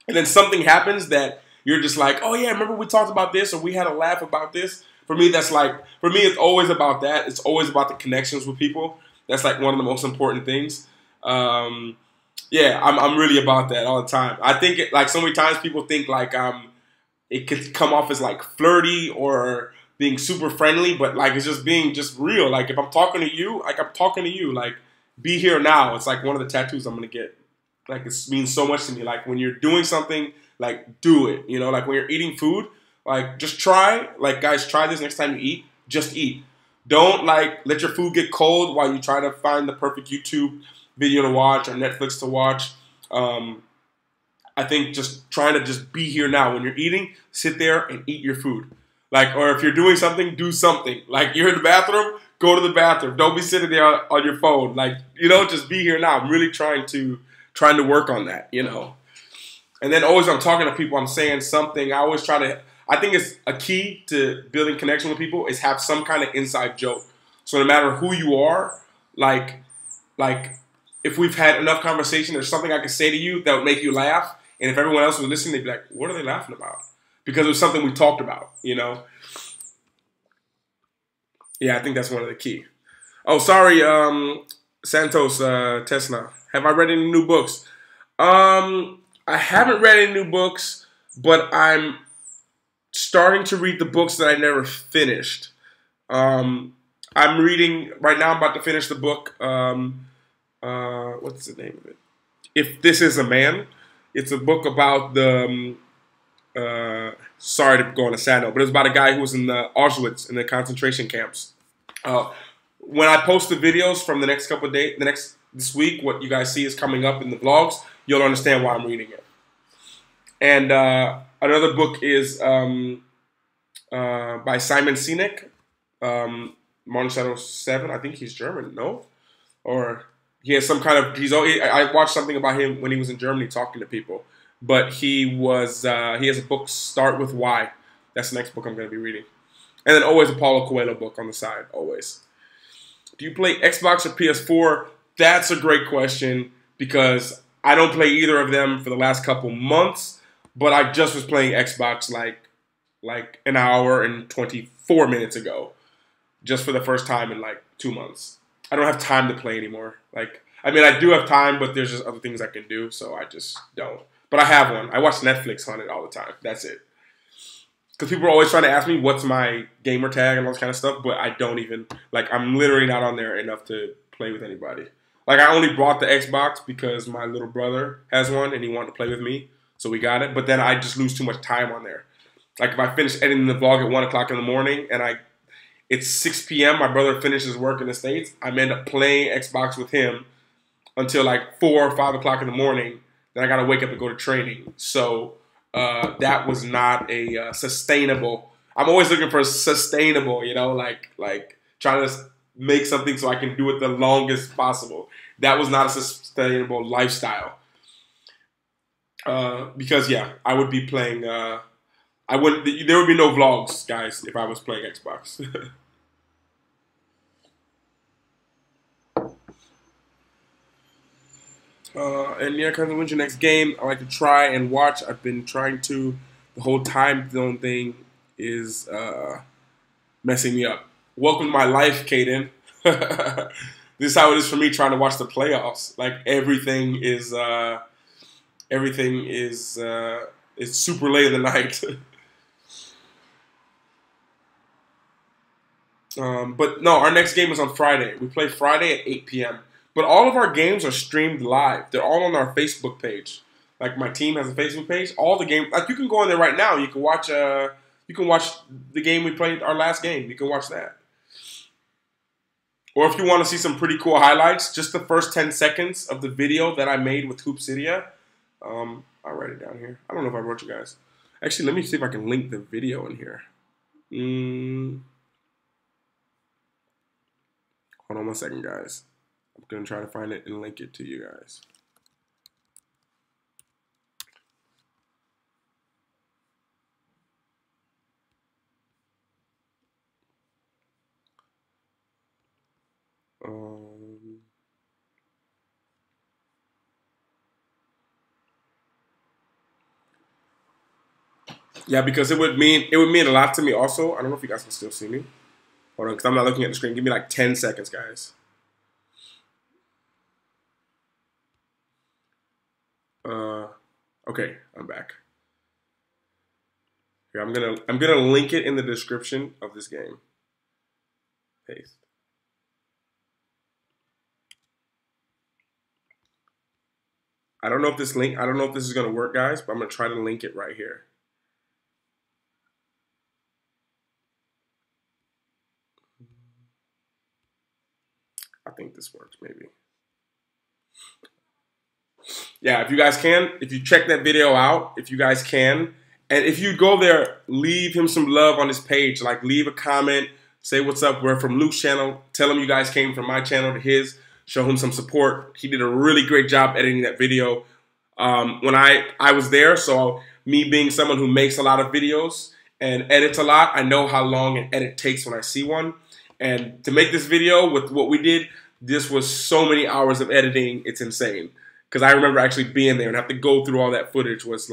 and then something happens that you're just like, oh yeah, remember we talked about this or we had a laugh about this. For me, it's always about that. It's always about the connections with people. That's like one of the most important things. Yeah, I'm really about that all the time. I think like so many times people think like it could come off as like flirty or being super friendly, but like it's just being just real. Like if I'm talking to you, like I'm talking to you, like be here now. It's like one of the tattoos I'm gonna get. Like it means so much to me. Like when you're doing something, like do it. You know, like when you're eating food, like just try. Like guys, try this next time you eat. Just eat. Don't like let your food get cold while you try to find the perfect YouTube video to watch or Netflix to watch. I think just trying to just be here now. When you're eating, sit there and eat your food. Like, or if you're doing something, do something. Like you're in the bathroom, go to the bathroom. Don't be sitting there on your phone. Like, you know, just be here now. I'm really trying to work on that, you know. And then always I'm talking to people, I'm saying something. I think it's a key to building connection with people is have some kind of inside joke. So no matter who you are, like if we've had enough conversation, there's something I can say to you that would make you laugh. And if everyone else was listening, they'd be like, what are they laughing about? Because it was something we talked about, you know? Yeah, I think that's one of the key. Oh, sorry, Santos Tesla. Have I read any new books? I haven't read any new books, but I'm starting to read the books that I never finished. I'm reading right now. I'm about to finish the book. What's the name of it? If This Is a Man. It's a book about the. Sorry to go on a sad note, but it's about a guy who was in the Auschwitz in the concentration camps. When I post the videos from the next couple of days, this week, what you guys see is coming up in the vlogs. You'll understand why I'm reading it. And another book is by Simon Sinek, Modern Shadow 7. I think he's German, no? Or he has some kind of. I watched something about him when he was in Germany talking to people. But he has a book, Start With Why. That's the next book I'm going to be reading. And then always a Paulo Coelho book on the side, always. Do you play Xbox or PS4? That's a great question because I don't play either of them for the last couple months. But I just was playing Xbox like an hour and 24 minutes ago. Just for the first time in like 2 months. I don't have time to play anymore. I do have time, but there's just other things I can do, so I just don't. But I have one. I watch Netflix on it all the time. That's it. Because people are always trying to ask me what's my gamer tag and all this kind of stuff, but I don't even, I'm literally not on there enough to play with anybody. I only brought the Xbox because my little brother has one and he wanted to play with me, so we got it. But then I just lose too much time on there. If I finish editing the vlog at 1 o'clock in the morning and it's 6 p.m., my brother finishes work in the States, I end up playing Xbox with him until 4 or 5 o'clock in the morning. Then I got to wake up and go to training. So that was not a sustainable. I'm always looking for sustainable, trying to make something so I can do it the longest possible. That was not a sustainable lifestyle. Because, yeah, I would be playing. There would be no vlogs, guys, if I was playing Xbox. And yeah, kind of when's your next game? I like to try and watch. I've been trying to. The whole time zone thing is messing me up. Welcome to my life, Caden. This is how it is for me trying to watch the playoffs. Everything is it's super late in the night. But no, our next game is on Friday. We play Friday at 8 p.m. But all of our games are streamed live. They're all on our Facebook page. My team has a Facebook page. All the games, you can go in there right now. You can watch. You can watch the game we played, our last game. You can watch that. Or if you want to see some pretty cool highlights, just the first 10 seconds of the video that I made with Hoopsidia. I'll write it down here. I don't know if I wrote you guys. Actually, let me see if I can link the video in here. Hold on 1 second, guys. I'm going to try to find it and link it to you guys. Yeah, because it would mean a lot to me also. I don't know if you guys can still see me. Hold on, because I'm not looking at the screen. Give me 10 seconds, guys. Okay, I'm back. Here, I'm gonna link it in the description of this game. Paste. I don't know if this is gonna work, guys, but I'm gonna try to link it right here. I think this works, maybe. Yeah, if you guys can, if you check that video out, if you guys can, and if you go there, leave him some love on his page. Leave a comment, say what's up. We're from Luke's channel. Tell him you guys came from my channel to his. Show him some support. He did a really great job editing that video. When I was there, so me being someone who makes a lot of videos and edits a lot, I know how long an edit takes when I see one. And to make this video with what we did, this was so many hours of editing. It's insane. Because I remember actually being there and have to go through all that footage was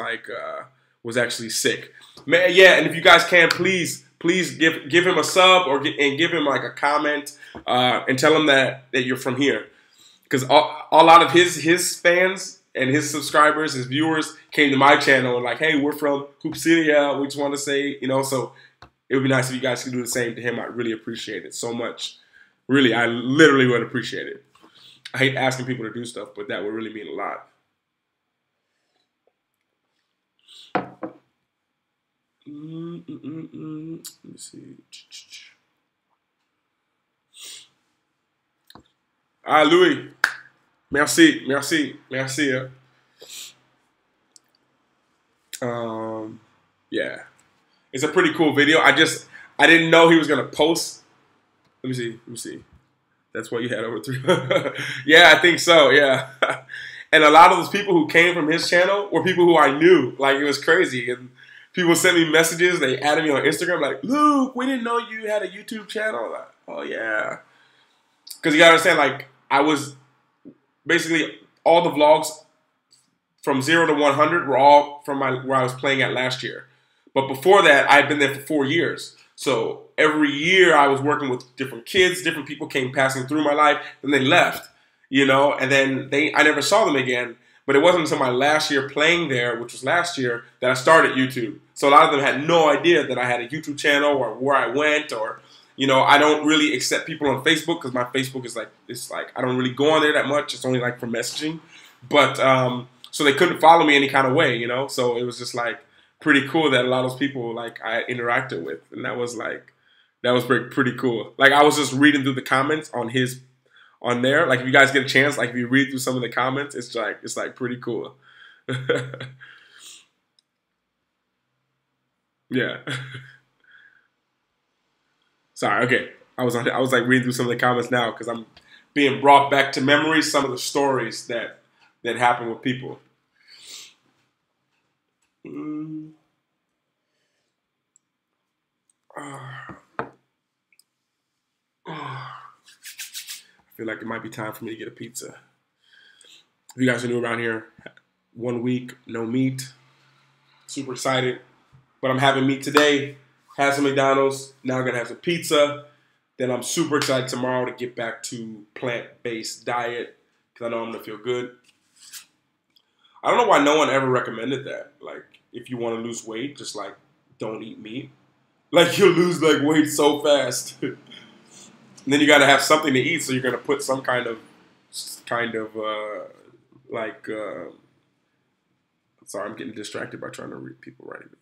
was actually sick. Man, yeah, and if you guys can, please give him a sub and give him a comment and tell him that you're from here. Because a lot of his fans and his subscribers, his viewers came to my channel and like, hey, we're from Hoopsidia. We just want to say, you know, so it would be nice if you guys could do the same to him. I really appreciate it so much. Really, I literally would appreciate it. I hate asking people to do stuff, but that would really mean a lot. Let me see. Ah, Louis. Merci. Yeah. It's a pretty cool video. I didn't know he was gonna post. Let me see. That's what you had over 3. Yeah, I think so. Yeah. And a lot of those people who came from his channel were people who I knew. Like, it was crazy. And people sent me messages. They added me on Instagram. Like, Luke, we didn't know you had a YouTube channel. Like, oh yeah. Because you gotta understand, like, I was basically all the vlogs from 0 to 100 were all from where I was playing at last year. But before that, I had been there for 4 years. So every year I was working with different kids, different people came passing through my life, then they left, you know, and then I never saw them again. But it wasn't until my last year playing there, which was last year, that I started YouTube. So a lot of them had no idea that I had a YouTube channel or where I went, or, you know, I don't really accept people on Facebook because my Facebook is like, I don't really go on there that much. It's only like for messaging. But, so they couldn't follow me any kind of way, you know? So it was just like pretty cool that a lot of those people like I interacted with. And that was pretty cool. Like, I was just reading through the comments on there. Like, if you guys get a chance, like if you read through some of the comments, it's like pretty cool. Yeah. Sorry, okay. I was like reading through some of the comments now because I'm being brought back to memory some of the stories that happen with people. I feel like it might be time for me to get a pizza. If you guys are new around here, 1 week, no meat. Super excited. But I'm having meat today. Had some McDonald's. Now I'm going to have some pizza. Then I'm super excited tomorrow to get back to plant-based diet because I know I'm going to feel good. I don't know why no one ever recommended that. Like, if you want to lose weight, just like don't eat meat. Like, you'll lose like weight so fast. And then you got to have something to eat, so you're going to put some kind of sorry, I'm getting distracted by trying to read people writing me.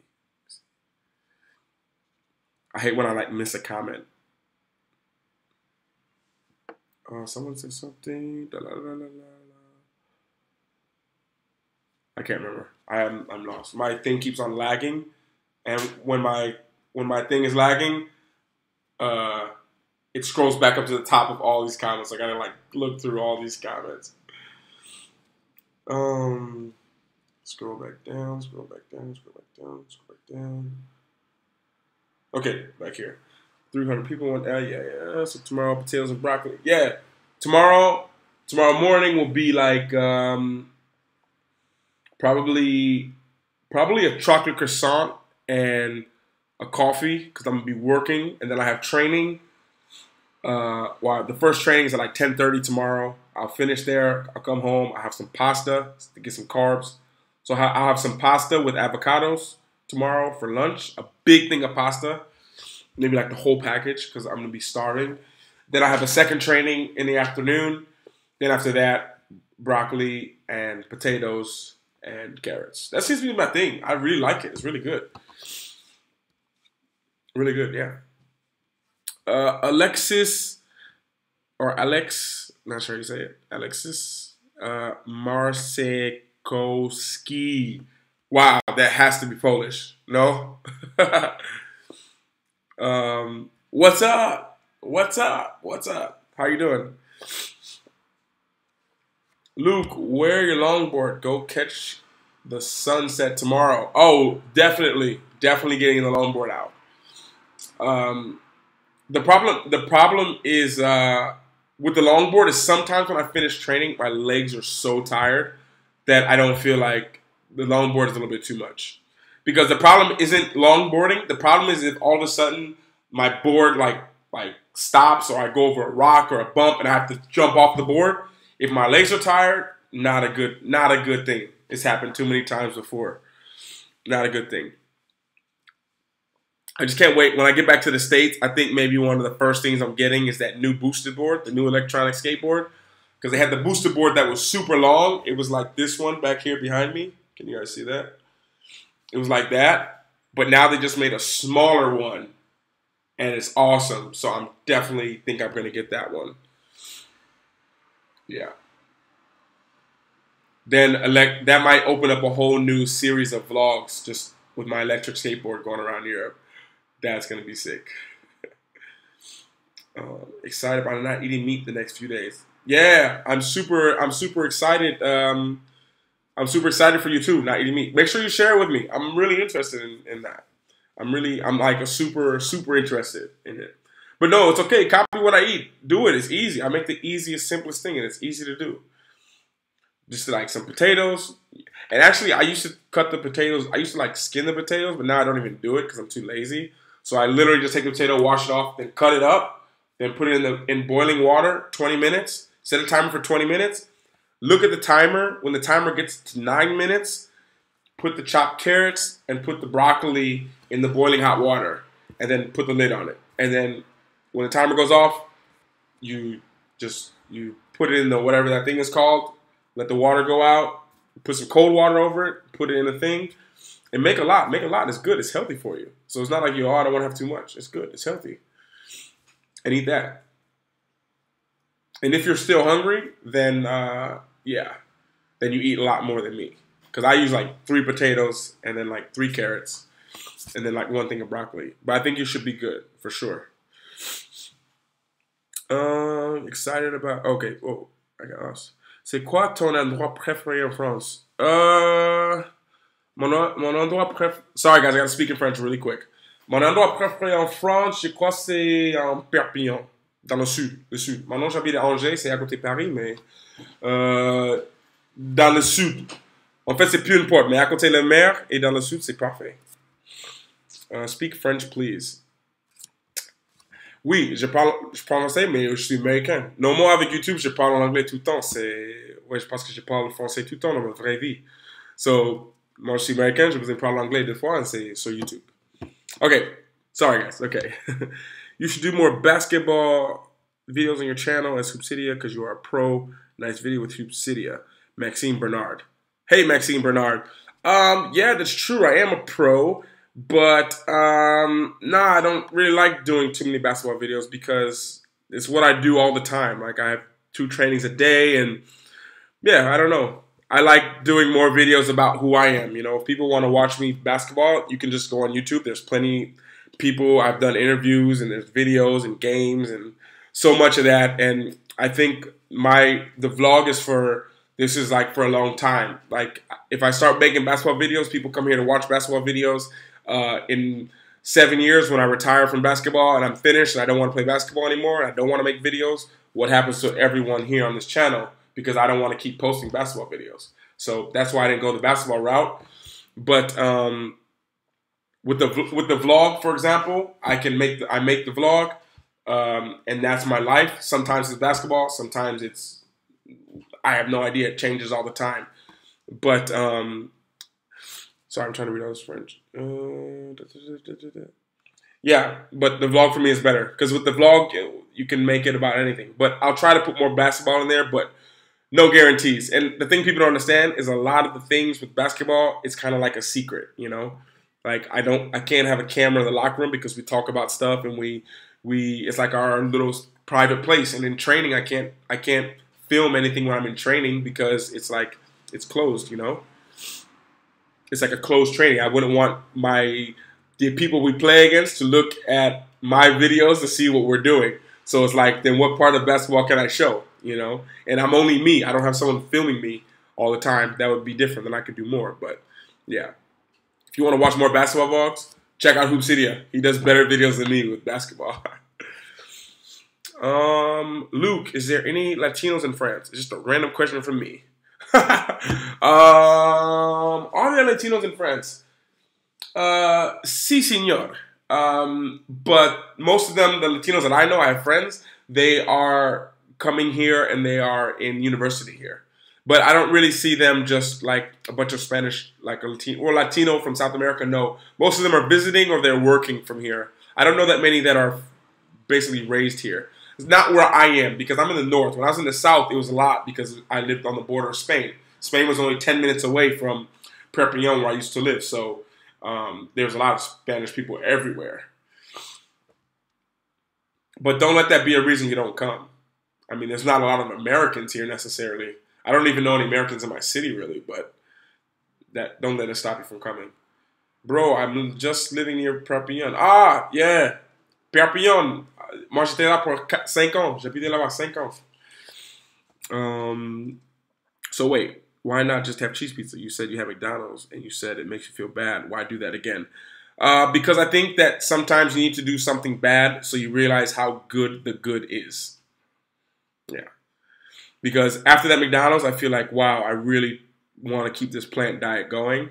I hate when I like miss a comment. Someone said something. I can't remember. I'm lost. My thing keeps on lagging, and when my thing is lagging, it scrolls back up to the top of all these comments. I gotta like look through all these comments. Scroll back down. Scroll back down. Scroll back down. Scroll back down. Okay, back here. 300 people went. Yeah. So tomorrow, potatoes and broccoli. Yeah, tomorrow morning will be like probably a chocolate croissant and a coffee because I'm gonna be working, and then I have training. The first training is at like 10:30 tomorrow. I'll finish there. I'll come home. I have some pasta to get some carbs. So I'll have some pasta with avocados tomorrow for lunch. A big thing of pasta, maybe like the whole package because I'm gonna be starving. Then I have a second training in the afternoon. Then after that, broccoli and potatoes and carrots. That seems to be my thing. I really like it. It's really good. Really good, yeah. Alex, not sure how you say it. Alexis Marsekowski. Wow, that has to be Polish. No? What's up? How you doing? Luke, wear your longboard. Go catch the sunset tomorrow. Oh, definitely getting the longboard out. The problem is with the longboard is sometimes when I finish training, my legs are so tired that I don't feel like the longboard is a little bit too much. Because the problem isn't longboarding. The problem is if all of a sudden my board like stops or I go over a rock or a bump and I have to jump off the board. If my legs are tired, not a good thing. It's happened too many times before. Not a good thing. I just can't wait. When I get back to the States, I think maybe one of the first things I'm getting is that new boosted board, the new electronic skateboard. Because they had the boosted board that was super long. It was like this one back here behind me. Can you guys see that? It was like that. But now they just made a smaller one. And it's awesome. So I'm definitely think I'm going to get that one. Yeah. Then that might open up a whole new series of vlogs just with my electric skateboard going around Europe. That's going to be sick. Excited about not eating meat the next few days. Yeah, I'm super excited. I'm super excited for you too, not eating meat. Make sure you share it with me. I'm really interested in that. I'm like a super interested in it. But no, it's okay. Copy what I eat. Do it. It's easy. I make the easiest, simplest thing, and it's easy to do. Just like some potatoes. And actually, I used to cut the potatoes. I used to like skin the potatoes, but now I don't even do it because I'm too lazy. So I literally just take the potato, wash it off, then cut it up, then put it in boiling water, 20 minutes. Set a timer for 20 minutes. Look at the timer. When the timer gets to 9 minutes, put the chopped carrots and put the broccoli in the boiling hot water, and then put the lid on it. And then when the timer goes off, you put it in the whatever that thing is called. Let the water go out. Put some cold water over it. Put it in the thing. And make a lot. Make a lot. It's good. It's healthy for you. So it's not like I don't want to have too much. It's good. It's healthy. And eat that. And if you're still hungry, then yeah, then you eat a lot more than me. Because I use like 3 potatoes and then like 3 carrots and then like 1 thing of broccoli. But I think you should be good for sure. Excited about. Okay. Oh, I got lost. C'est quoi ton endroit préféré en France? Mon endroit préféré. Sorry guys, I gotta speak in French really quick. Mon endroit préféré en France, je crois c'est en Perpignan, dans le sud. Maintenant j'habite à Angers, c'est à côté de Paris, mais dans le sud. En fait, c'est plus une porte, mais à côté de la mer et dans le sud, c'est parfait. Speak French, please. Oui, je parle français, mais je suis américain. Non, moi, avec YouTube, je parle en anglais tout le temps. Ouais, je pense que je parle français tout le temps dans ma vraie vie. So, moi, je suis américain, j'ai besoin de parler anglais 2 fois, et c'est sur YouTube. Okay, sorry, guys. Okay. You should do more basketball videos on your channel as Hoopsidia because you are a pro. Nice video with Hoopsidia. Maxime Bernard. Hey, Maxime Bernard. Yeah, that's true. I am a pro. But, nah, I don't really like doing too many basketball videos because it's what I do all the time. Like, I have 2 trainings a day, and, yeah, I don't know. I like doing more videos about who I am. You know, if people want to watch me basketball, you can just go on YouTube. There's plenty people. I've done interviews, and there's videos and games and so much of that. And I think the vlog is this is like for a long time. Like, if I start making basketball videos, people come here to watch basketball videos. In 7 years, when I retire from basketball and I'm finished and I don't want to play basketball anymore and I don't want to make videos, what happens to everyone here on this channel? Because I don't want to keep posting basketball videos. So that's why I didn't go the basketball route. But with the vlog, for example, I make the vlog, and that's my life. Sometimes it's basketball, sometimes it's I have no idea. It changes all the time. But sorry, I'm trying to read all this French. Yeah, but the vlog for me is better. Because with the vlog, you can make it about anything. But I'll try to put more basketball in there, but no guarantees. And the thing people don't understand is a lot of the things with basketball, it's kind of like a secret, you know? Like, I can't have a camera in the locker room because we talk about stuff and it's like our little private place. And in training, I can't film anything when I'm in training because it's like, it's closed, you know? It's like a closed training. I wouldn't want the people we play against to look at my videos to see what we're doing. So it's like, then what part of basketball can I show, you know? And I'm only me. I don't have someone filming me all the time. That would be different. Then I could do more. But, yeah. If you want to watch more basketball vlogs, check out Hoopsidia. He does better videos than me with basketball. Luke, is there any Latinos in France? It's just a random question from me. Are there Latinos in France? Si, senor. But most of them, the Latinos that I know, I have friends, they are coming here and they are in university here. But I don't really see them just like a bunch of Spanish, like a Latino from South America. No, most of them are visiting or they're working from here. I don't know that many that are basically raised here. It's not where I am because I'm in the north. When I was in the south, it was a lot because I lived on the border of Spain. Spain was only 10 minutes away from Perpignan, where I used to live. So there's a lot of Spanish people everywhere. But don't let that be a reason you don't come. I mean, there's not a lot of Americans here necessarily. I don't even know any Americans in my city, really, but that don't let it stop you from coming. Bro, I'm just living near Perpignan. Ah, yeah. Perpignan. Moi, j'étais là pour 5 ans. J'habitais là-bas 5 ans. So wait, why not just have cheese pizza? You said you have McDonald's, and you said it makes you feel bad. Why do that again? Because I think that sometimes you need to do something bad so you realize how good the good is. Yeah. Because after that McDonald's, I feel like, wow, I really want to keep this plant diet going.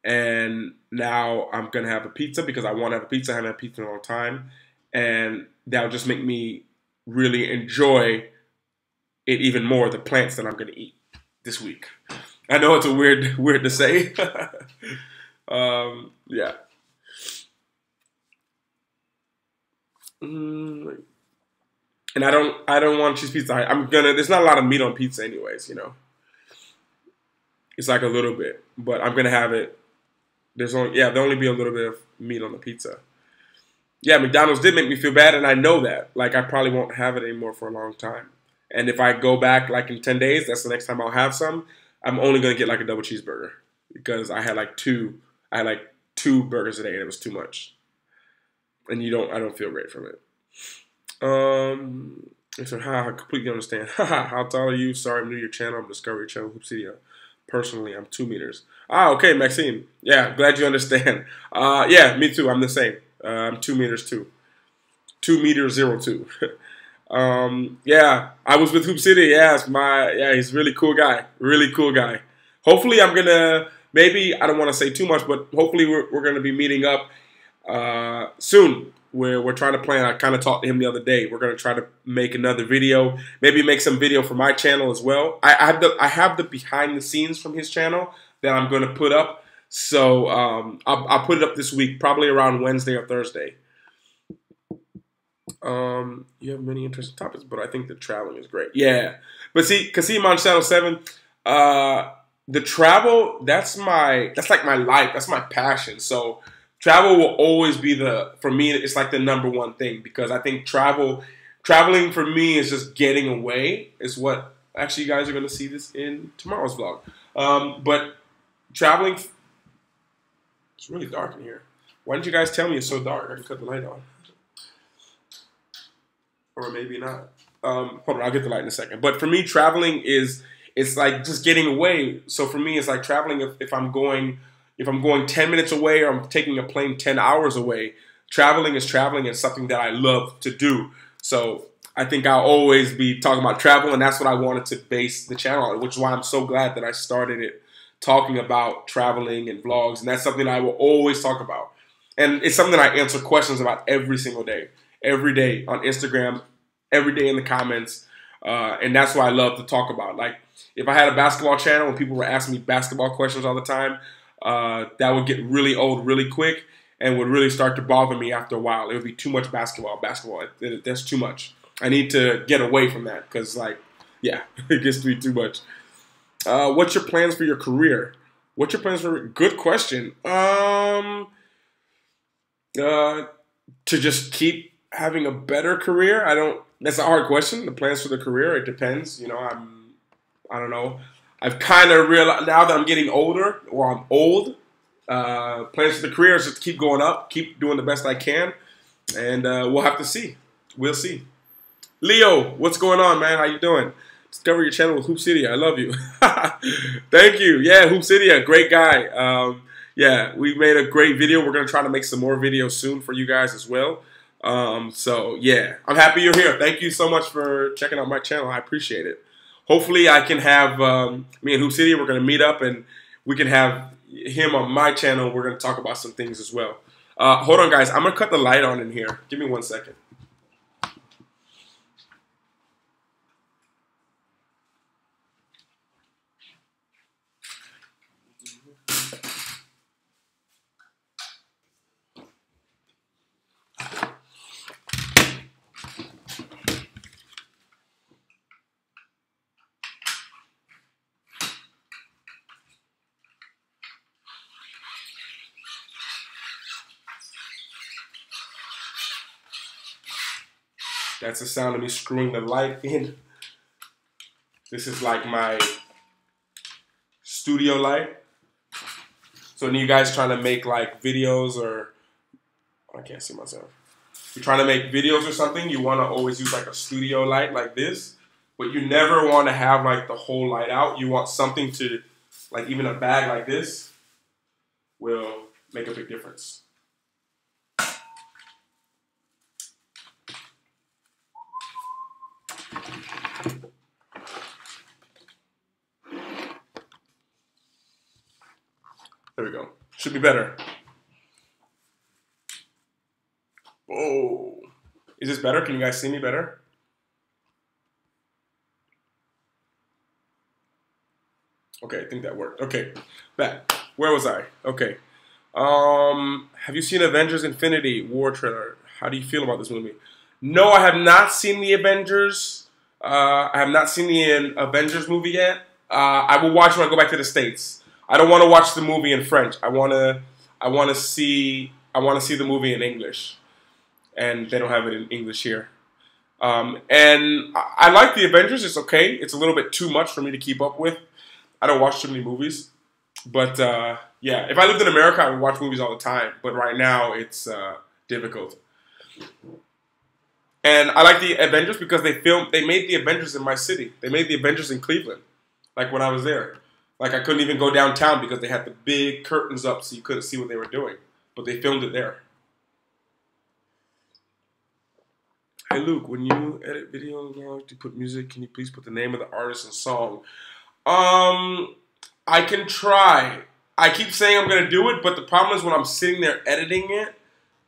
And now I'm going to have a pizza because I want to have a pizza. I haven't had pizza in a long time. And that'll just make me really enjoy it even more, the plants that I'm going to eat this week. I know it's a weird to say. Yeah. And I don't want cheese pizza. There's not a lot of meat on pizza anyways, you know. It's like a little bit, but I'm gonna have it. There'll only be a little bit of meat on the pizza. Yeah, McDonald's did make me feel bad, and I know that. Like, I probably won't have it anymore for a long time. And if I go back, like, in 10 days, that's the next time I'll have some. I'm only gonna get, like, a double cheeseburger. Because I had, like, two burgers a day, and it was too much. And I don't feel great from it. I said, I completely understand. How tall are you? Sorry, I'm new to your channel. I'm discovering your channel, Hoopsidia. Personally, I'm 2 meters. Okay, Maxine. Yeah, glad you understand. Yeah, me too. I'm the same. I'm 2 meters too. 2 meters 02. Yeah, I was with Hoopsidia. Yeah, he's a really cool guy. Really cool guy. Hopefully, I'm gonna I don't want to say too much, but hopefully we're gonna be meeting up soon. We're trying to plan. I kind of talked to him the other day. We're going to try to make another video. Maybe make some video for my channel as well. I have the behind the scenes from his channel that I'm going to put up. So I'll put it up this week, probably around Wednesday or Thursday. You have many interesting topics, but I think the traveling is great. Yeah. But see, Kasim on Channel 7, the travel, that's like my life. That's my passion. So travel will always be for me, it's like the #1 thing because I think traveling for me is just getting away is what, actually you guys are going to see this in tomorrow's vlog. But traveling, it's really dark in here. Why didn't you guys tell me it's so dark? I can cut the light on. Or maybe not. Hold on, I'll get the light in a second. But for me, traveling it's like just getting away. So for me, it's like traveling if I'm going 10 minutes away or I'm taking a plane 10 hours away, traveling is traveling and something that I love to do. So I think I'll always be talking about travel, and that's what I wanted to base the channel on, which is why I'm so glad that I started it talking about traveling and vlogs, and that's something I will always talk about. And it's something I answer questions about every single day, every day on Instagram, every day in the comments, and that's what I love to talk about. Like, if I had a basketball channel and people were asking me basketball questions all the time, that would get really old really quick and would really start to bother me after a while. It would be too much basketball. That's too much. I need to get away from that because, like, yeah, it gets to be too much. What's your plans for your career? What's your plans for? Good question. To just keep having a better career. That's a hard question. The plans for the career, it depends. You know, I don't know. I've kind of realized now that I'm getting older, or I'm old, plans for the career is just to keep going up, keep doing the best I can, and we'll have to see. We'll see. Leo, what's going on, man? How you doing? Discover your channel with Hoopsidia. I love you. Thank you. Yeah, Hoopsidia, great guy. Yeah, we made a great video. We're going to try to make some more videos soon for you guys as well. So, yeah, I'm happy you're here. Thank you so much for checking out my channel. I appreciate it. Hopefully I can have, me and Hoopsidia, we're going to meet up and we can have him on my channel. We're going to talk about some things as well. Hold on, guys. I'm going to cut the light on in here. Give me 1 second. That's the sound of me screwing the light in. This is like my studio light. So when you guys trying to make like videos or, I can't see myself. You're trying to make videos or something, you want to always use like a studio light like this. But you never want to have like the whole light out. You want something to, like even a bag like this will make a big difference. There we go. Should be better. Oh. Is this better? Can you guys see me better? Okay, I think that worked. Okay, back. Where was I? Okay. Have you seen Avengers Infinity War trailer? How do you feel about this movie? No, I have not seen the Avengers. I have not seen the Avengers movie yet. I will watch when I go back to the States. I don't want to watch the movie in French. I want to see the movie in English, and they don't have it in English here. And I like the Avengers. It's okay. It's a little bit too much for me to keep up with. I don't watch too many movies, but yeah, if I lived in America, I would watch movies all the time. But right now, it's difficult. And I like the Avengers because they made the Avengers in my city. They made the Avengers in Cleveland, like when I was there. Like I couldn't even go downtown because they had the big curtains up so you couldn't see what they were doing. But they filmed it there. Hey Luke, when you edit videos to put music, can you please put the name of the artist and song? I can try. I keep saying I'm going to do it, but the problem is when I'm sitting there editing it,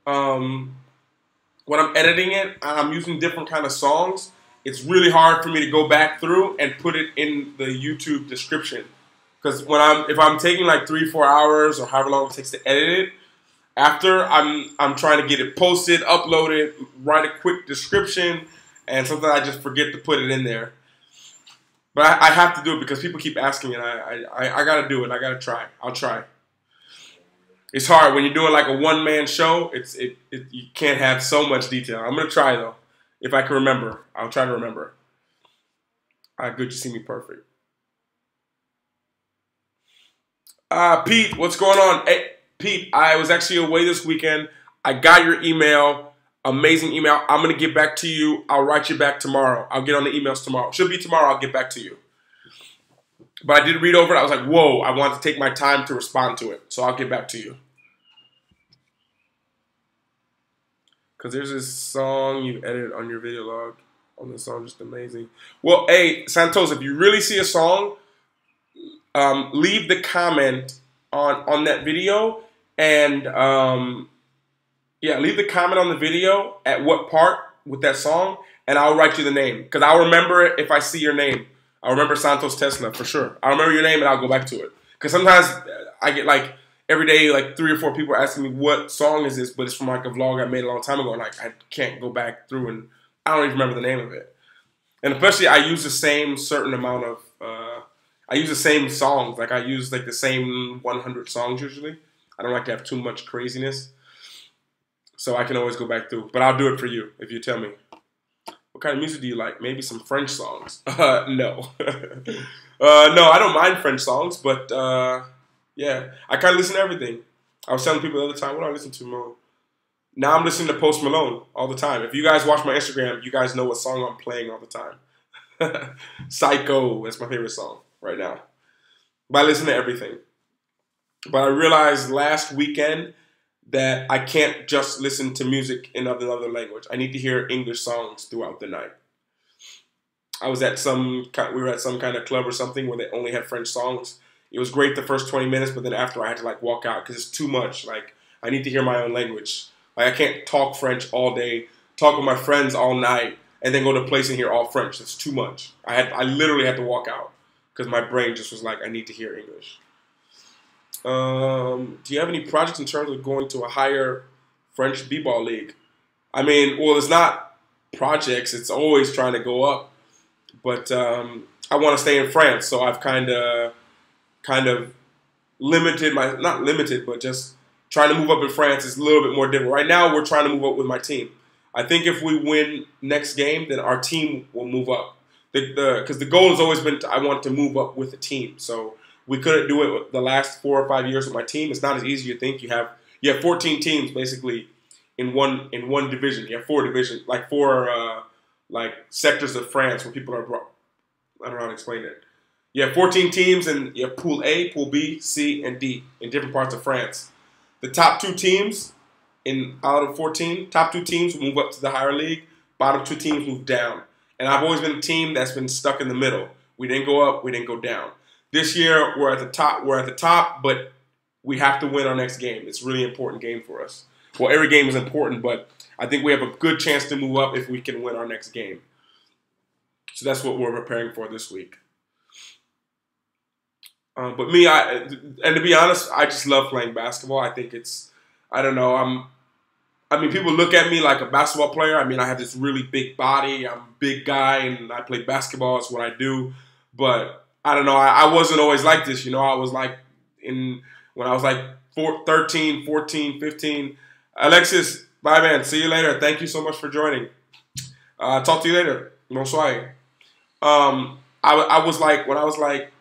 when I'm editing it, and I'm using different kind of songs, it's really hard for me to go back through and put it in the YouTube description. Because if I'm taking like 3-4 hours or however long it takes to edit it, after I'm trying to get it posted, uploaded, write a quick description, and sometimes I just forget to put it in there. But I have to do it because people keep asking, and I gotta do it. I gotta try. I'll try. It's hard when you're doing like a one-man show. You can't have so much detail. I'm gonna try though. If I can remember, I'll try to remember. All right, good to see me perfect. Pete, what's going on? Hey, Pete, I was actually away this weekend. I got your email. Amazing email. I'm going to get back to you. I'll write you back tomorrow. I'll get on the emails tomorrow. Should be tomorrow. I'll get back to you. But I did read over it. I was like, whoa, I want to take my time to respond to it. So I'll get back to you. Because there's this song you edited on your video log. On this song, just amazing. Well, hey, Santos, if you really see a song, leave the comment on that video, and yeah, leave the comment on the video at what part with that song, and I'll write you the name because I'll remember it if I see your name. I'll remember Santos Tesla for sure. I'll remember your name and I'll go back to it because sometimes I get like every day like 3 or 4 people asking me what song is this, but it's from like a vlog I made a long time ago, and like I can't go back through and I don't even remember the name of it. And especially I use the same certain amount of. I use the same songs. Like I use like the same 100 songs usually. I don't like to have too much craziness. So I can always go back through. But I'll do it for you if you tell me. What kind of music do you like? Maybe some French songs. No. No, I don't mind French songs. But yeah, I kind of listen to everything. I was telling people the other time, what do I listen to more? Now I'm listening to Post Malone all the time. If you guys watch my Instagram, you guys know what song I'm playing all the time. Psycho, that's my favorite song right now. But I listen to everything. But I realized last weekend that I can't just listen to music in another language. I need to hear English songs throughout the night. We were at some kind of club or something where they only had French songs. It was great the first 20 minutes, but then after I had to like walk out because it's too much. Like I need to hear my own language. Like I can't talk French all day, talk with my friends all night, and then go to a place and hear all French. That's too much. I literally had to walk out because my brain just was like, I need to hear English. Do you have any projects in terms of going to a higher French b-ball league? I mean, well, it's not projects. It's always trying to go up. But I want to stay in France, so I've kind of limited not limited, but just trying to move up in France is a little bit more difficult. Right now, we're trying to move up with my team. I think if we win next game, then our team will move up. Because the goal has always been I want to move up with the team. So we couldn't do it the last 4 or 5 years with my team. It's not as easy as you think. You have 14 teams basically in one division. You have 4 divisions, like 4 like sectors of France where people are. I don't know how to explain it. You have 14 teams, and you have Pool A, Pool B, C, and D in different parts of France. The top 2 teams out of 14, top 2 teams will move up to the higher league. Bottom 2 teams move down. And I've always been a team that's been stuck in the middle. We didn't go up, we didn't go down. This year we're at the top. We're at the top, but we have to win our next game. It's a really important game for us. Well, every game is important, but I think we have a good chance to move up if we can win our next game. So that's what we're preparing for this week. But me, and to be honest, I just love playing basketball. I think I don't know, people look at me like a basketball player. I mean, I have this really big body. I'm a big guy, and I play basketball. It's what I do. But I don't know. I wasn't always like this. I was like when I was like 13, 14, 15. Alexis, bye, man. See you later. Thank you so much for joining. Talk to you later. Bonsoir. I was like, when I was like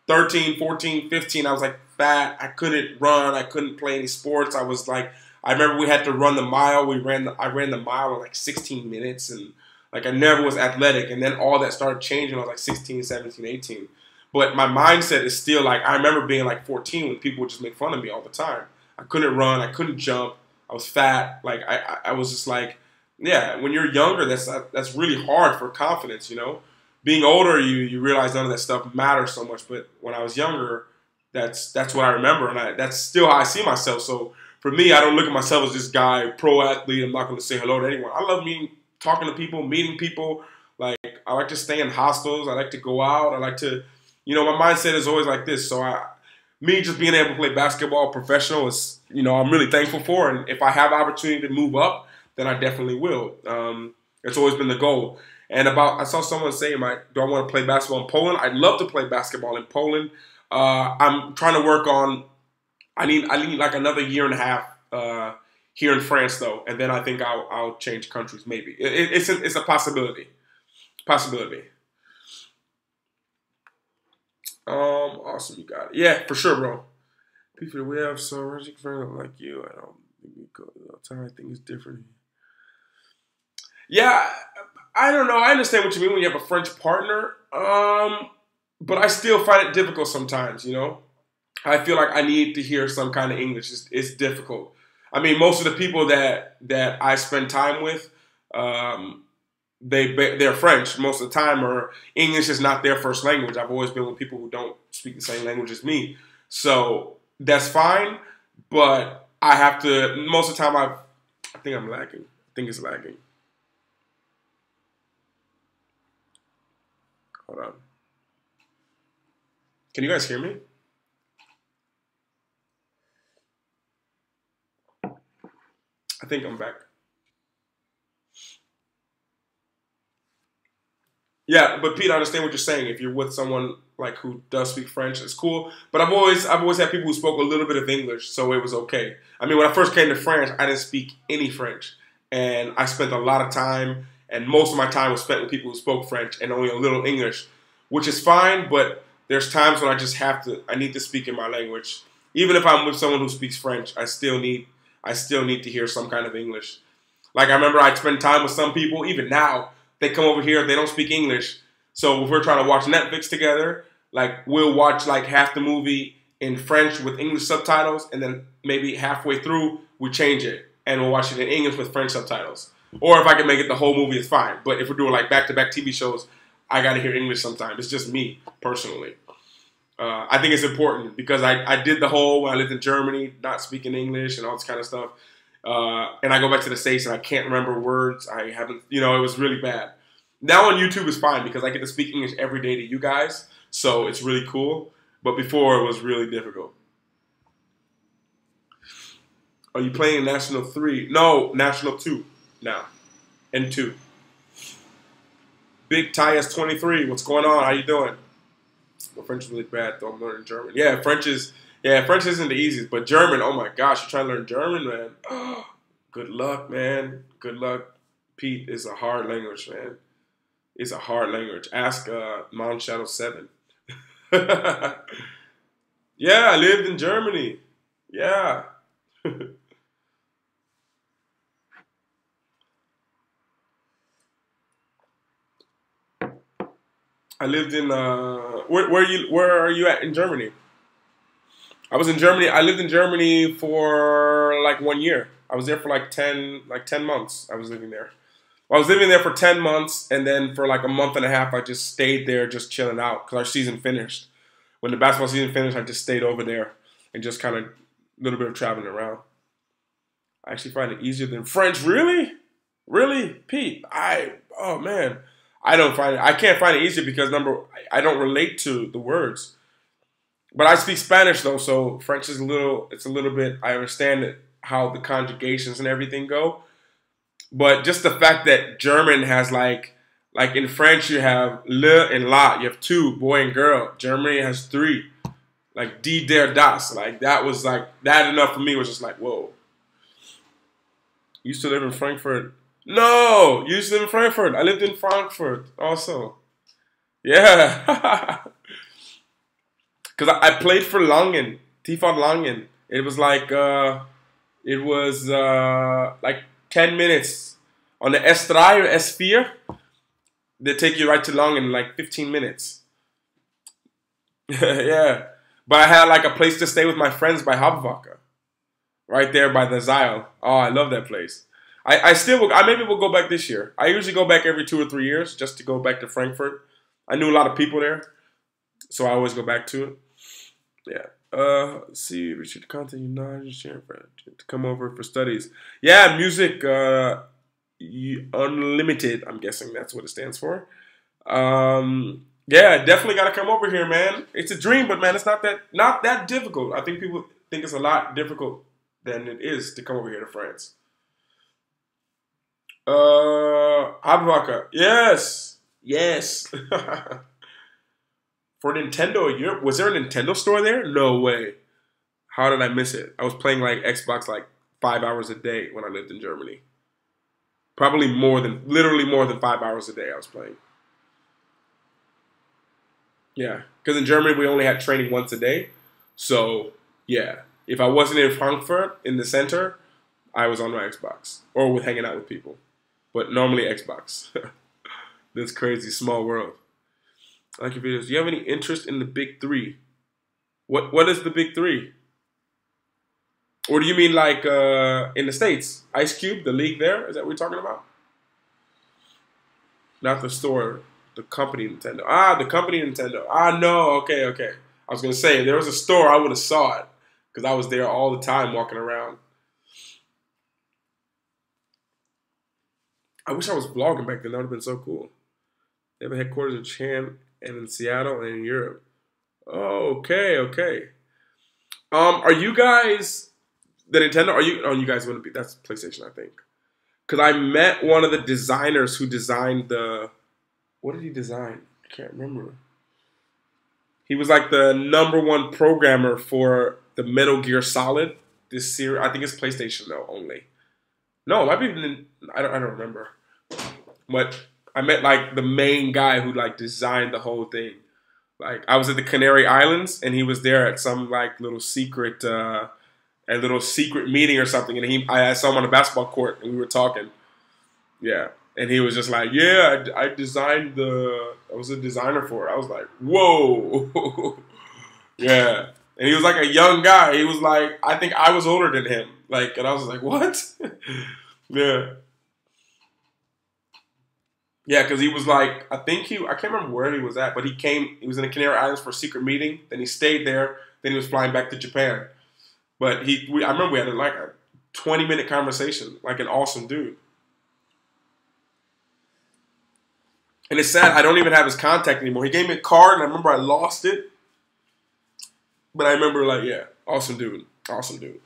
13, 14, 15, I was like fat. I couldn't run. I couldn't play any sports. I was like, I remember we had to run the mile. I ran the mile in like 16 minutes, and like I never was athletic. And then all that started changing. I was like 16, 17, 18. But my mindset is still like, I remember being like 14 when people would just make fun of me all the time. I couldn't run. I couldn't jump. I was fat. Like I was just like, yeah, when you're younger, that's really hard for confidence, Being older, you realize none of that stuff matters so much. But when I was younger, that's what I remember, and that's still how I see myself. So for me, I don't look at myself as this guy, pro athlete. I'm not going to say hello to anyone. I love talking to people, meeting people. Like, I like to stay in hostels. I like to go out. I like to, my mindset is always like this. So me just being able to play basketball professional is, I'm really thankful for. And if I have opportunity to move up, then I definitely will. It's always been the goal. And I saw someone saying, do I want to play basketball in Poland? I'd love to play basketball in Poland. I'm trying to work on, I need like another year and a half here in France, though. And then I think I'll change countries, maybe. It's a possibility. Awesome, you got it. Yeah, for sure, bro. People, we have so much friends like you. I don't think we go all the time. I think it's different. Yeah, I don't know. I understand what you mean when you have a French partner. But I still find it difficult sometimes, I feel like I need to hear some kind of English. It's difficult. I mean, most of the people that I spend time with, they're French most of the time, or English is not their first language. I've always been with people who don't speak the same language as me. So that's fine, but I have to, most of the time I think I'm lagging. I think it's lagging. Hold on. Can you guys hear me? I think I'm back. Yeah, but Pete, I understand what you're saying. If you're with someone like who does speak French, it's cool. But I've always had people who spoke a little bit of English, so it was okay. I mean, when I first came to France, I didn't speak any French, and I spent a lot of time, and most of my time was spent with people who spoke French and only a little English, which is fine. But there's times when I need to speak in my language. Even if I'm with someone who speaks French, I still need to hear some kind of English. Like I remember I'd spend time with some people, even now, they come over here, they don't speak English. So if we're trying to watch Netflix together, like we'll watch like half the movie in French with English subtitles, and then maybe halfway through we change it and we'll watch it in English with French subtitles. Or if I can make it the whole movie, it's fine. But if we're doing like back-to-back TV shows, I got to hear English sometimes. It's just me, personally. I think it's important because I did the whole, when I lived in Germany, not speaking English and all this kind of stuff. And I go back to the States and I can't remember words. I haven't, it was really bad. Now on YouTube is fine because I get to speak English every day to you guys. So it's really cool. But before it was really difficult. Are you playing National 3? No, National 2 now. N2. Big Tyus 23. What's going on? How you doing? Well, French is really bad, though. I'm learning German. French isn't the easiest, but German, oh my gosh, you're trying to learn German, man. Good luck, man. Good luck. Pete is a hard language, man. It's a hard language. Ask Mount Shadow 7. Yeah, I lived in Germany. Yeah. I lived in where are you at in Germany? I was in Germany. I lived in Germany for like 1 year. I was there for like ten months. I was living there. I was living there for 10 months, and then for like a month and a half, I just stayed there just chilling out because our season finished. When the basketball season finished, I just stayed over there and just kind of a little bit of traveling around. I actually find it easier than French. Really? Really? Pete, oh man. I can't find it easier because I don't relate to the words. But I speak Spanish though, so French is it's a little bit, I understand it, how the conjugations and everything go. But just the fact that German has like in French you have le and la, you have two, boy and girl. Germany has three, like die, der, das. Like that was like that enough for me was just like whoa. You used to live in Frankfurt? No, you used to live in Frankfurt. I lived in Frankfurt also. Yeah, because I played for Langen, TV Langen. It was like 10 minutes on the S3 or S4. They take you right to Long in like 15 minutes. Yeah. But I had like a place to stay with my friends by Hauptwache. Right there by the Zeil. Oh, I love that place. I maybe will go back this year. I usually go back every 2 or 3 years just to go back to Frankfurt. I knew a lot of people there. So I always go back to it. Yeah. Let's see, Richard content you know, just sharing to come over for studies. Yeah, music unlimited. I'm guessing that's what it stands for. Yeah, definitely got to come over here, man. It's a dream, but man, it's not that difficult. I think people think it's a lot difficult than it is to come over here to France. Abwaka, yes, yes. For Nintendo Europe, was there a Nintendo store there? No way. How did I miss it? I was playing like Xbox like 5 hours a day when I lived in Germany. Probably literally more than 5 hours a day I was playing. Yeah, because in Germany we only had training once a day. So yeah, if I wasn't in Frankfurt in the center, I was on my Xbox or with hanging out with people. But normally Xbox. This crazy small world. I like your videos. Do you have any interest in the big three? What is the big three? Or do you mean like in the States? Ice Cube, the league there? Is that what we're talking about? Not the store, the company Nintendo. Ah, the company Nintendo. Ah, no, okay, okay. I was going to say, if there was a store, I would have saw it. Because I was there all the time walking around. I wish I was vlogging back then. That would have been so cool. They have a headquarters in Chan and in Seattle and in Europe. Oh, okay, okay. Are you guys the Nintendo? Are you? Oh, you guys wouldn't be. That's PlayStation, I think. Because I met one of the designers who designed the. What did he design? I can't remember. He was like the #1 programmer for the Metal Gear Solid. This series, I think it's PlayStation though only. No, it might be. I don't remember. But I met like the main guy who like designed the whole thing. Like I was at the Canary Islands and he was there at some like little secret meeting or something, and I saw him on a basketball court and we were talking. Yeah. And he was just like, yeah, I was a designer for it. I was like, whoa. Yeah. And he was like a young guy. He was like, I think I was older than him. Like, and I was like, what? Yeah. Yeah, because he was like, I can't remember where he was at, but he was in the Canary Islands for a secret meeting. Then he stayed there. Then he was flying back to Japan. But I remember we had like a 20-minute conversation, like an awesome dude. And it's sad, I don't even have his contact anymore. He gave me a card, and I remember I lost it. But I remember, like, yeah, awesome dude. Awesome dude.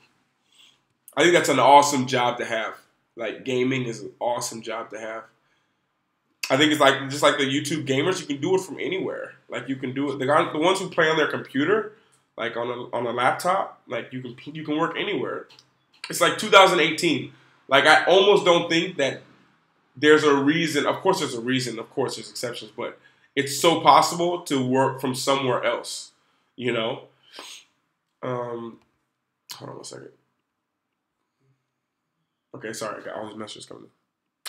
I think that's an awesome job to have. Like, gaming is an awesome job to have. I think it's like just like the YouTube gamers, you can do it from anywhere. Like you can do it. The ones who play on their computer, like on a laptop, like you can work anywhere. It's like 2018. Like, I almost don't think that there's a reason. Of course, there's a reason. Of course, there's exceptions, but it's so possible to work from somewhere else. You know. Hold on one second. Okay, sorry, I got all these messages coming in.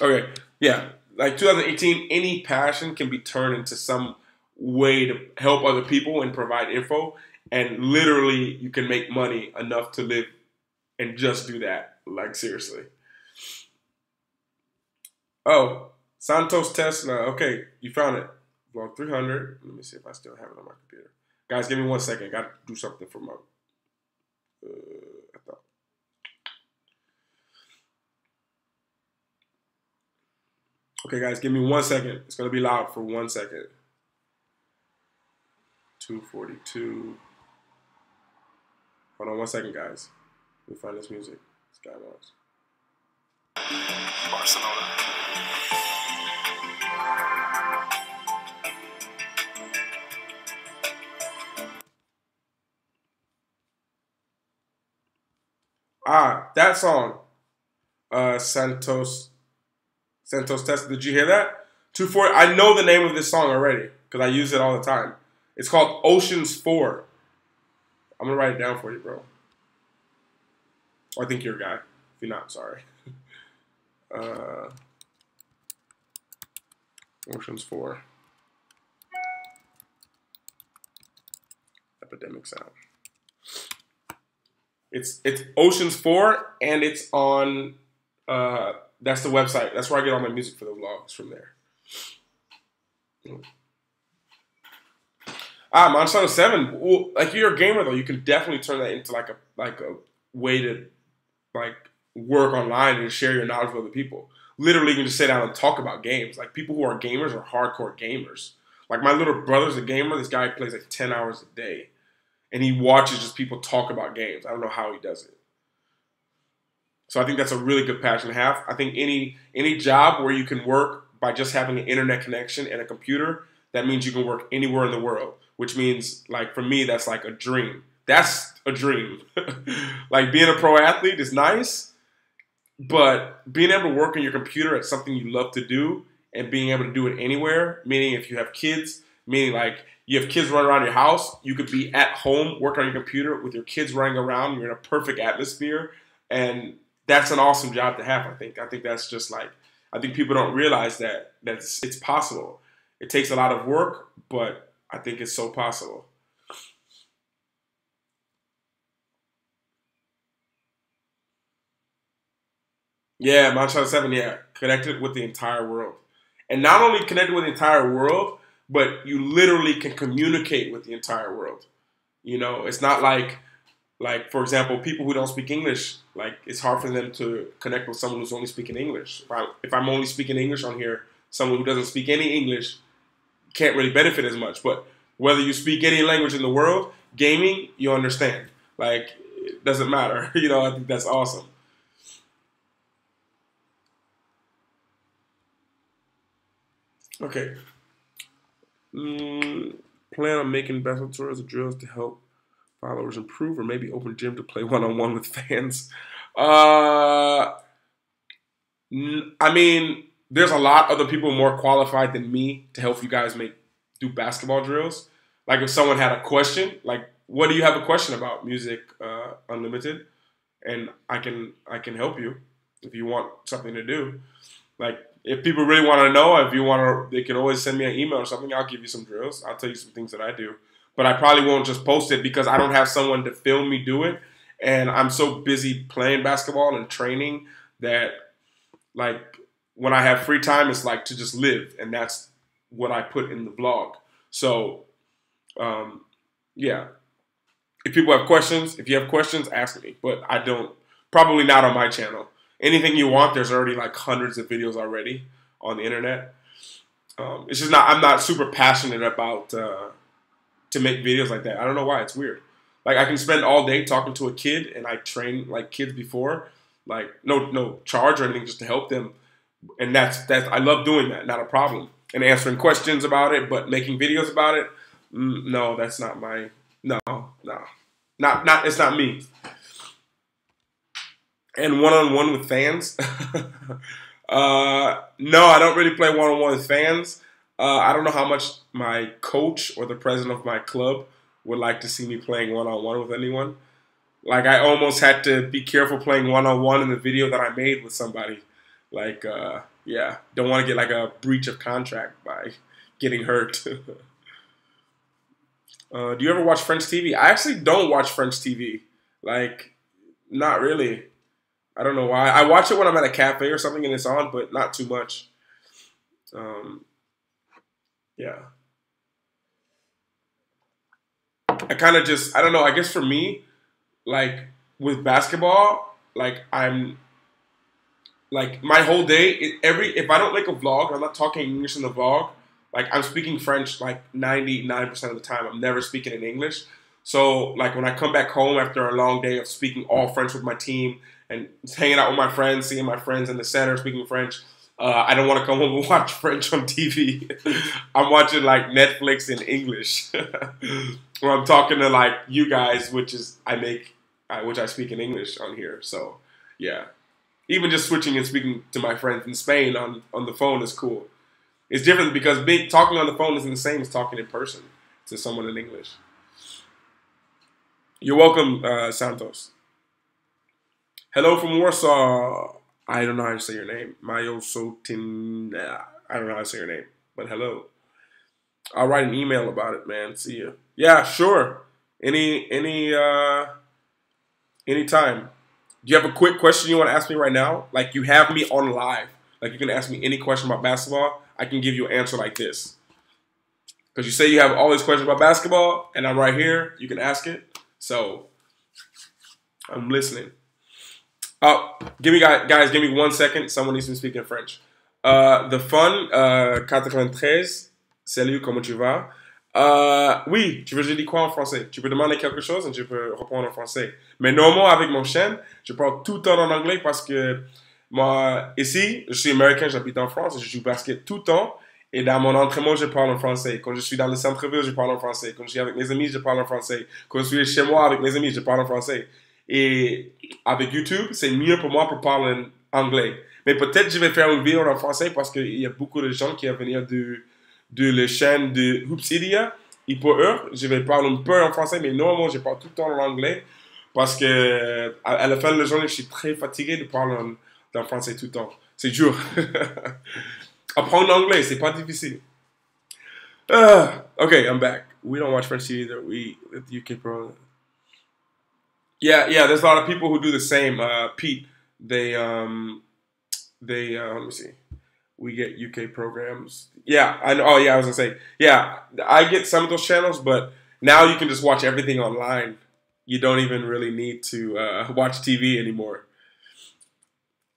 Okay, yeah, like 2018, any passion can be turned into some way to help other people and provide info, and literally you can make money enough to live and just do that. Like, seriously. Oh, Santos Tesla. Okay, you found it. Vlog 300. Let me see if I still have it on my computer. Guys, give me 1 second. Got to do something for my. I thought. Okay, guys, give me 1 second. It's gonna be loud for 1 second. 242. Hold on 1 second, guys. Let me find this music. Sky Mars. Barcelona. Ah, that song. Santos Tesla. Did you hear that? 240. I know the name of this song already because I use it all the time. It's called Oceans 4. I'm gonna write it down for you, bro. I think you're a guy. If you're not, sorry. Oceans 4. Epidemic Sound. It's Oceans 4, and it's on. That's the website. That's where I get all my music for the vlogs from there. Monster 7. Well, like, you're a gamer though, you can definitely turn that into like a way to like work online and share your knowledge with other people. Literally, you can just sit down and talk about games. Like, people who are gamers are hardcore gamers. Like, my little brother's a gamer. This guy plays like 10 hours a day, and he watches just people talk about games. I don't know how he does it. So I think that's a really good passion to have. I think any job where you can work by just having an internet connection and a computer, that means you can work anywhere in the world, which means, like, for me, that's like a dream. That's a dream. Like, being a pro athlete is nice, but being able to work on your computer at something you love to do and being able to do it anywhere, meaning if you have kids, meaning like you have kids running around your house, you could be at home working on your computer with your kids running around. You're in a perfect atmosphere, and that's an awesome job to have. I think that's just like, I think people don't realize that it's possible. It takes a lot of work, but I think it's so possible. Yeah, Monster 7, yeah, connected with the entire world. And not only connected with the entire world, but you literally can communicate with the entire world. You know, it's not like, for example, people who don't speak English, like, it's hard for them to connect with someone who's only speaking English. If I'm only speaking English on here, someone who doesn't speak any English can't really benefit as much. But whether you speak any language in the world, gaming, you understand. Like, it doesn't matter. You know, I think that's awesome. Okay. Plan on making battle tours or drills to help followers improve, or maybe open gym to play one-on-one with fans. I mean, there's a lot of other people more qualified than me to help you guys do basketball drills. Like, if someone had a question, like, what do you have a question about? Music Unlimited, and I can help you if you want something to do. Like, if people really want to know, if you want to, they can always send me an email or something. I'll give you some drills. I'll tell you some things that I do. But I probably won't just post it because I don't have someone to film me do it. And I'm so busy playing basketball and training that, like, when I have free time, it's like to just live. And that's what I put in the vlog. So, yeah. If people have questions, if you have questions, ask me. But I don't, probably not on my channel. Anything you want, there's already like hundreds of videos already on the internet. It's just not, I'm not super passionate about to make videos like that. I don't know why, it's weird. Like, I can spend all day talking to a kid, and I train like kids before, like no charge or anything, just to help them. And that's I love doing that, not a problem. And answering questions about it, but making videos about it, no, that's not my, no, not, it's not me. And one-on-one with fans? No, I don't really play one-on-one with fans. I don't know how much my coach or the president of my club would like to see me playing one-on-one with anyone. Like I almost had to be careful playing one-on-one in the video that I made with somebody. Like, yeah, don't want to get like a breach of contract by getting hurt. Do you ever watch French TV? I actually don't watch French TV. Like, not really. I don't know why. I watch it when I'm at a cafe or something and it's on, but not too much. Um, yeah. I kind of just, I don't know. I guess for me, like with basketball, like I'm like my whole day, if I don't make a vlog, I'm not talking English in the vlog. Like I'm speaking French like 99% of the time. I'm never speaking in English. So like when I come back home after a long day of speaking all French with my team and hanging out with my friends, seeing my friends in the center speaking French, I don't want to come home and watch French on TV. I'm watching like Netflix in English, where I'm talking to like you guys, which I speak in English on here. So yeah, even just switching and speaking to my friends in Spain on the phone is cool. It's different because talking on the phone isn't the same as talking in person to someone in English. You're welcome, Santos. Hello from Warsaw. I don't know how to say your name. Mayo Sotin. I don't know how to say your name, but hello. I'll write an email about it, man. See you. Yeah, sure. Anytime. Do you have a quick question you want to ask me right now? Like you have me on live. Like you can ask me any question about basketball. I can give you an answer like this. Because you say you have all these questions about basketball, and I'm right here. You can ask it. So I'm listening. Oh, give me 1 second. Someone needs to speak in French. The fun, 93. Salut, comment tu vas? Oui, tu veux que je dis quoi en français? Tu peux demander quelque chose et je peux répondre en français. Mais normalement, avec mon chaîne, je parle tout le temps en anglais parce que moi, ici, je suis américain, j'habite en France, je joue au basket tout le temps. Et dans mon entraînement, je parle en français. Quand je suis dans le centre-ville, je parle en français. Quand je suis avec mes amis, je parle en français. Quand je suis chez moi avec mes amis, je parle en français. Et avec YouTube, c'est mieux pour moi pour parler en anglais. Mais peut-être je vais faire une vidéo en français parce qu'il y a beaucoup de gens qui vont venir de la chaîne de Hoopsidia. Et pour eux, je vais parler un peu en français, mais normalement, je parle tout le temps en anglais parce que à la fin de la journée, je suis très fatigué de parler en français tout le temps. C'est dur. Apprendre l'anglais, c'est pas difficile. Okay, I'm back. We don't watch French TV either. We the UK pro. Yeah, there's a lot of people who do the same. Pete, let me see. We get UK programs. Yeah, I know. Oh, yeah, I was gonna say. Yeah, I get some of those channels, but now you can just watch everything online. You don't even really need to watch TV anymore.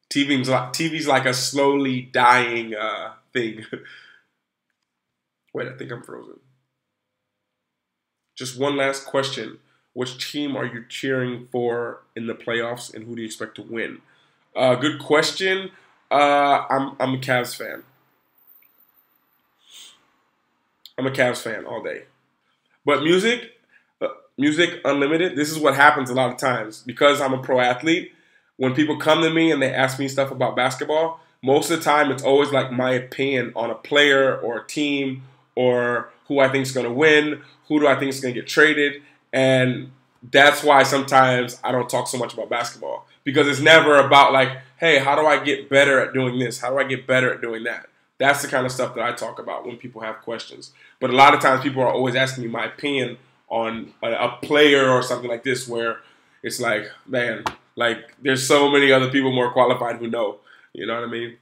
TV's like a slowly dying thing. Wait, I think I'm frozen. Just one last question. Which team are you cheering for in the playoffs, and who do you expect to win? Good question. I'm a Cavs fan. I'm a Cavs fan all day. But music unlimited. This is what happens a lot of times because I'm a pro athlete. When people come to me and they ask me stuff about basketball, most of the time it's always like my opinion on a player or a team or who I think is going to win, who do I think is going to get traded, and that's why sometimes I don't talk so much about basketball because it's never about like, hey, how do I get better at doing this? How do I get better at doing that? That's the kind of stuff that I talk about when people have questions. But a lot of times people are always asking me my opinion on a player or something like this where it's like, man, like there's so many other people more qualified who know. You know what I mean?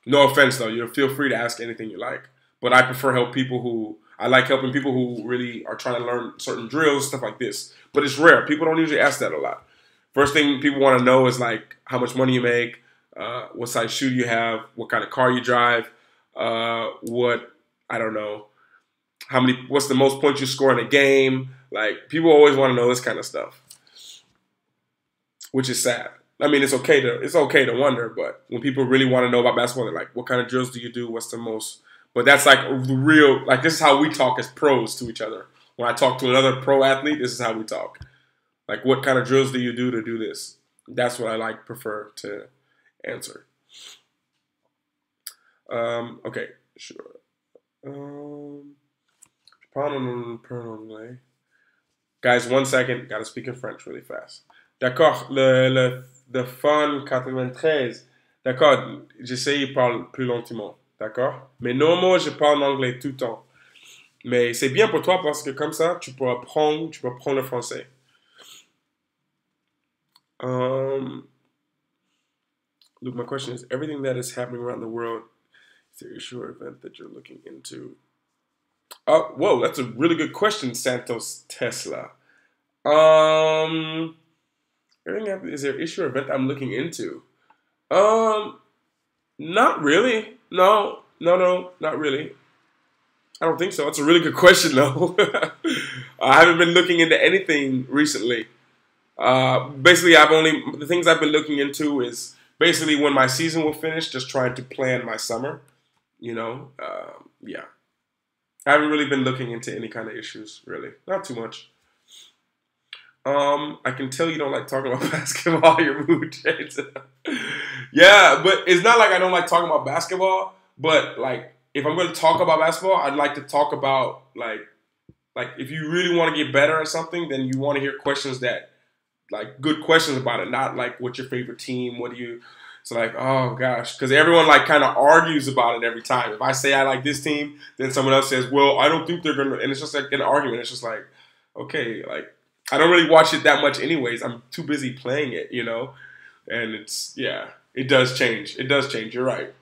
No offense though, you feel free to ask anything you like. But I prefer I like helping people who really are trying to learn certain drills, stuff like this. But it's rare. People don't usually ask that a lot. First thing people want to know is like how much money you make, what size shoe you have, what kind of car you drive, I don't know, what's the most points you score in a game. Like people always want to know this kind of stuff, which is sad. I mean, it's okay to wonder, but when people really want to know about basketball, they're like, what kind of drills do you do? What's the most? But that's like the real, like this is how we talk as pros to each other. When I talk to another pro athlete, this is how we talk. Like, what kind of drills do you do to do this? That's what I prefer to answer. Okay, sure. Guys, 1 second. Gotta speak in French really fast. D'accord. The fun 93. D'accord. J'essaie de parler plus lentement. D'accord. Mais normalement, je parle anglais tout le temps. Mais c'est bien pour toi parce que comme ça, tu peux apprendre le français. Look, my question is, everything that is happening around the world, is there an issue or event that you're looking into? Oh, whoa, that's a really good question, Santos Tesla. Is there an issue or event I'm looking into? Not really. No, not really. I don't think so. It's a really good question, though. I haven't been looking into anything recently. Basically, the things I've been looking into is basically when my season will finish, just trying to plan my summer. Yeah. I haven't really been looking into any kind of issues, really. Not too much. I can tell you don't like talking about basketball. Your mood changes. Yeah, but it's not like I don't like talking about basketball. But like, if I'm going to talk about basketball, I'd like to talk about like if you really want to get better at something, then you want to hear questions that like good questions about it, not like what's your favorite team, what do you. It's like, oh gosh, because everyone like kind of argues about it every time. If I say I like this team, then someone else says, well, I don't think they're gonna, and it's just like an argument. It's just like, okay, like I don't really watch it that much anyways. I'm too busy playing it, and it does change. It does change. You're right.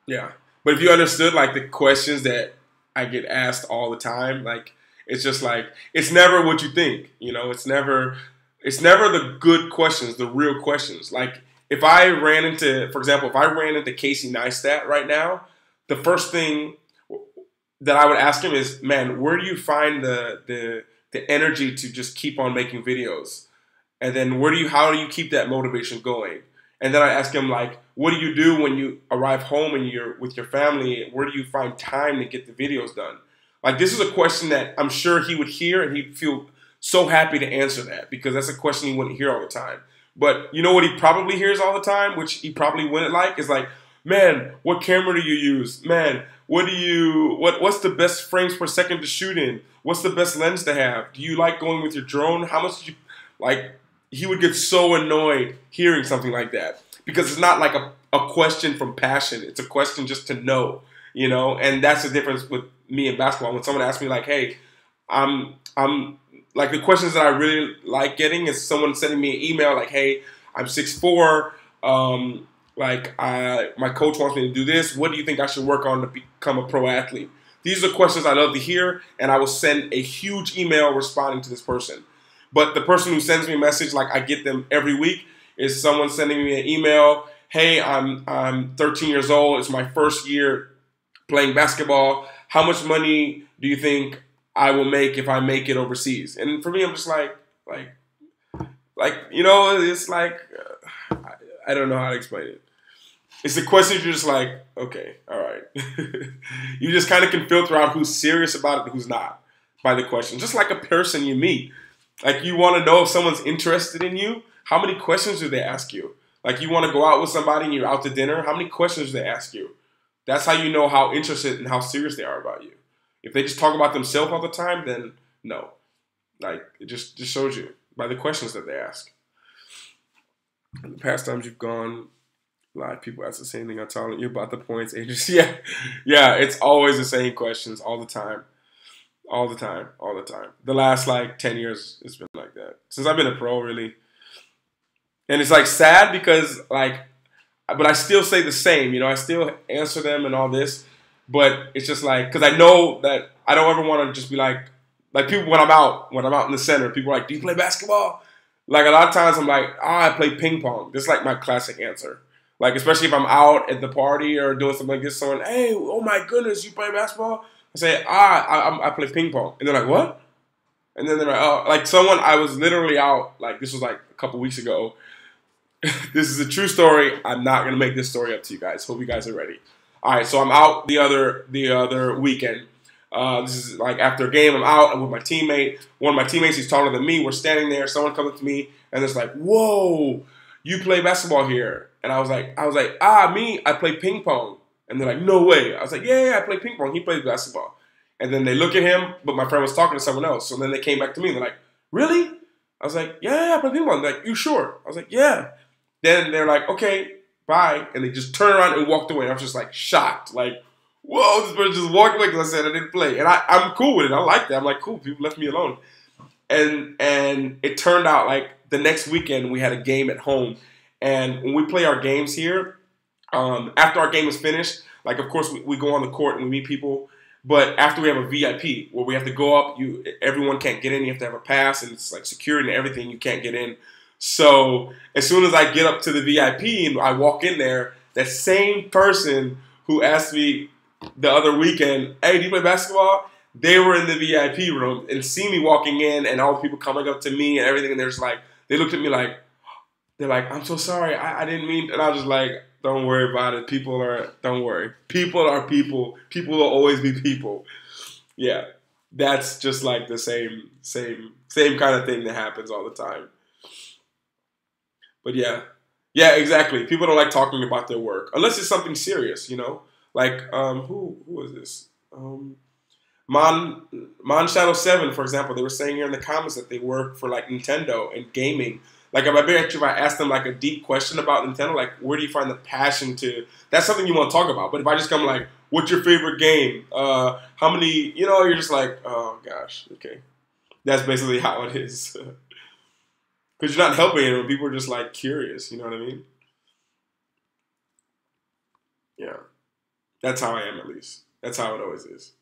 Yeah, but if you understood like the questions that I get asked all the time, like it's just like it's never what you think. It's never the good questions, the real questions. Like if I ran into, for example, if I ran into Casey Neistat right now, the first thing that I would ask him is, man, where do you find the energy to just keep on making videos? And then how do you keep that motivation going? And then I ask him like, what do you do when you arrive home and you're with your family? Where do you find time to get the videos done? Like this is a question that I'm sure he would hear and he'd feel so happy to answer that because that's a question he wouldn't hear all the time. But you know what he probably hears all the time, which he probably wouldn't like, is like, man, what camera do you use? Man, what's the best frames per second to shoot in? What's the best lens to have? Do you like going with your drone? How much did you like? He would get so annoyed hearing something like that because it's not like a question from passion. It's a question just to know, and that's the difference with me in basketball. When someone asks me like, hey, I'm like the questions that I really like getting is someone sending me an email like, hey, I'm 6'4", my coach wants me to do this. What do you think I should work on to become a pro athlete? These are questions I love to hear, and I will send a huge email responding to this person. But the person who sends me a message, like I get them every week, is someone sending me an email, hey, I'm 13 years old. It's my first year playing basketball. How much money do you think I will make if I make it overseas? And for me, I'm just like, it's like, I don't know how to explain it. It's the questions you're just like, okay, all right. You just kind of can filter out who's serious about it and who's not by the question. Just like a person you meet. Like you want to know if someone's interested in you, how many questions do they ask you? Like you want to go out with somebody and you're out to dinner, how many questions do they ask you? That's how you know how interested and how serious they are about you. If they just talk about themselves all the time, then no. Like it just shows you by the questions that they ask. In the past times you've gone live, people ask the same thing. I'm telling you about the points, ages. Yeah, it's always the same questions all the time. All the time. The last 10 years, it's been like that. Since I've been a pro, really. And it's sad because but I still say the same, I still answer them and all this. But it's just because I know that I don't ever want to just be like people when I'm out in the center, people are like, do you play basketball? Like a lot of times I'm like, I play ping pong. This is like my classic answer. Like especially if I'm out at the party or doing something like this, someone, hey, oh my goodness, you play basketball? I say, I play ping pong. And they're like, what? And then they're like, oh, I was literally out, this was a couple weeks ago. This is a true story. I'm not going to make this story up to you guys. Hope you guys are ready. All right, so I'm out the other weekend. This is like after a game, I'm out. I'm with my teammate. One of my teammates, he's taller than me. We're standing there. Someone comes up to me and it's like, "Whoa, you play basketball here?" And I was like, me, I play ping pong. And they're like, "No way." I was like, yeah, I play ping pong. He plays basketball. And then they look at him, but my friend was talking to someone else. So then they came back to me and they're like, "Really?" I was like, yeah, I play ping pong. They're like, "You sure?" I was like, yeah. Then they're like, "Okay, bye." And they just turned around and walked away. And I was just like shocked. Like, whoa, this person just walked away because I said I didn't play. And I'm cool with it. I like that. I'm like, cool, people left me alone. And it turned out like the next weekend we had a game at home. And when we play our games here, after our game is finished, like of course we go on the court and we meet people. But after we have a VIP where we have to go up, everyone can't get in. You have to have a pass, and it's like security and everything. You can't get in. So as soon as I get up to the VIP and I walk in there, that same person who asked me the other weekend, "Hey, do you play basketball?" They were in the VIP room and see me walking in, and all the people coming up to me and everything. And they're just like, they looked at me like, they're like, "I'm so sorry, I didn't mean." And I was just like, "Don't worry about it. Don't worry. People are people. People will always be people." Yeah, that's just like the same kind of thing that happens all the time. But yeah, exactly. People don't like talking about their work unless it's something serious, you know. Like who is this? Mon Shadow 7, for example, they were saying here in the comments that they work for like Nintendo and gaming. Like if I asked them like a deep question about Nintendo, like where do you find the passion to? That's something you want to talk about. But if I just come like, what's your favorite game? How many? You know, you're just like, oh gosh, okay. That's basically how it is. Because you're not helping anyone. People are just like curious. You know what I mean? Yeah. That's how I am, at least. That's how it always is.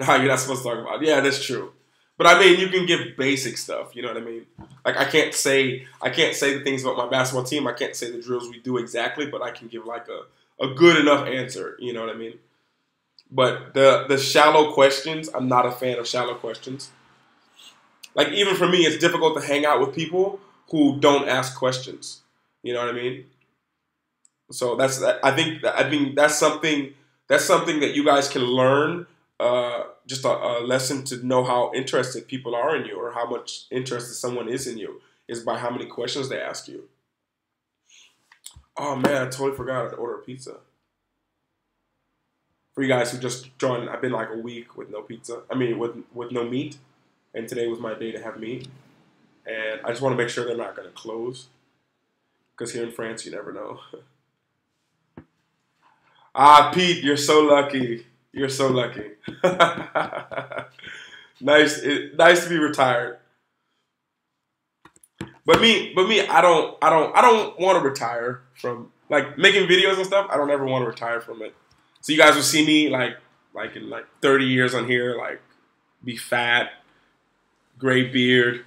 How you're not supposed to talk about. Yeah, that's true. But I mean, you can give basic stuff. You know what I mean? Like I can't say the things about my basketball team. I can't say the drills we do exactly, but I can give like a good enough answer. You know what I mean? But the shallow questions, I'm not a fan of shallow questions. Like even for me, it's difficult to hang out with people who don't ask questions. You know what I mean? So I think that's something that you guys can learn. Just a lesson to know how interested people are in you, or how much interested someone is in you, is by how many questions they ask you. Oh man, I totally forgot to order a pizza. For you guys who just joined, I've been like a week with no pizza. I mean, with no meat, and today was my day to have meat. And I just want to make sure they're not going to close, because here in France, you never know. Ah, Pete, you're so lucky. You're so lucky. Nice to be retired. But me, I don't want to retire from like making videos and stuff. I don't ever want to retire from it. So you guys will see me like in like 30 years on here, like be fat, gray beard.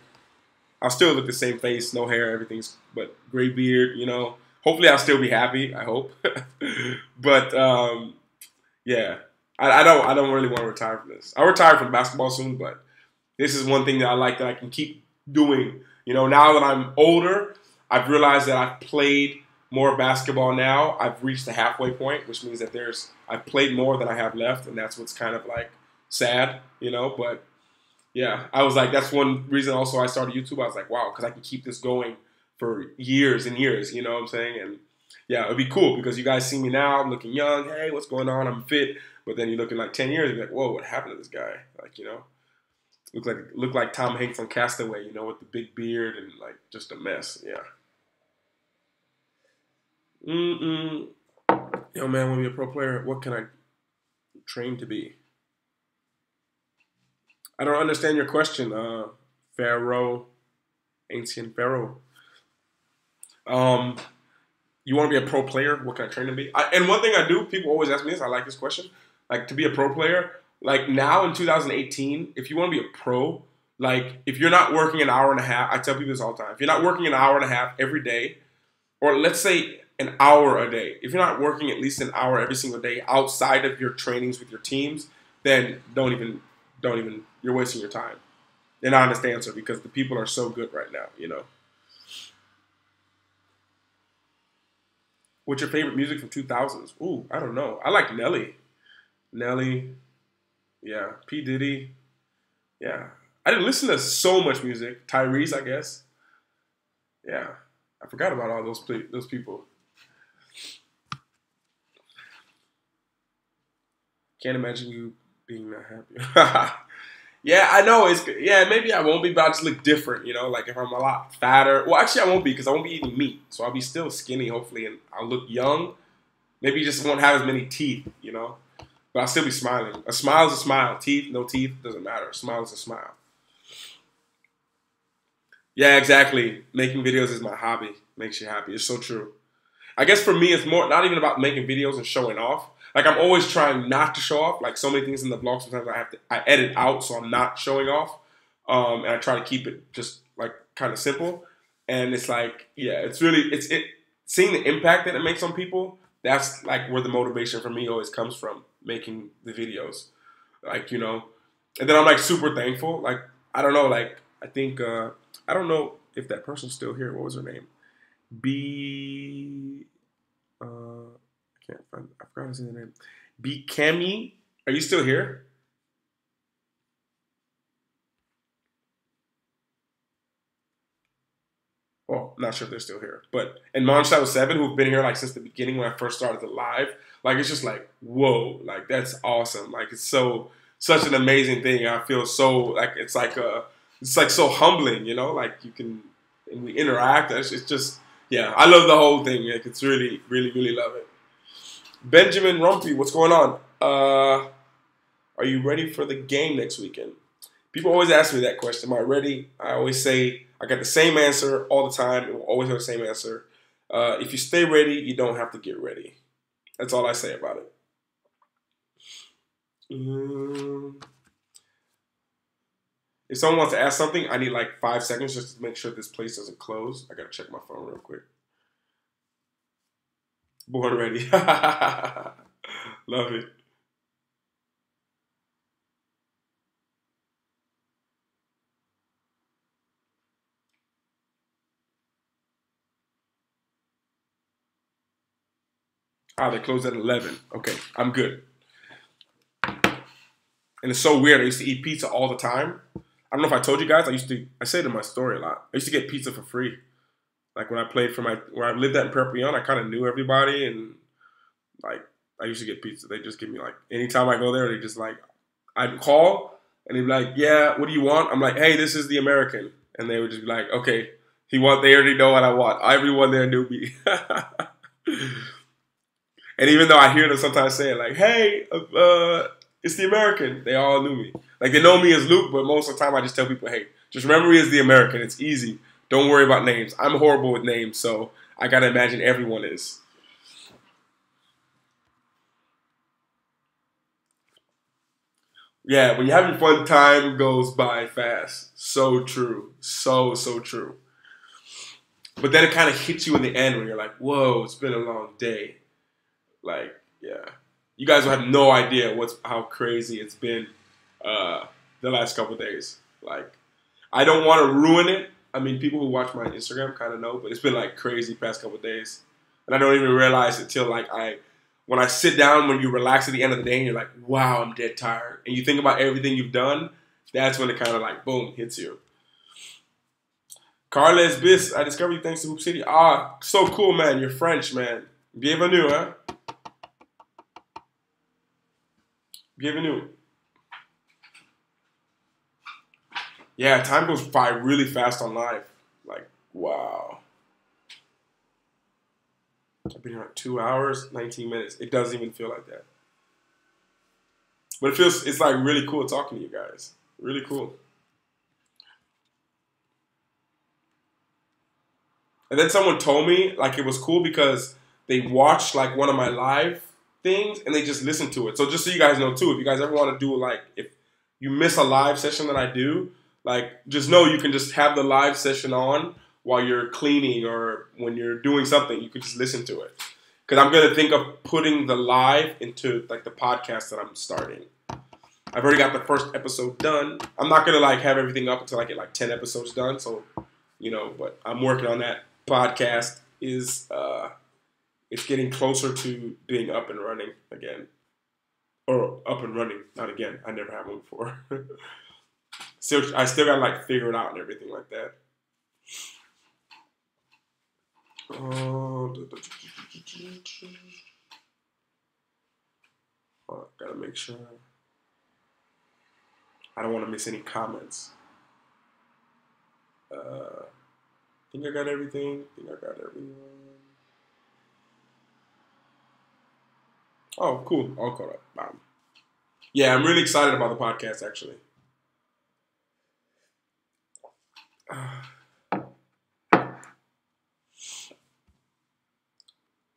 I'll still look the same face, no hair, everything's but gray beard. You know, hopefully I'll still be happy. I hope. But yeah, I don't really want to retire from this. I'll retire from basketball soon, but this is one thing that I like that I can keep doing. You know, now that I'm older, I've realized that I've played more basketball now. I've reached the halfway point, which means that I've played more than I have left, and that's what's kind of like sad, you know. But yeah, I was like, that's one reason also I started YouTube. I was like, wow, because I can keep this going for years and years, you know what I'm saying? And yeah, it'd be cool because you guys see me now, I'm looking young. Hey, what's going on? I'm fit. But then you look in like 10 years, you're like, whoa, what happened to this guy? Like, you know. Look like Tom Hanks on Castaway, you know, with the big beard and like just a mess. Yeah. Mm-mm. Yo, man, want to be a pro player? What can I train to be? I don't understand your question, Pharaoh, ancient Pharaoh. Um, you want to be a pro player? What can I train to be? And one thing I do, people always ask me this. I like this question. Like to be a pro player, like now in 2018, if you want to be a pro, like if you're not working an hour and a half, I tell people this all the time. If you're not working an hour and a half every day, or let's say an hour a day, if you're not working at least an hour every single day outside of your trainings with your teams, then don't even, you're wasting your time. An honest answer, because the people are so good right now, you know. What's your favorite music from 2000s? Ooh, I don't know. I like Nelly. Nelly, yeah. P. Diddy, yeah. I didn't listen to so much music. Tyrese, I guess. Yeah. I forgot about all those people. Can't imagine you being that happy. Yeah, I know. Yeah. Maybe I won't be, but I'll just look different. Like if I'm a lot fatter. Well, actually, I won't be because I won't be eating meat, so I'll be still skinny, hopefully, and I'll look young. Maybe you just won't have as many teeth. But I'll still be smiling. A smile is a smile. Teeth, no teeth, doesn't matter. A smile is a smile. Yeah, exactly. Making videos is my hobby. Makes you happy. It's so true. I guess for me, it's more not even about making videos and showing off. Like I'm always trying not to show off. Like so many things in the vlog, sometimes I edit out so I'm not showing off, and I try to keep it just like kind of simple. And it's like, yeah, it's seeing the impact that it makes on people. That's like where the motivation for me always comes from making the videos. Like and then I'm like super thankful. Like I don't know, like I think I don't know if that person's still here. What was her name? B. I can't find. I forgot his name. B. Cami. Are you still here? Well, not sure if they're still here. But and Mon7, who've been here like since the beginning when I first started the live. Like it's just like whoa, like that's awesome. Like it's such an amazing thing. I feel so like it's like so humbling. Like you can and we interact. It's just yeah. I love the whole thing. Like it's really really really love it. Benjamin Rumpy, what's going on? Are you ready for the game next weekend? People always ask me that question. Am I ready? I always say I got the same answer all the time. It will always have the same answer. If you stay ready, you don't have to get ready. That's all I say about it. If someone wants to ask something, I need like 5 seconds just to make sure this place doesn't close. I gotta check my phone real quick. Born ready. Love it. They closed at 11. Okay, I'm good. And it's so weird. I used to eat pizza all the time. I don't know if I told you guys. I say it in my story a lot. I used to get pizza for free. Like when I played for where I lived at in Perpignan, I kind of knew everybody, and like I used to get pizza. They just give me like anytime I go there, they just like I'd call and they'd be like, "Yeah, what do you want?" I'm like, "Hey, this is the American," and they would just be like, "Okay, They already know what I want. Everyone there knew me. And even though I hear them sometimes saying like, "Hey, it's the American," they all knew me. Like they know me as Luke, but most of the time I just tell people, "Hey, just remember me as the American. It's easy. Don't worry about names. I'm horrible with names, so I gotta imagine everyone is." Yeah, when you're having fun, time goes by fast. So true. So true. But then it kind of hits you in the end when you're like, "Whoa, it's been a long day." Like, yeah, you guys will have no idea how crazy it's been the last couple of days. Like, I don't want to ruin it. I mean, people who watch my Instagram kind of know, but it's been like crazy past couple of days, and I don't even realize it till like when I sit down, when you relax at the end of the day, and you're like, "Wow, I'm dead tired," and you think about everything you've done. That's when it kind of like boom hits you. Carles Bis, I discovered you thanks to Hoopsidia. Ah, so cool, man. You're French, man. Bienvenue, huh? Bienvenue. Yeah, time goes by really fast on live. Like, wow. I've been here like 2 hours, 19 minutes. It doesn't even feel like that. But it's like really cool talking to you guys. Really cool. And then someone told me like it was cool because they watched like one of my live things and they just listened to it. So just so you guys know too, if you guys ever want to do like if you miss a live session that I do, like just know you can just have the live session on while you're cleaning or when you're doing something. You can just listen to it. Because I'm gonna think of putting the live into like the podcast that I'm starting. I've already got the first episode done. I'm not gonna like have everything up until I get like 10 episodes done. So, but I'm working on that. Podcast is it's getting closer to being up and running again. Or up and running, not again. I never had one before. I still gotta like figure it out and everything like that. Gotta make sure I don't want to miss any comments. Think I got everything. Think I got everyone. Oh, cool. All caught up. Bam. Yeah, I'm really excited about the podcast, actually.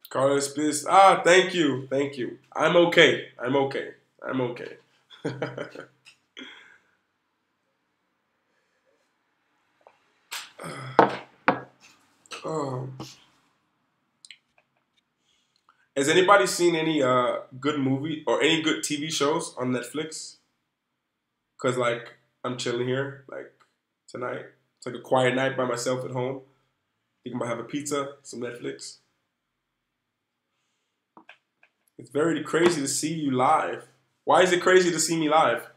Carlos Biz. Thank you. Thank you. I'm okay. I'm okay. I'm okay. um, has anybody seen any good movie or any good TV shows on Netflix? Cause like I'm chilling here like tonight. It's like a quiet night by myself at home. Think I might have a pizza, some Netflix. It's very crazy to see you live. Why is it crazy to see me live?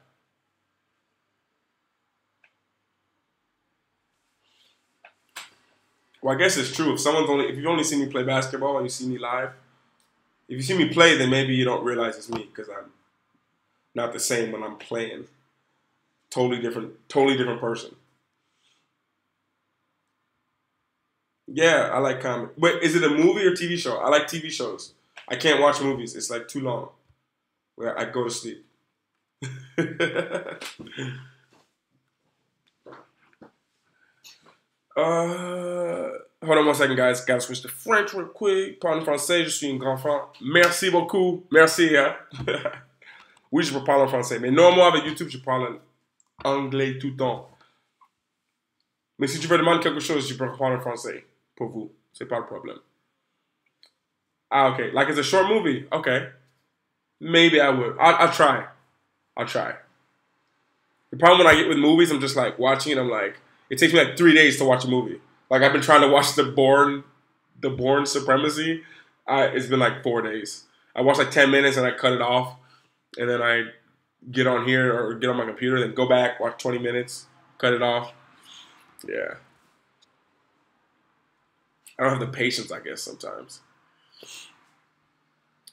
Well, I guess it's true. If you've only seen me play basketball and you see me live, if you see me play, then maybe you don't realize it's me because I'm not the same when I'm playing. Totally different person. Yeah, I like comedy. Wait, is it a movie or TV show? I like TV shows. I can't watch movies. It's like too long. Where I go to sleep. Hold on one second, guys. Gotta switch to French real quick. Parle français, je suis un grand fan. Merci beaucoup. Merci, hein. Oui, je peux parler en français. Mais non, moi, avec YouTube, je parle anglais tout le temps. Mais si tu veux demander quelque chose, je peux parler en français. Pour vous. C'est pas le problème. Okay. Like it's a short movie. Okay. Maybe I would. I'll try. I'll try. The problem when I get with movies, I'm just like watching it. I'm like, it takes me like 3 days to watch a movie. Like I've been trying to watch the Born Supremacy. It's been like 4 days. I watch like 10 minutes and I cut it off, and then I get on here or get on my computer, then go back, watch 20 minutes, cut it off. Yeah. I don't have the patience, I guess, sometimes.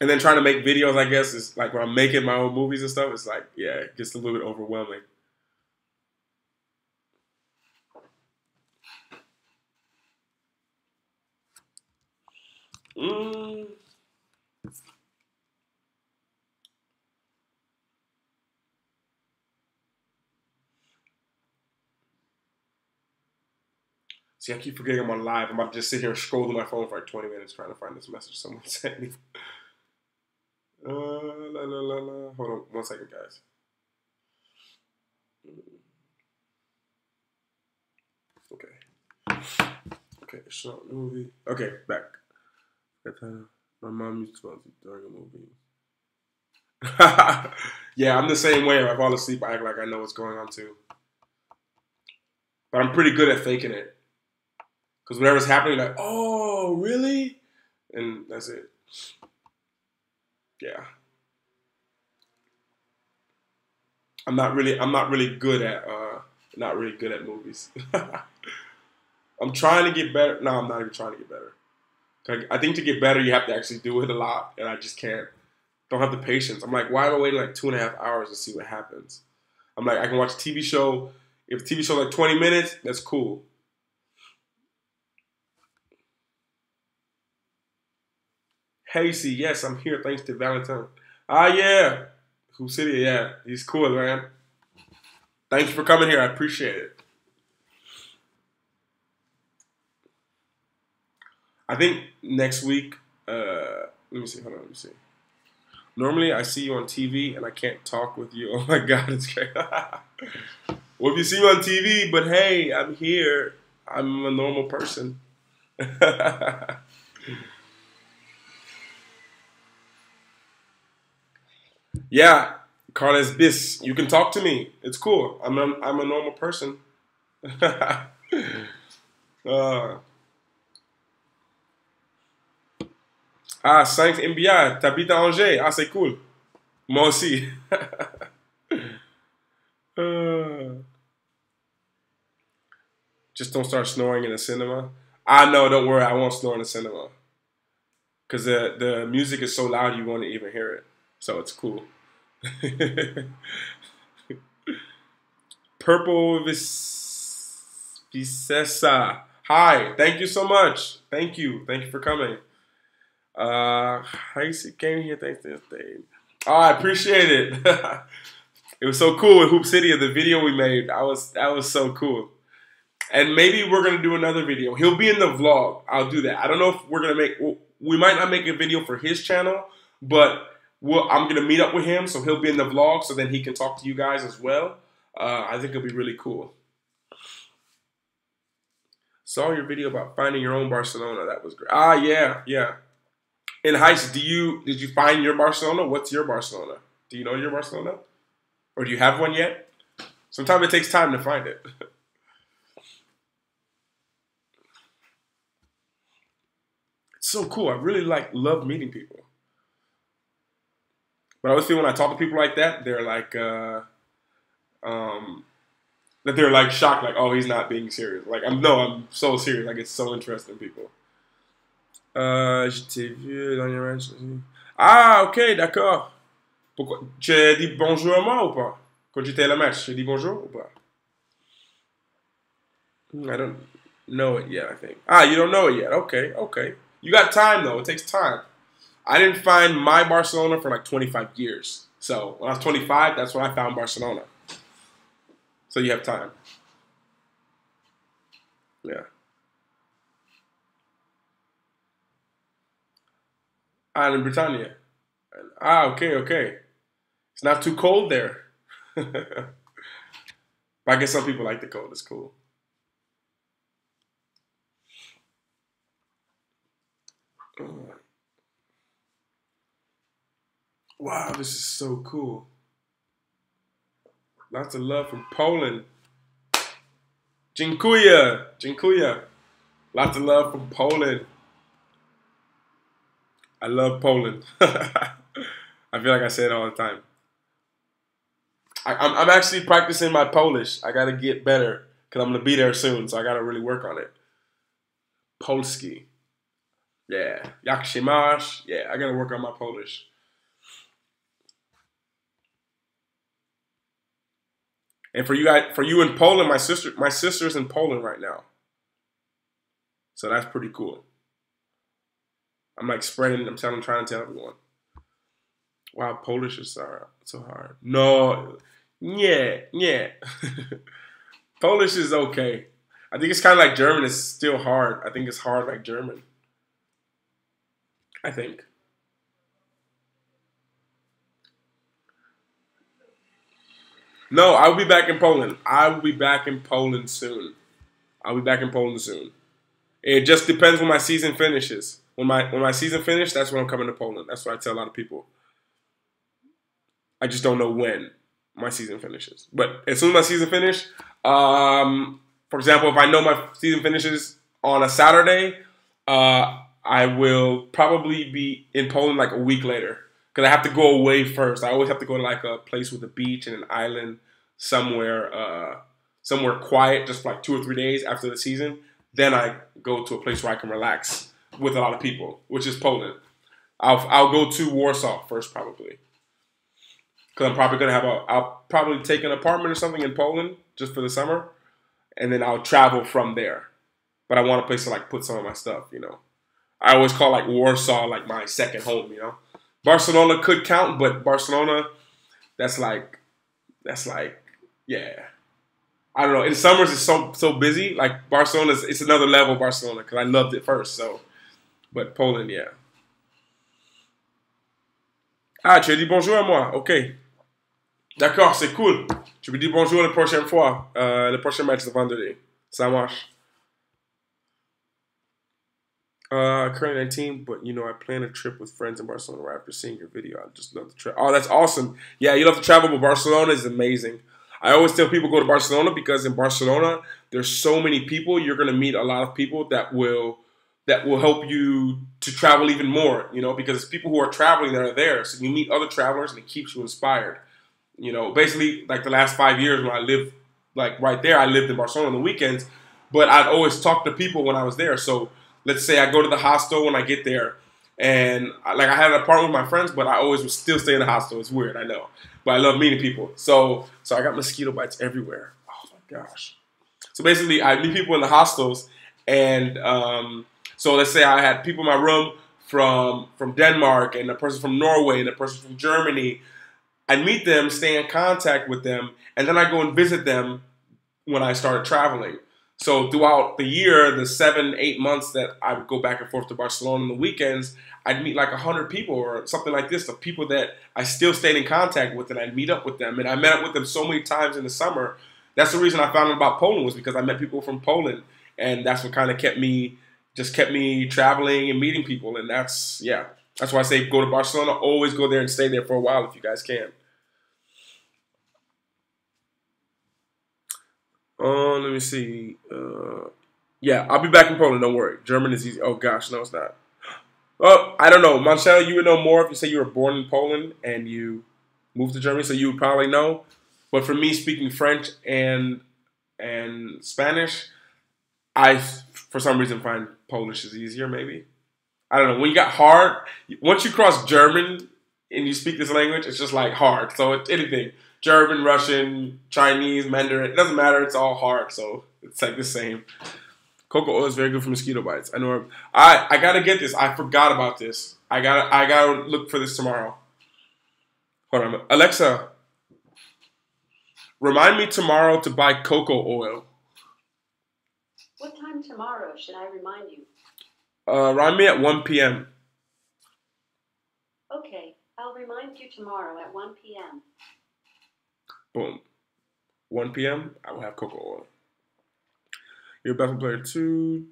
And then trying to make videos, I guess, is like when I'm making my own movies and stuff, it's like, yeah, it gets a little bit overwhelming. See, I keep forgetting I'm on live. I'm about to just sit here and scroll through my phone for like 20 minutes trying to find this message someone sent me. Hold on 1 second, guys. Okay, short movie. Okay, back. My mom used to watch it during a movie. Yeah, I'm the same way. If I fall asleep, I act like I know what's going on too. But I'm pretty good at faking it. Because whatever's happening, like, oh, really? And that's it. Yeah. I'm not really good at movies. I'm trying to get better. No, I'm not even trying to get better. I think to get better, you have to actually do it a lot, and I just can't. Don't have the patience. I'm like, why am I waiting like 2.5 hours to see what happens? I'm like, I can watch a TV show. If a TV show like 20 minutes, that's cool. Hasey, yes, I'm here thanks to Valentine. Yeah. Hoopsidia, yeah. He's cool, man. Thanks for coming here. I appreciate it. I think next week, let me see. Hold on, let me see. Normally, I see you on TV and I can't talk with you. Oh my God, it's great. Well, if you see me on TV, but hey, I'm here. I'm a normal person. Yeah, Carlos Bis, you can talk to me. It's cool. I'm a normal person. Ah, 5 NBA. T'habites à Angers. Ah, c'est cool. Moi aussi. Uh, just don't start snoring in the cinema. Ah, no, don't worry. I won't snore in the cinema. Because the music is so loud you won't even hear it. So it's cool. Purple Vicessa. Hi. Thank you so much. Thank you. Thank you for coming. How you came here? Thanks to this day. Oh, I appreciate it. It was so cool with Hoopsidia, the video we made. That was so cool. And maybe we're gonna do another video. He'll be in the vlog. I'll do that. I don't know if we're gonna make. We might not make a video for his channel, but I'm gonna meet up with him, so he'll be in the vlog, so then he can talk to you guys as well. I think it'll be really cool. Saw your video about finding your own Barcelona. That was great. Ah, yeah, yeah. In Heist, did you find your Barcelona? What's your Barcelona? Do you know your Barcelona? Or do you have one yet? Sometimes it takes time to find it. It's so cool. I really love meeting people. But I always feel when I talk to people like that, they're like that they're like shocked, like, oh, he's not being serious. Like I'm so serious. Like it's so interesting, people. Je t'ai vu dans les matchs. Ah, ok, d'accord. Pourquoi? Tu as dit bonjour à moi ou pas? Quand j'étais à la match, tu as dit bonjour ou pas? I don't know it yet, I think. Ah, you don't know it yet. Okay, okay. You got time, though. It takes time. I didn't find my Barcelona for like 25 years. So when I was 25, that's when I found Barcelona. So you have time. Yeah. Ah, in Britannia. Ah, okay, okay. It's not too cold there. But I guess some people like the cold. It's cool. Wow, this is so cool. Lots of love from Poland. Dziękuję. Dziękuję. Lots of love from Poland. I love Poland. I feel like I say it all the time. I'm actually practicing my Polish. I got to get better because I'm going to be there soon, so I got to really work on it. Polski. Yeah. Jak się masz? Yeah, I got to work on my Polish. And for you guys, for you in Poland, my sister's in Poland right now. So that's pretty cool. I'm like spreading, I'm trying to tell everyone. Wow, Polish is so hard. No, yeah. Polish is okay. I think it's kind of like German. It's still hard. I think it's hard like German. I think. No, I'll be back in Poland. I will be back in Poland soon. I'll be back in Poland soon. It just depends when my season finishes. When my season finishes, that's when I'm coming to Poland. That's what I tell a lot of people. I just don't know when my season finishes. But as soon as my season finishes, for example, if I know my season finishes on a Saturday, I will probably be in Poland like a week later. Because I have to go away first. I always have to go to like a place with a beach and an island somewhere quiet, just for like 2 or 3 days after the season. Then I go to a place where I can relax with a lot of people, which is Poland. I'll go to Warsaw first probably. Because I'm probably going to I'll probably take an apartment or something in Poland just for the summer. And then I'll travel from there. But I want a place to like put some of my stuff, you know. I always call like Warsaw like my second home, you know. Barcelona could count, but Barcelona, that's like, yeah. I don't know. In summers, it's so busy. Like Barcelona, it's another level Barcelona because I loved it first. So, but Poland, yeah. Ah, tu as dit bonjour à moi. Ok. D'accord, c'est cool. Tu me dis bonjour la prochaine fois. Le prochain match de vendredi. Ça marche. Currently 19, but you know, I plan a trip with friends in Barcelona right after seeing your video. I just love the trip. Oh, that's awesome. Yeah, you love to travel, but Barcelona is amazing. I always tell people go to Barcelona because in Barcelona, there's so many people. You're going to meet a lot of people that will that will help you to travel even more, you know, because it's people who are traveling that are there. So you meet other travelers and it keeps you inspired. You know, basically like the last 5 years when I lived like right there, I lived in Barcelona on the weekends, but I'd always talk to people when I was there. So let's say I go to the hostel when I get there and like I had an apartment with my friends, but I always would still stay in the hostel. It's weird, I know, but I love meeting people. So I got mosquito bites everywhere. Oh my gosh. So basically I meet people in the hostels and, so let's say I had people in my room from Denmark and a person from Norway and a person from Germany. I'd meet them, stay in contact with them, and then I go and visit them when I started traveling. So throughout the year, the 7, 8 months that I would go back and forth to Barcelona on the weekends, I'd meet like 100 people or something like this, the people that I still stayed in contact with, and I'd meet up with them. And I met up with them so many times in the summer. That's the reason I found out about Poland, was because I met people from Poland, and that's what kind of kept me traveling and meeting people. And that's why I say go to Barcelona. Always go there and stay there for a while if you guys can. Let me see. Yeah, I'll be back in Poland. Don't worry. German is easy. Oh gosh, no, it's not. Oh, I don't know. Marcel, you would know more if you say you were born in Poland and you moved to Germany, so you would probably know. But for me, speaking French and Spanish, I for some reason find Polish is easier. Maybe, I don't know. When you got hard, once you cross German and you speak this language, it's just like hard. So it's anything. German, Russian, Chinese, Mandarin, it doesn't matter. It's all hard. So it's like the same. Cocoa oil is very good for mosquito bites. I know. I gotta get this. I forgot about this. I gotta look for this tomorrow. Hold on, Alexa. Remind me tomorrow to buy cocoa oil. What time tomorrow should I remind you? Remind me at 1 p.m. Okay, I'll remind you tomorrow at 1 p.m. Boom. 1 p.m. I will have cocoa oil. You're a basketball player too.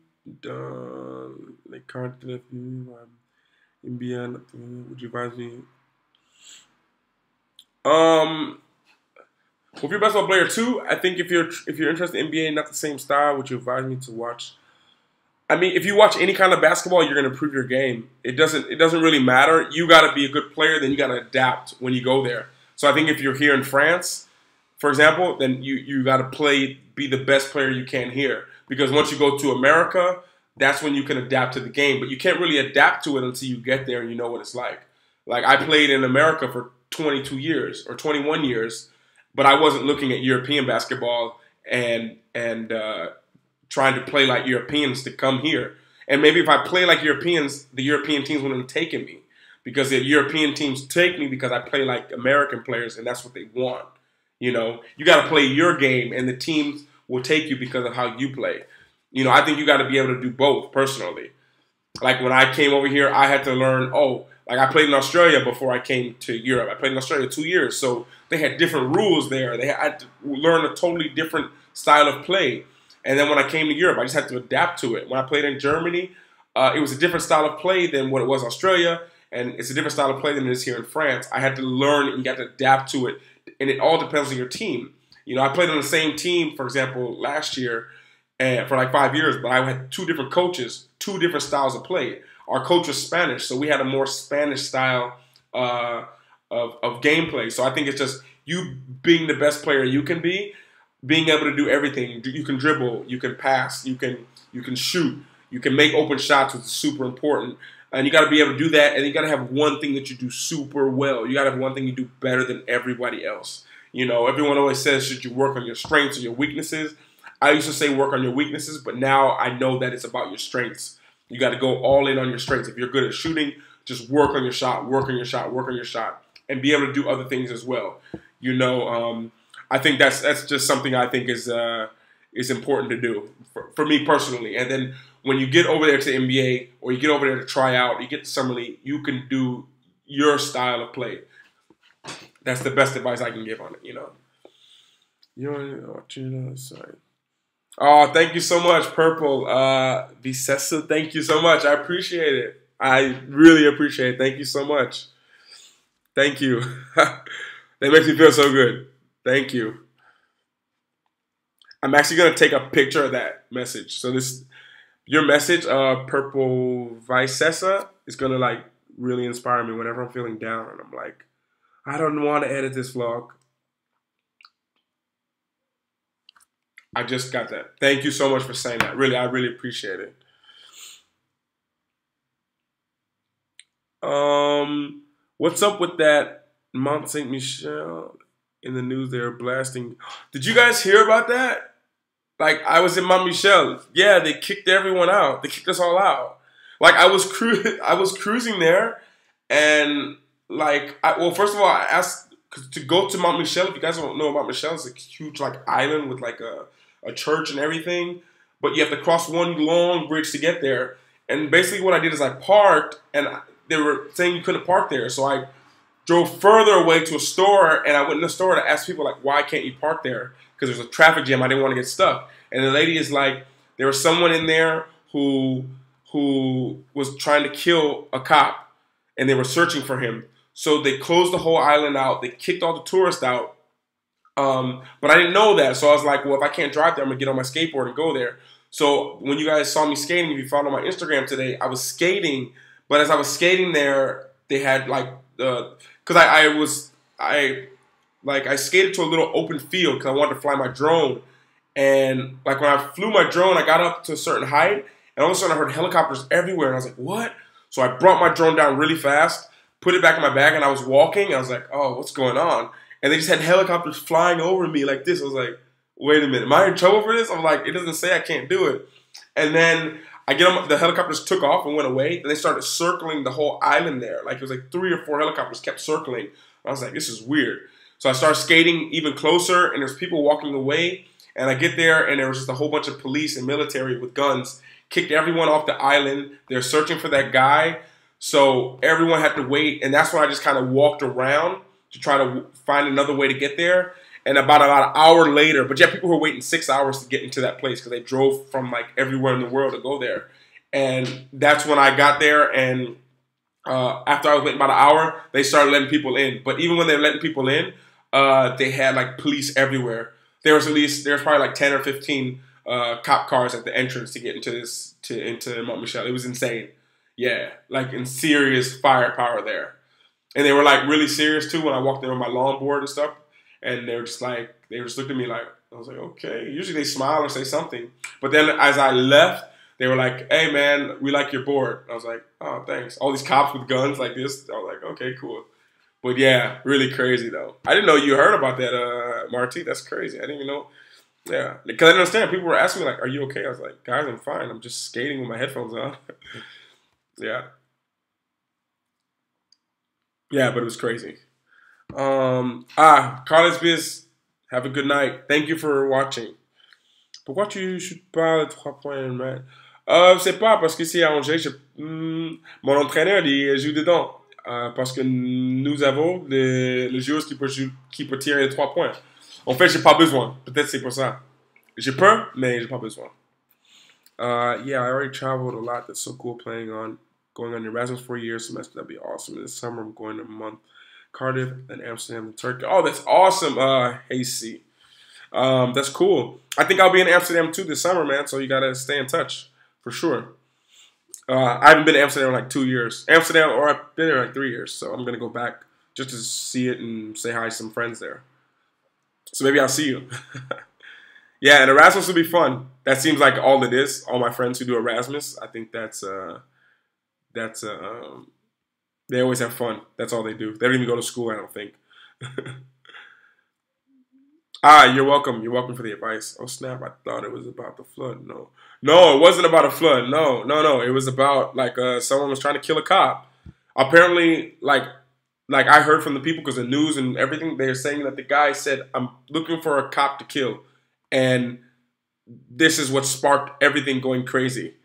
Like card NBA. Would you advise me? Well, if you're a basketball player too, I think if you're interested in NBA, not the same style, would you advise me to watch? I mean, if you watch any kind of basketball, you're going to improve your game. It doesn't really matter. You got to be a good player, then you got to adapt when you go there. So I think if you're here in France, for example, then you got to be the best player you can here. Because once you go to America, that's when you can adapt to the game. But you can't really adapt to it until you get there and you know what it's like. Like I played in America for 22 years or 21 years, but I wasn't looking at European basketball and trying to play like Europeans to come here. And maybe if I play like Europeans, the European teams wouldn't have taken me. Because the European teams take me because I play like American players, and that's what they want. You know, you got to play your game, and the teams will take you because of how you play. You know, I think you got to be able to do both personally. Like when I came over here, I had to learn, like I played in Australia before I came to Europe. I played in Australia 2 years, so they had different rules there. I had to learn a totally different style of play. And then when I came to Europe, I just had to adapt to it. When I played in Germany, it was a different style of play than what it was in Australia. And it's a different style of play than it is here in France. I had to learn and you got to adapt to it. And it all depends on your team. You know, I played on the same team, for example, last year for like 5 years, but I had 2 different coaches, 2 different styles of play. Our coach was Spanish, so we had a more Spanish style of gameplay. So I think it's just you being the best player you can be, being able to do everything. You can dribble, you can pass, you can shoot, you can make open shots, which is super important. And you got to be able to do that, and you got to have one thing that you do super well. You got to have one thing you do better than everybody else. You know, everyone always says, should you work on your strengths or your weaknesses? I used to say work on your weaknesses, but now I know that it's about your strengths. You got to go all in on your strengths. If you're good at shooting, just work on your shot, work on your shot, work on your shot, and be able to do other things as well. You know, I think that's just something I think is important to do for me personally. And then when you get over there to NBA or you get over there to try out, you get to Summer League, you can do your style of play. That's the best advice I can give on it, you know. Sorry. Oh, thank you so much, Purple. Vicessa, thank you so much. I appreciate it. I really appreciate it. Thank you so much. Thank you. That makes me feel so good. Thank you. I'm actually going to take a picture of that message. So this, Your message, Purple Vicessa, is gonna like really inspire me whenever I'm feeling down and I'm like, I don't want to edit this vlog. I just got that. Thank you so much for saying that. Really, I really appreciate it. What's up with that Mont Saint Michel in the news? They're blasting. Did you guys hear about that? Like I was in Mont Michel. Yeah, they kicked everyone out. They kicked us all out. Like I was I was cruising there, and like, well, first of all, I asked to go to Mont Michel. If you guys don't know about Michel, it's a huge like island with like a church and everything. But you have to cross one long bridge to get there. And basically, what I did is I parked, and they were saying you couldn't park there. So I drove further away to a store, and I went in the store to ask people like, why can't you park there? Because there's a traffic jam. I didn't want to get stuck. And the lady is like, there was someone in there who was trying to kill a cop, and they were searching for him. So they closed the whole island out. They kicked all the tourists out. But I didn't know that. So I was like, well, if I can't drive there, I'm going to get on my skateboard and go there. So when you guys saw me skating, if you followed my Instagram today, I was skating. But as I was skating there, they had like, because I skated to a little open field because I wanted to fly my drone. And like when I flew my drone, I got up to a certain height, and all of a sudden I heard helicopters everywhere, and I was like, what? So I brought my drone down really fast, put it back in my bag, and I was walking, and I was like, oh, what's going on? And they just had helicopters flying over me like this. I was like, wait a minute, am I in trouble for this? I'm like, it doesn't say I can't do it. And then I get them, the helicopters took off and went away, and they started circling the whole island there. Like it was like 3 or 4 helicopters kept circling. I was like, this is weird. So I started skating even closer, and there's people walking away. And I get there, and there was just a whole bunch of police and military with guns, kicked everyone off the island. They're searching for that guy. So everyone had to wait, and that's when I just kind of walked around to try to find another way to get there. And about an hour later, but yeah, people were waiting 6 hours to get into that place because they drove from like everywhere in the world to go there. And that's when I got there, and after I was waiting about an hour, they started letting people in. But even when they were letting people in, they had like police everywhere. There was probably like 10 or 15 cop cars at the entrance to get into Mont Michel. It was insane. Yeah, like in serious firepower there. And they were like really serious too when I walked in on my longboard and stuff. And they were just looked at me like, I was like, okay. Usually they smile or say something. But then as I left, they were like, hey man, we like your board. I was like, oh, thanks. All these cops with guns like this. I was like, okay, cool. But yeah, really crazy though. I didn't know you heard about that, Marty. That's crazy. I didn't even know. Yeah, because I didn't understand. People were asking me like, "Are you okay?" I was like, "Guys, I'm fine. I'm just skating with my headphones on." Yeah, yeah, but it was crazy. Carlos Biz, have a good night. Thank you for watching. Pourquoi tu shootes pas 3 points, man? Je sais pas, parce que c'est à Angers, mon entraîneur, il joue dedans. Parce que nous avons le joueur qui peut tirer les 3 points. En fait, j'ai pas besoin. Peut-être c'est pour ça. J'ai peur, mais j'ai pas besoin. Yeah, I already traveled a lot. That's so cool going on Erasmus for a year semester. That'd be awesome. In the summer, I'm going a month. Cardiff, then Amsterdam, and Turkey. Oh, that's awesome. Hasty. That's cool. I think I'll be in Amsterdam too this summer, man. So you gotta stay in touch for sure. I haven't been to Amsterdam in like 2 years. Amsterdam, or I've been there like 3 years. So I'm gonna go back just to see it and say hi to some friends there. So maybe I'll see you. Yeah, and Erasmus will be fun. That seems like all it is. All my friends who do Erasmus, I think they always have fun. That's all they do. They don't even go to school, I don't think. You're welcome. You're welcome for the advice. Oh, snap. I thought it was about the flood. No. No, it wasn't about a flood. No. It was about, like, someone was trying to kill a cop. Apparently, like I heard from the people, because the news and everything, they're saying that the guy said, I'm looking for a cop to kill. And this is what sparked everything going crazy.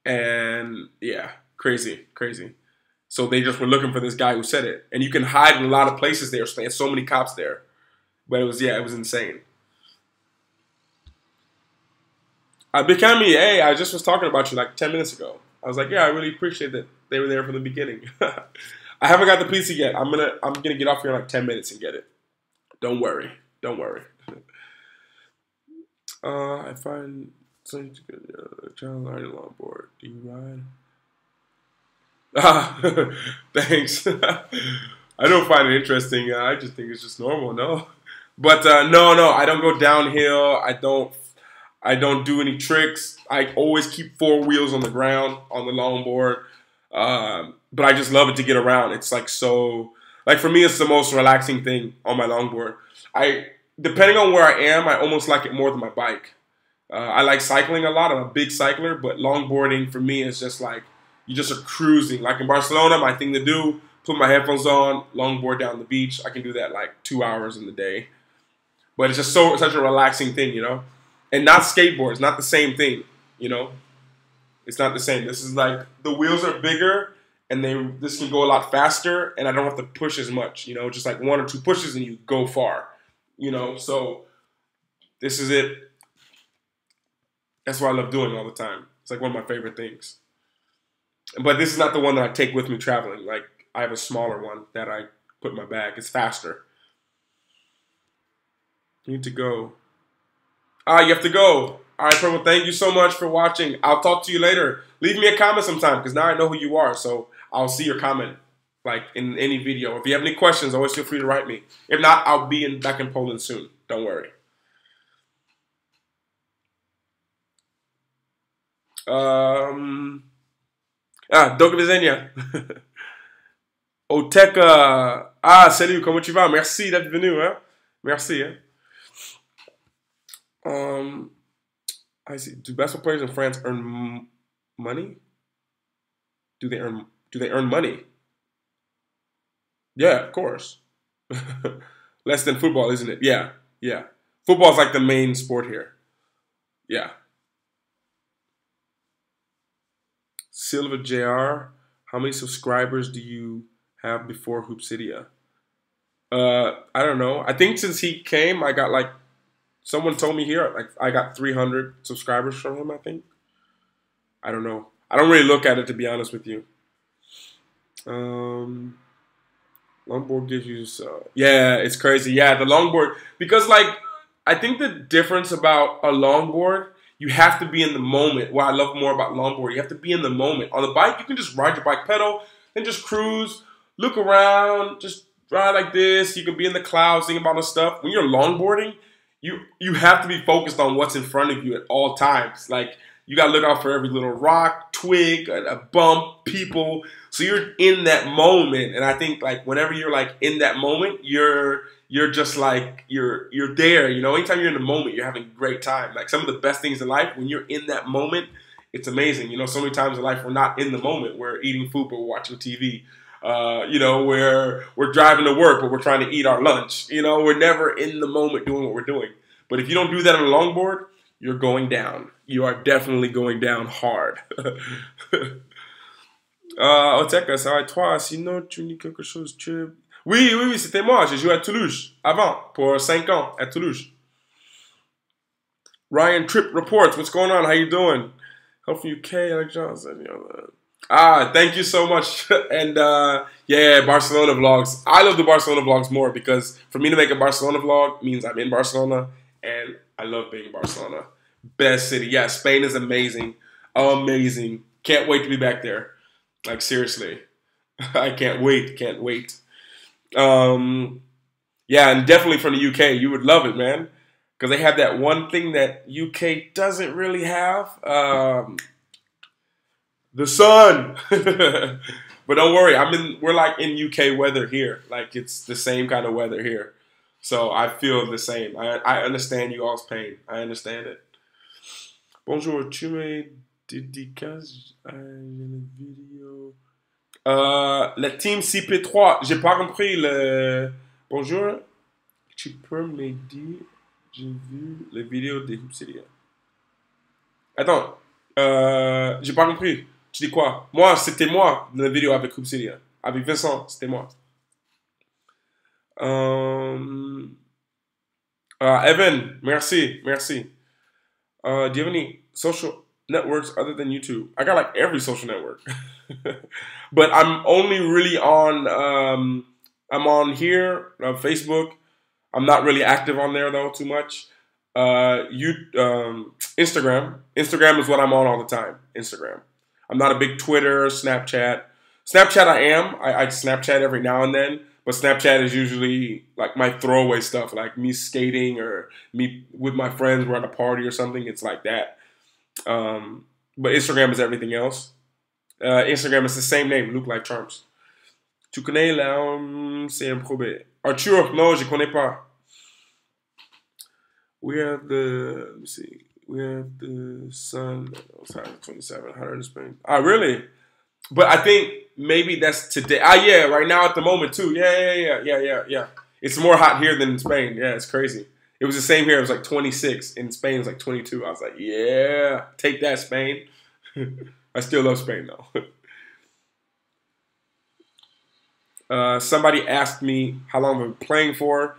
And, yeah, crazy. So they just were looking for this guy who said it. And you can hide in a lot of places there. So there's so many cops there. But it was insane. Bikami, hey, I just was talking about you like 10 minutes ago. I was like, yeah, I really appreciate that they were there from the beginning. I haven't got the pizza yet. I'm gonna get off here in like 10 minutes and get it. Don't worry. I find So you travel riding longboard. Do you ride? Ah, thanks. I don't find it interesting. I just think it's just normal. No, but no, I don't go downhill. I don't do any tricks. I always keep four wheels on the ground on the longboard. But I just love it to get around. It's like so. Like for me, it's the most relaxing thing on my longboard. Depending on where I am, I almost like it more than my bike. I like cycling a lot. I'm a big cycler, but longboarding for me is just like you just are cruising. Like in Barcelona, my thing to do, put my headphones on, longboard down the beach. I can do that like 2 hours in the day. But it's just such a relaxing thing, you know? And not skateboard. It's not the same thing, you know? It's not the same. This is like the wheels are bigger and this can go a lot faster and I don't have to push as much, you know? Just like one or two pushes and you go far, you know? So this is it. That's what I love doing all the time. It's like one of my favorite things. But this is not the one that I take with me traveling. Like I have a smaller one that I put in my bag. It's faster. You need to go. You have to go. All right, Purple, thank you so much for watching. I'll talk to you later. Leave me a comment sometime because now I know who you are. So I'll see your comment like in any video. If you have any questions, always feel free to write me. If not, I'll be back in Poland soon. Don't worry. Do widzenia. Oteka. Salut, comment tu vas? Merci d'être venu, hein? Merci, hein? I see. Do basketball players in France earn money? Do they earn money? Yeah, of course. Less than football, isn't it? Yeah, yeah. Football is like the main sport here. Yeah. Silva JR, how many subscribers do you have before Hoopsidia? I don't know. I think since he came, I got like, someone told me here, like I got 300 subscribers from him, I think. I don't know. I don't really look at it, to be honest with you. Longboard gives you, yeah, it's crazy. Yeah, the longboard, because like, I think the difference about a longboard, you have to be in the moment. What I love more about longboard, you have to be in the moment. On the bike, you can just ride your bike pedal, then just cruise, look around, just ride like this. You can be in the clouds, thinking about the stuff. When you're longboarding, you have to be focused on what's in front of you at all times. Like, you got to look out for every little rock, twig, a bump, people. So you're in that moment. And I think, like, whenever you're, like, in that moment, you're just, like, you're there. You know, anytime you're in the moment, you're having a great time. Like, some of the best things in life, when you're in that moment, it's amazing. You know, so many times in life, we're not in the moment. We're eating food, but we're watching TV. You know, we're driving to work, but we're trying to eat our lunch. You know, we're never in the moment doing what we're doing. But if you don't do that on a longboard, you're going down. You are definitely going down hard. Oteka, ça va et toi? Sinon, tu me dis quelque chose, Oui, c'était moi. J'ai joué à Toulouse avant, pour 5 ans, à Toulouse. Ryan Tripp reports. What's going on? How you doing? Help from UK, Alex Johnson. Thank you so much. And yeah, Barcelona vlogs. I love the Barcelona vlogs more because for me to make a Barcelona vlog means I'm in Barcelona and I love being in Barcelona. Best city. Yeah, Spain is amazing. Amazing. Can't wait to be back there. Like, seriously. I can't wait. Can't wait. Yeah, and definitely from the UK. You would love it, man. Because they have that one thing that UK doesn't really have. The sun. But don't worry, we're like in UK weather here. Like, it's the same kind of weather here. So I feel the same. I understand you all's pain. I understand it. Bonjour, tu me dédicaces à une vidéo. La team CP3. J'ai pas compris le. Bonjour, tu peux me dire. J'ai vu les vidéos des Hoopsidia. Attends, j'ai pas compris. Tu dis quoi? Moi, c'était moi dans la vidéo avec Hoopsidia. Avec Vincent, c'était moi. Evan, merci. Do you have any social networks other than YouTube? I got like every social network. But I'm only really on, I'm on here, Facebook. I'm not really active on there though too much. Instagram. Instagram is what I'm on all the time. Instagram. I'm not a big Twitter, Snapchat. Snapchat, I am. I Snapchat every now and then, but Snapchat is usually like my throwaway stuff, like me skating or me with my friends. We're at a party or something. It's like that. But Instagram is everything else. Instagram is the same name, Look Like Charms. Tu connais là, c'est un problème. Arthur, non, je connais pas. We have the, let me see, we have the sun, 27, 100 in Spain. Ah, really? But I think maybe that's today. Ah, yeah, right now at the moment too. Yeah. It's more hot here than in Spain. Yeah, it's crazy. It was the same here. It was like 26. In Spain, it was like 22. I was like, yeah, take that, Spain. I still love Spain, though. Somebody asked me how long I've been playing for.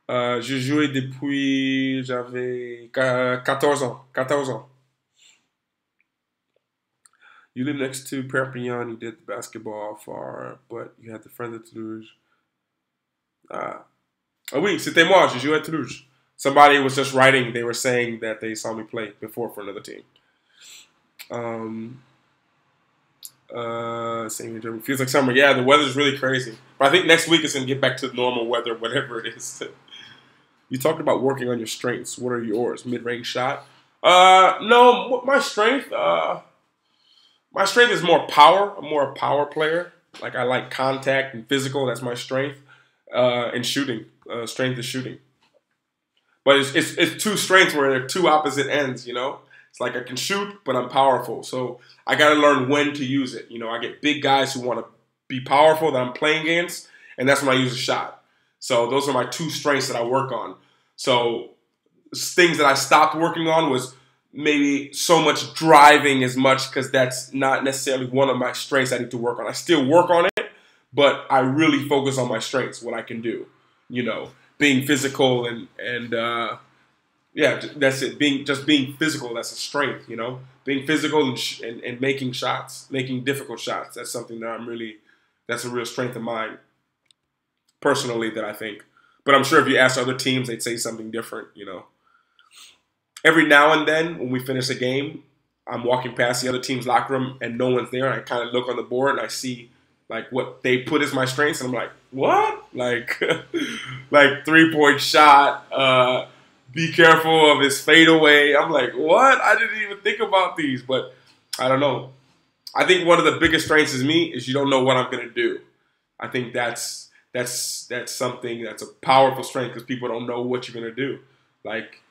J'ai joué depuis j'avais 14 ans. 14 ans. You live next to Perpignan. You did the basketball far, but you had the friends at Toulouse. Ah. Oh oui, c'était moi. J'ai joué à Toulouse. Somebody was just writing. They were saying that they saw me play before for another team. Same in Germany. Feels like summer. Yeah, the weather's really crazy. But I think next week it's going to get back to normal weather, whatever it is. You talked about working on your strengths. What are yours? Mid-range shot? No, my strength is more power. I'm more a power player. Like I like contact and physical. That's my strength. And shooting. Strength is shooting. But it's two strengths where they're two opposite ends, you know? It's like I can shoot, but I'm powerful. So I got to learn when to use it. You know, I get big guys who want to be powerful that I'm playing against, and that's when I use a shot. So those are my two strengths that I work on. So things that I stopped working on was maybe so much driving as much because that's not necessarily one of my strengths I need to work on. I still work on it, but I really focus on my strengths, what I can do. You know, being physical and yeah, that's it. Being physical, that's a strength. You know, being physical and making shots, making difficult shots. That's something that that's a real strength of mine personally that I think. But I'm sure if you ask other teams, they'd say something different. You know, every now and then when we finish a game, I'm walking past the other team's locker room and no one's there. And I kind of look on the board and I see like what they put as my strengths, and I'm like, what? Like, like 3-point shot. Be careful of his fadeaway. I'm like, what? I didn't even think about these, but I don't know. I think one of the biggest strengths is me is you don't know what I'm gonna do. I think that's something that's a powerful strength because people don't know what you're gonna do. Like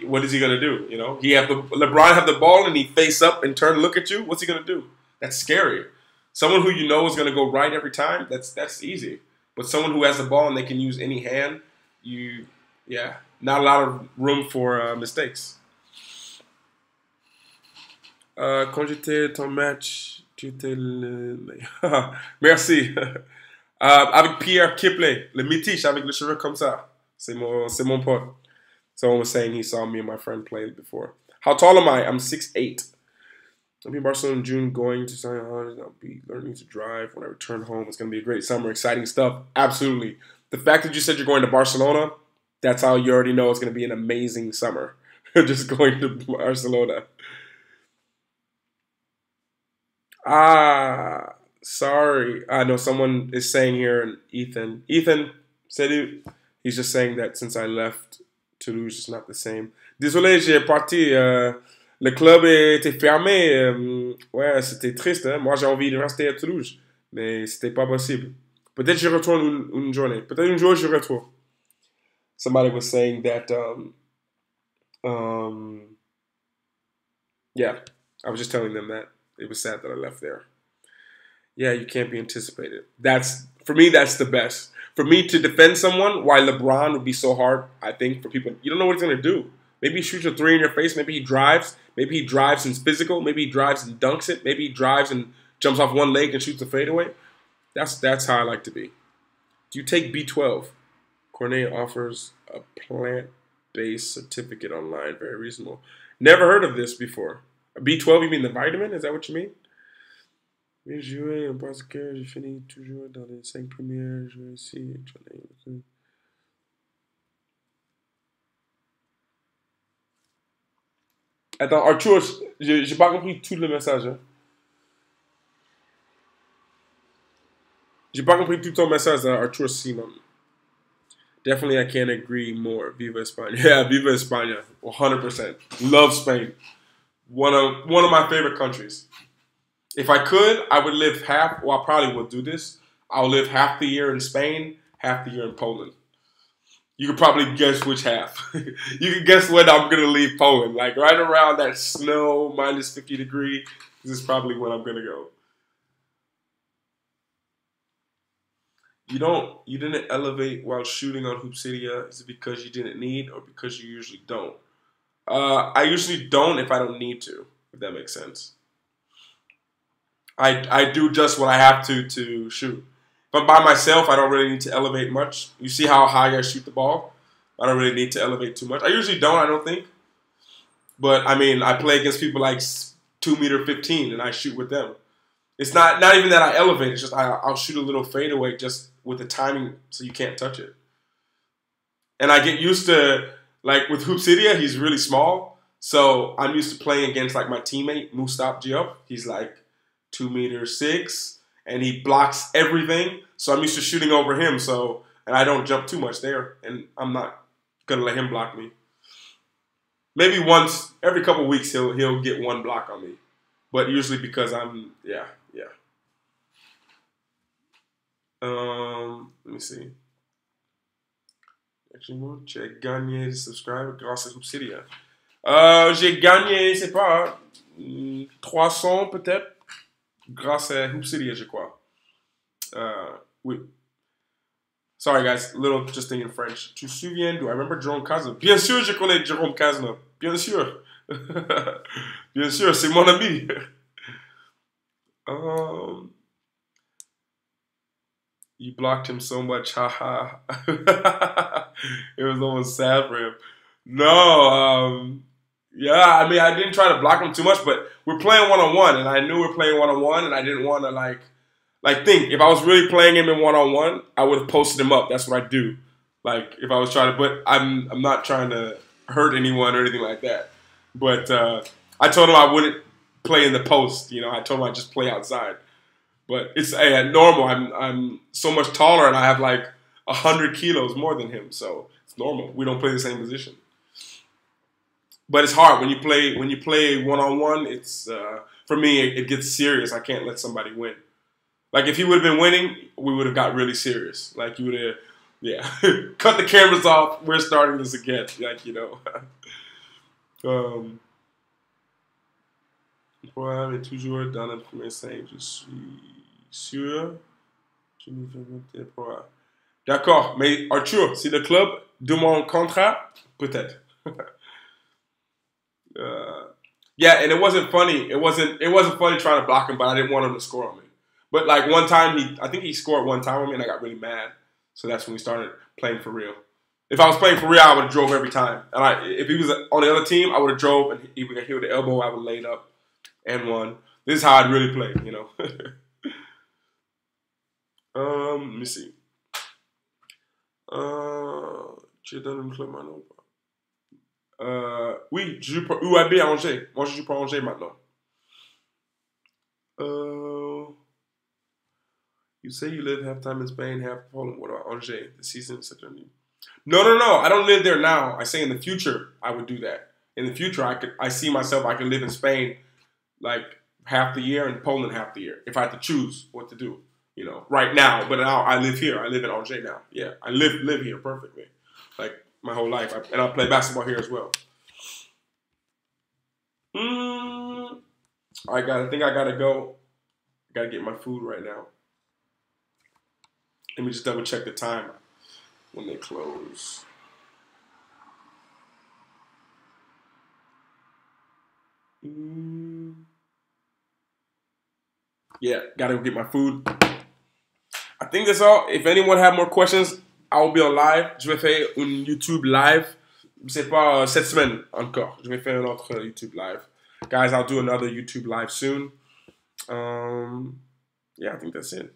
what is he gonna do? You know, LeBron have the ball and he face up and turn and look at you. What's he gonna do? That's scary. Someone who you know is gonna go right every time. That's easy. But someone who has the ball and they can use any hand, yeah, not a lot of room for mistakes. Quand j'étais ton match, tu étais le meilleur. Merci. Avec Pierre Kipley, le métis avec les cheveux comme ça. C'est mon pote. Someone was saying he saw me and my friend play before. How tall am I? I'm 6'8". I'll be in Barcelona in June going to St. I'll be learning to drive when I return home. It's going to be a great summer, exciting stuff. Absolutely. The fact that you said you're going to Barcelona, that's how you already know it's going to be an amazing summer. Just going to Barcelona. Ah, sorry. I know someone is saying here, Ethan. Ethan, salut. He's just saying that since I left, Toulouse is not the same. Désolé, j'ai parti. Le club était fermé. Ouais, c'était triste. Hein? Moi, j'ai envie de rester à Toulouse. Mais c'était pas possible. Peut-être je retourne une journée. Peut-être un jour, je retourne. Somebody was saying that, yeah, I was just telling them that it was sad that I left there. Yeah, you can't be anticipated. For me, that's the best. For me to defend someone, why LeBron would be so hard, I think, for people. You don't know what he's going to do. Maybe he shoots a three in your face. Maybe he drives. Maybe he drives and is physical. Maybe he drives and dunks it. Maybe he drives and jumps off one leg and shoots a fadeaway. That's how I like to be. Do you take B12? Cornet offers a plant-based certificate online. Very reasonable. Never heard of this before. B12, you mean the vitamin? Is that what you mean? J'ai joué parce que j'ai fini toujours dans les 5 premières. Je vais ici. Attends, Arthur, j'ai pas compris tout le message. Hein. J'ai pas compris tout ton message, Arthur Simon. Definitely, I can't agree more. Viva España. Yeah, Viva España. 100%. Love Spain. One of my favorite countries. If I could, I would live half. Well, I probably would do this. I'll live half the year in Spain, half the year in Poland. You could probably guess which half. You can guess when I'm gonna leave Poland. Like right around that snow, minus 50 degree. This is probably when I'm gonna go. You didn't elevate while shooting on Hoopsidia. Is it because you didn't need or because you usually don't? I usually don't if I don't need to, if that makes sense. I do just what I have to shoot. But by myself, I don't really need to elevate much. You see how high I shoot the ball? I don't really need to elevate too much. I usually don't, I don't think. But, I mean, I play against people like 2'15", and I shoot with them. It's not even that I elevate. It's just I'll shoot a little fadeaway just with the timing so you can't touch it. And I get used to, like, with Hoopsidia, he's really small. So I'm used to playing against, like, my teammate, Mustap Diop. He's, like, 2'6", and he blocks everything. So I'm used to shooting over him. So, and I don't jump too much there. And I'm not going to let him block me. Maybe once, every couple weeks, he'll get one block on me. But usually because I'm, yeah. Let me see. Actually, j'ai gagné des subscribers grâce à Hoopsidia. J'ai gagné, je sais pas, 300 peut-être, grâce à Hoopsidia, je crois. Oui. Sorry guys, little just thing in French. Tu te souviens d'où? I remember Jerome Casno. Bien sûr, je connais Jerome Casno. Bien sûr. Bien sûr, c'est mon ami. You blocked him so much, haha. It was almost sad for him. No, yeah, I mean, I didn't try to block him too much, but we're playing one-on-one, and I knew we were playing one-on-one, and I didn't want to, like think, if I was really playing him in one-on-one, I would have posted him up. That's what I do. Like, if I was trying to, but I'm not trying to hurt anyone or anything like that. But I told him I wouldn't play in the post, you know. I told him I'd just play outside. But it's normal. I'm so much taller, and I have like 100 kilos more than him, so it's normal. We don't play the same position. But it's hard when you play one-on-one. It's for me, it gets serious. I can't let somebody win. Like if he would have been winning, we would have got really serious. Like you would have, yeah, cut the cameras off. We're starting this again. Like you know. Le programme est toujours dans le premier 5. Je suis sûr. Je me fais monter le programme. D'accord, mais Arthur, si le club demande un contrat, peut-être. Yeah, and it wasn't funny. It wasn't funny trying to block him, but I didn't want him to score on me. But like one time, I think he scored one time on me, and I got really mad. So that's when we started playing for real. If I was playing for real, I would have drove every time. And if he was on the other team, I would have drove, and he would get hit with the elbow. I would have laid up and won. This is how I'd really play, you know. Let me see. Tu donnes une club maintenant ou pas? Oui, je joue pour UAB à Angers. Moi, je joue pour Angers maintenant. You say you live half time in Spain, half Poland. What about Angers? The season is such a new. No. I don't live there now. I say in the future I would do that. In the future, I see myself. I could live in Spain, like half the year, and Poland half the year. If I had to choose what to do, you know, right now. But now I live here. I live in Angers now. Yeah, I live here perfectly, like my whole life. And I play basketball here as well. I think I gotta go. I gotta get my food right now. Let me just double check the time when they close. Yeah, gotta go get my food. I think that's all. If anyone have more questions, I will be on live. Je vais faire un YouTube live. C'est pas cette semaine encore. Je vais faire un autre YouTube live. Guys, I'll do another YouTube live soon. Yeah, I think that's it.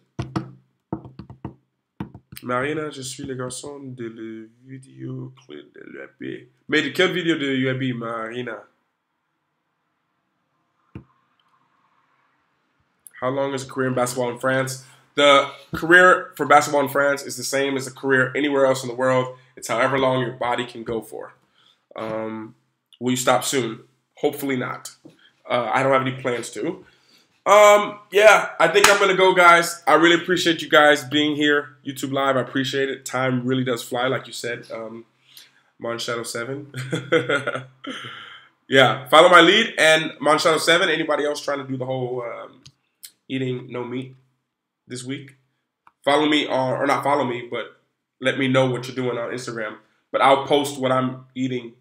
Marina, je suis le garçon de la vidéo de l'UAB. Mais de quelle vidéo de l'UAB, Marina? How long is a career in basketball in France? The career for basketball in France is the same as a career anywhere else in the world. It's however long your body can go for. Will you stop soon? Hopefully not. I don't have any plans to. Yeah, I think I'm going to go, guys. I really appreciate you guys being here. YouTube Live, I appreciate it. Time really does fly, like you said. Mon Shadow 7. Yeah, follow my lead and Mon Shadow 7. Anybody else trying to do the whole eating no meat this week? Follow me or not follow me, but let me know what you're doing on Instagram. But I'll post what I'm eating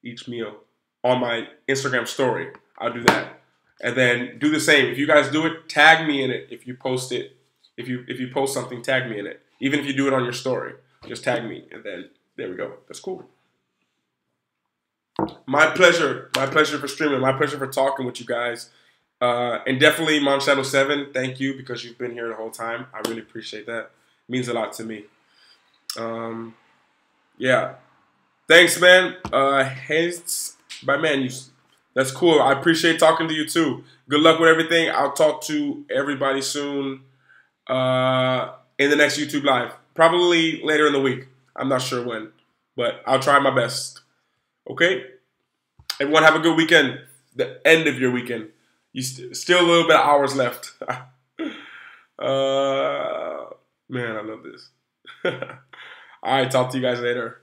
each meal on my Instagram story. I'll do that. And then do the same. If you guys do it, tag me in it. If you post it, if you post something, tag me in it. Even if you do it on your story, just tag me. And then there we go. That's cool. My pleasure. My pleasure for streaming. My pleasure for talking with you guys. And definitely Mon Shadow 7, thank you because you've been here the whole time. I really appreciate that. It means a lot to me. Yeah. Thanks, man. Hates by man. That's cool. I appreciate talking to you too. Good luck with everything. I'll talk to everybody soon in the next YouTube Live. Probably later in the week. I'm not sure when, but I'll try my best. Okay? Everyone have a good weekend. The end of your weekend. You still a little bit of hours left. Man, I love this. All right, talk to you guys later.